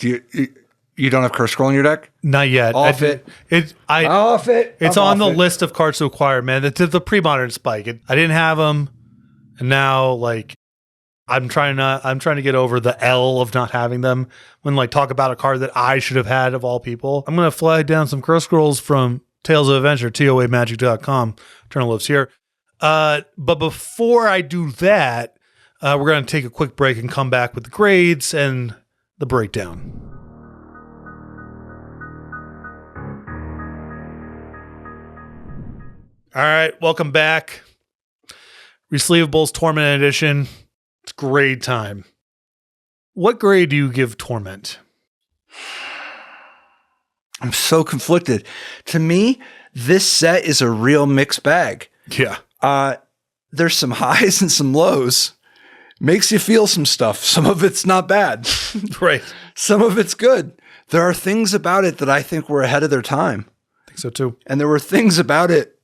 You don't have Curse Scroll in your deck? Not yet. Off it. It's on the list of cards to acquire, man. It's the pre-modern spike. I didn't have them, and now I'm trying to get over the L of not having them. When talk about a card that I should have had of all people, I'm gonna flag down some Curse Scrolls from Tales of Adventure, TOAmagic.com. Eternal lives here. But before I do that, we're going to take a quick break and come back with the grades and the breakdown. All right, welcome back. Resleevables Torment Edition. It's grade time. What grade do you give Torment? I'm so conflicted. To me, this set is a real mixed bag. Yeah. There's some highs and some lows. Makes you feel some stuff. Some of it's not bad. Right. Some of it's good. There are things about it that I think were ahead of their time. I think so too. And there were things about it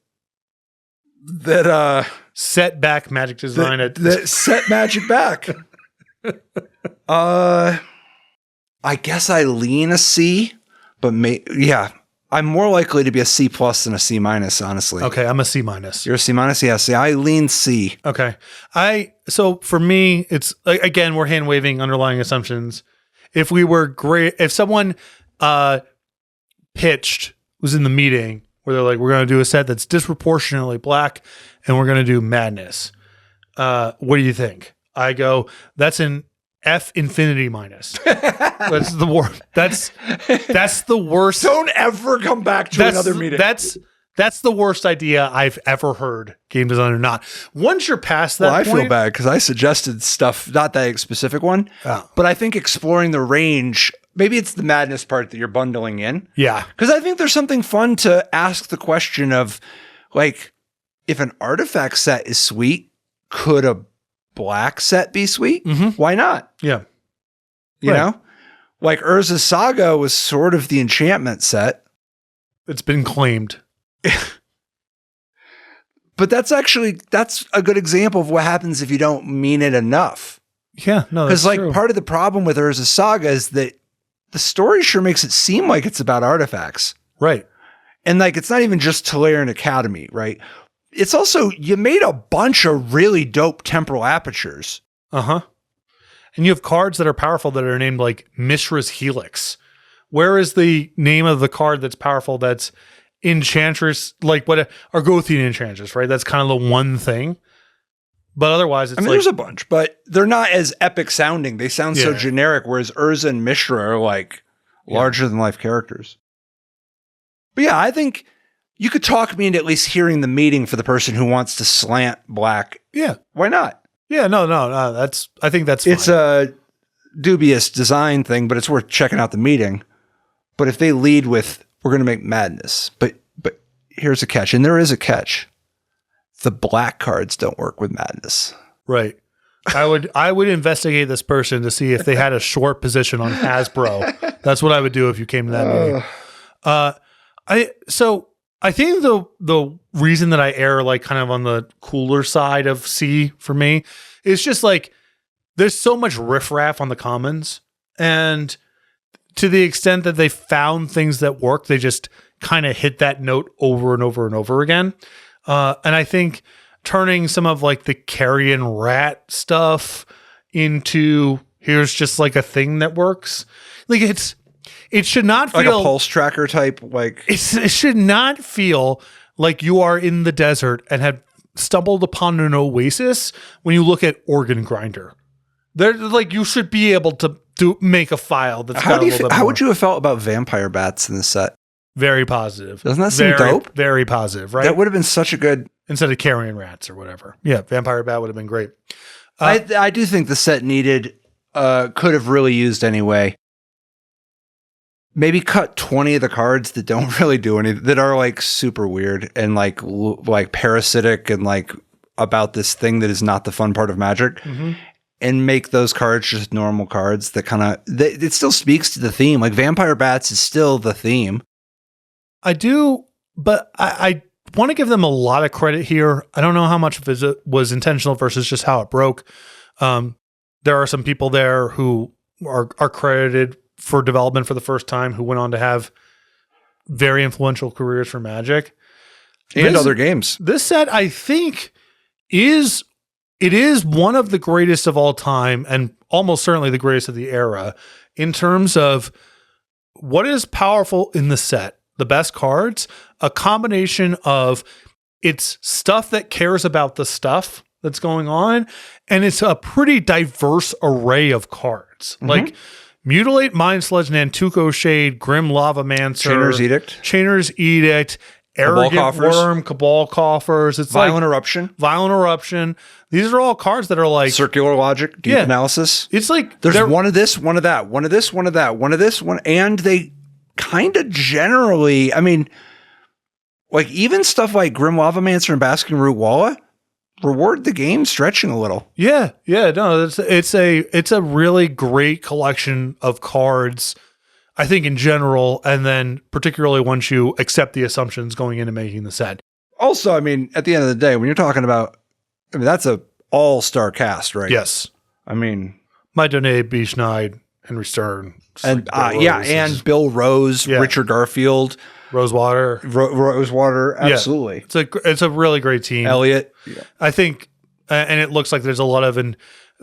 that set back Magic design. That set Magic back. I guess I lean a C, but I'm more likely to be a C plus than a C minus, honestly. Okay, I'm a C minus. You're a C minus? Yeah, see, I lean C. Okay. So for me, it's again, we're hand waving underlying assumptions. If someone was in the meeting where they're like, we're going to do a set that's disproportionately black and we're going to do madness. What do you think? I go, that's an F infinity minus. That's the worst. That's the worst. Don't ever come back to another meeting. That's the worst idea I've ever heard, game design or not. Once you're past that point, I feel bad because I suggested stuff, not that specific one, but I think exploring the range, maybe it's the madness part that you're bundling in. Yeah. Because I think there's something fun to ask the question of, if an artifact set is sweet, could a black set be sweet? Mm-hmm. Why not? Yeah. You know? Urza's Saga was sort of the enchantment set. It's been claimed. But that's a good example of what happens if you don't mean it enough. Yeah, no, because part of the problem with Urza's Saga is that the story sure makes it seem like it's about artifacts. Right. And like, it's not even just Tolarian Academy, right? It's also, you made a bunch of really dope temporal apertures. Uh-huh. And you have cards that are powerful that are named like Mishra's Helix. Where is the name of the card that's powerful that's Enchantress, like what Argothian Enchantress, right? That's kind of the one thing. But otherwise, it's there's a bunch, but they're not as epic sounding. They sound so generic, whereas Urza and Mishra are like larger than life characters. But yeah, I think you could talk me into at least hearing the meeting for the person who wants to slant black. Yeah. Why not? Yeah, no. I think that's fine. It's a dubious design thing, but it's worth checking out the meeting. But if they lead with, we're going to make madness, but here's a catch, and there is a catch. The black cards don't work with madness. Right. I would investigate this person to see if they had a short position on Hasbro. That's what I would do if you came to that meeting. I think the reason that I err like kind of on the cooler side of C for me is just like there's so much riffraff on the commons, and to the extent that they found things that work, they just kind of hit that note over and over and over again. And I think turning some of like the carrion rat stuff into here's just like a thing that works. Like it should not feel like a pulse tracker type. Like it should not feel like you are in the desert and have stumbled upon an oasis when you look at Organ Grinder. They're like, you should be able to make a file that's how would you have felt about vampire bats in this set? Very positive. Doesn't that seem dope? Very positive, right? That would have been such a good... Instead of carrion rats or whatever. Yeah, vampire bat would have been great. I do think the set needed, could have really used anyway. Maybe cut 20 of the cards that don't really do anything, that are like super weird and like parasitic and like about this thing that is not the fun part of Magic. Mm-hmm. And make those cards just normal cards that kind of... It still speaks to the theme. Like vampire bats is still the theme. I do, but I want to give them a lot of credit here. I don't know how much of it was intentional versus just how it broke. There are some people there who are credited for development for the first time who went on to have very influential careers for Magic. And other games. This set, I think, is one of the greatest of all time and almost certainly the greatest of the era in terms of what is powerful in the set. The best cards, a combination of it's stuff that cares about the stuff that's going on, and it's a pretty diverse array of cards. Mm-hmm. Like Mutilate, Mind Sludge, Nantuko Shade, Grim Lavamancer, Chainer's Edict, Arrogant Worm, Cabal Coffers. It's Violent Eruption. These are all cards that are like circular logic, deep analysis. It's like there's one of this, one of that, one of this, one of that, one of this, one, and they kind of generally, I mean, like even stuff like Grim Lavamancer and Basking Root Walla reward the game stretching a little. Yeah. No, it's a really great collection of cards, I think in general, and then particularly once you accept the assumptions going into making the set. Also, I mean, at the end of the day, when you're talking about, I mean, that's a all-star cast, right? Yes. I mean, Maidone, B. Schneid, Henry Stern. And and Bill Rose, Richard Garfield, Rosewater, absolutely. Yeah. It's a really great team. Elliot, I think, and it looks like there's a lot of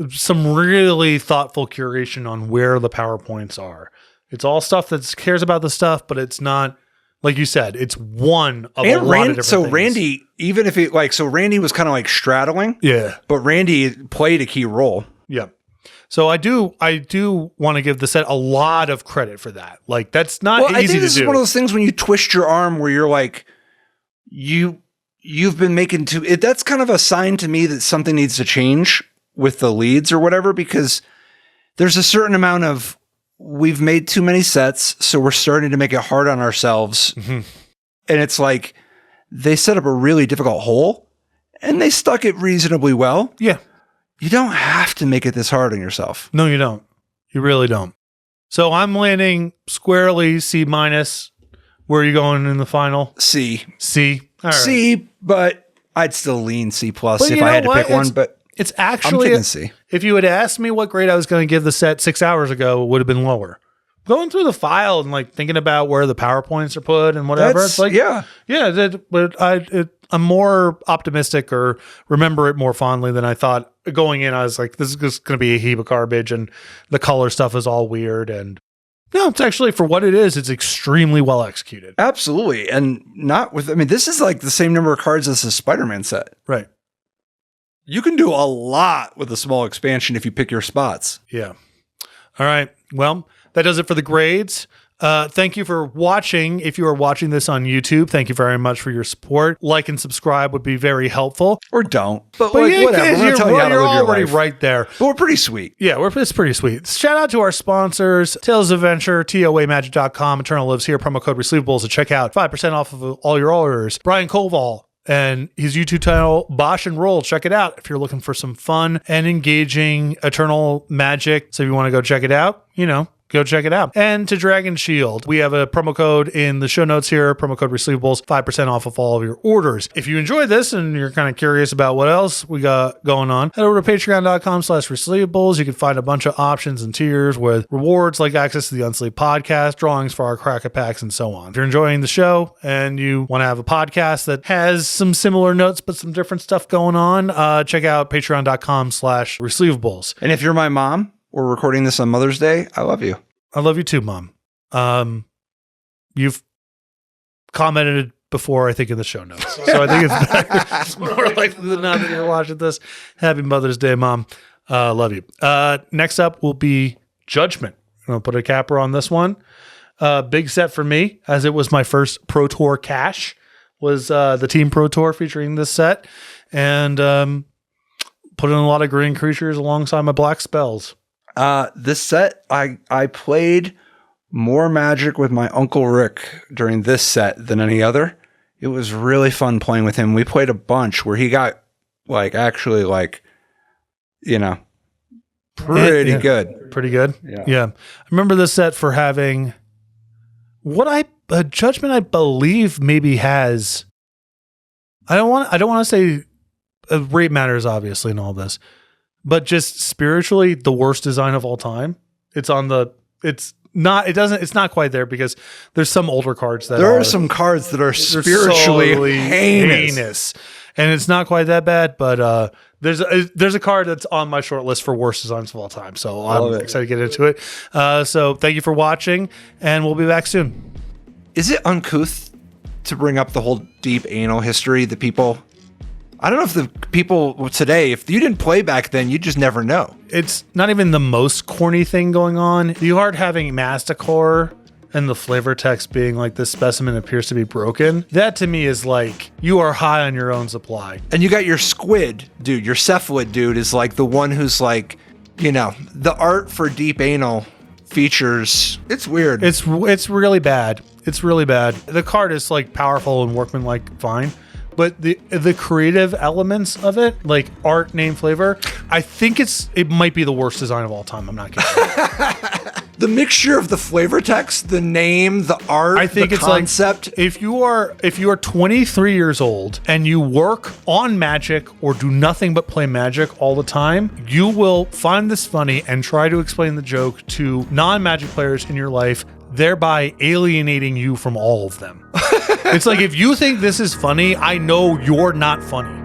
some really thoughtful curation on where the PowerPoints are. It's all stuff that cares about the stuff, but it's not like you said. It's one of a lot of different things. Randy, even if Randy was kind of like straddling, but Randy played a key role. Yeah. So I do want to give the set a lot of credit for that. Like that's not easy to do. I think this is one of those things when you twist your arm where you're like, you've been making that's kind of a sign to me that something needs to change with the leads or whatever, because there's a certain amount of, we've made too many sets, so we're starting to make it hard on ourselves. Mm-hmm. And it's like, they set up a really difficult hole and they stuck it reasonably well. Yeah. You don't have to make it this hard on yourself. No, you don't. You really don't. So I'm landing squarely C-. Where are you going in the final? C. All right. C, but I'd still lean C+ if I had to pick one. But it's actually, I'm C. If you had asked me what grade I was going to give the set 6 hours ago, it would have been lower. going through the file and like thinking about where the PowerPoints are put and whatever. It's like, I'm more optimistic or remember it more fondly than I thought going in. I was like, this is just going to be a heap of garbage and the color stuff is all weird. And no, it's actually, for what it is, it's extremely well executed. Absolutely. And this is like the same number of cards as the Spider-Man set. Right. You can do a lot with a small expansion if you pick your spots. Yeah. All right. Well, that does it for the grades. Thank you for watching. If you are watching this on YouTube, thank you very much for your support. Like and subscribe would be very helpful. Or don't. But yeah, whatever. You're already right there. But we're pretty sweet. Yeah, it's pretty sweet. Shout out to our sponsors, Tales of Adventure, TOAmagic.com, Eternal Lives Here, promo code Resleevables to check out. 5% off of all your orders. Brian Koval and his YouTube channel, Bosch and Roll. Check it out if you're looking for some fun and engaging Eternal Magic. So if you want to go check it out, go check it out. And to Dragon Shield, we have a promo code in the show notes here, promo code Resleevables, 5% off of all of your orders. If you enjoyed this and you're kind of curious about what else we got going on, head over to patreon.com/Resleevables. You can find a bunch of options and tiers with rewards like access to the Unsleep podcast, drawings for our Cracker Packs, and so on. If you're enjoying the show and you want to have a podcast that has some similar notes but some different stuff going on, check out patreon.com/Resleevables. And if you're my mom, we're recording this on Mother's Day, I love you. I love you too, Mom. You've commented before, I think, in the show notes. So I think it's more likely than not that you're watching this. Happy Mother's Day, Mom. Love you. Next up will be Judgment. I'm going to put a capper on this one. Big set for me, as it was my first Pro Tour cash, was the Team Pro Tour featuring this set. And put in a lot of green creatures alongside my black spells. This set, I played more Magic with my Uncle Rick during this set than any other. It was really fun playing with him. We played a bunch where he got pretty good. Pretty good. Yeah. I remember this set for having Judgment, I believe, maybe has. I don't want to say rate matters, obviously, in all this. But just spiritually, the worst design of all time. It's not quite there because there's some older cards that are some cards that are spiritually heinous. And it's not quite that bad, but there's a card that's on my short list for worst designs of all time. So I'm excited to get into it. So thank you for watching, and we'll be back soon. Is it uncouth to bring up the whole deep anal history that people... I don't know if the people today, if you didn't play back then, you just never know. It's not even the most corny thing going on. You aren't having Masticore and the flavor text being like, this specimen appears to be broken. That to me is like, you are high on your own supply. And you got your squid dude, your cephalid dude is like the one who's like, the art for deep anal features. It's weird. It's really bad. It's really bad. The card is like powerful and workmanlike fine. But the creative elements of it, like art, name, flavor, I think it might be the worst design of all time. I'm not kidding. The mixture of the flavor text, the name, the art, I think the concept. Like, if you are 23 years old and you work on Magic or do nothing but play Magic all the time, you will find this funny and try to explain the joke to non-Magic players in your life, thereby alienating you from all of them. It's like, if you think this is funny, I know you're not funny.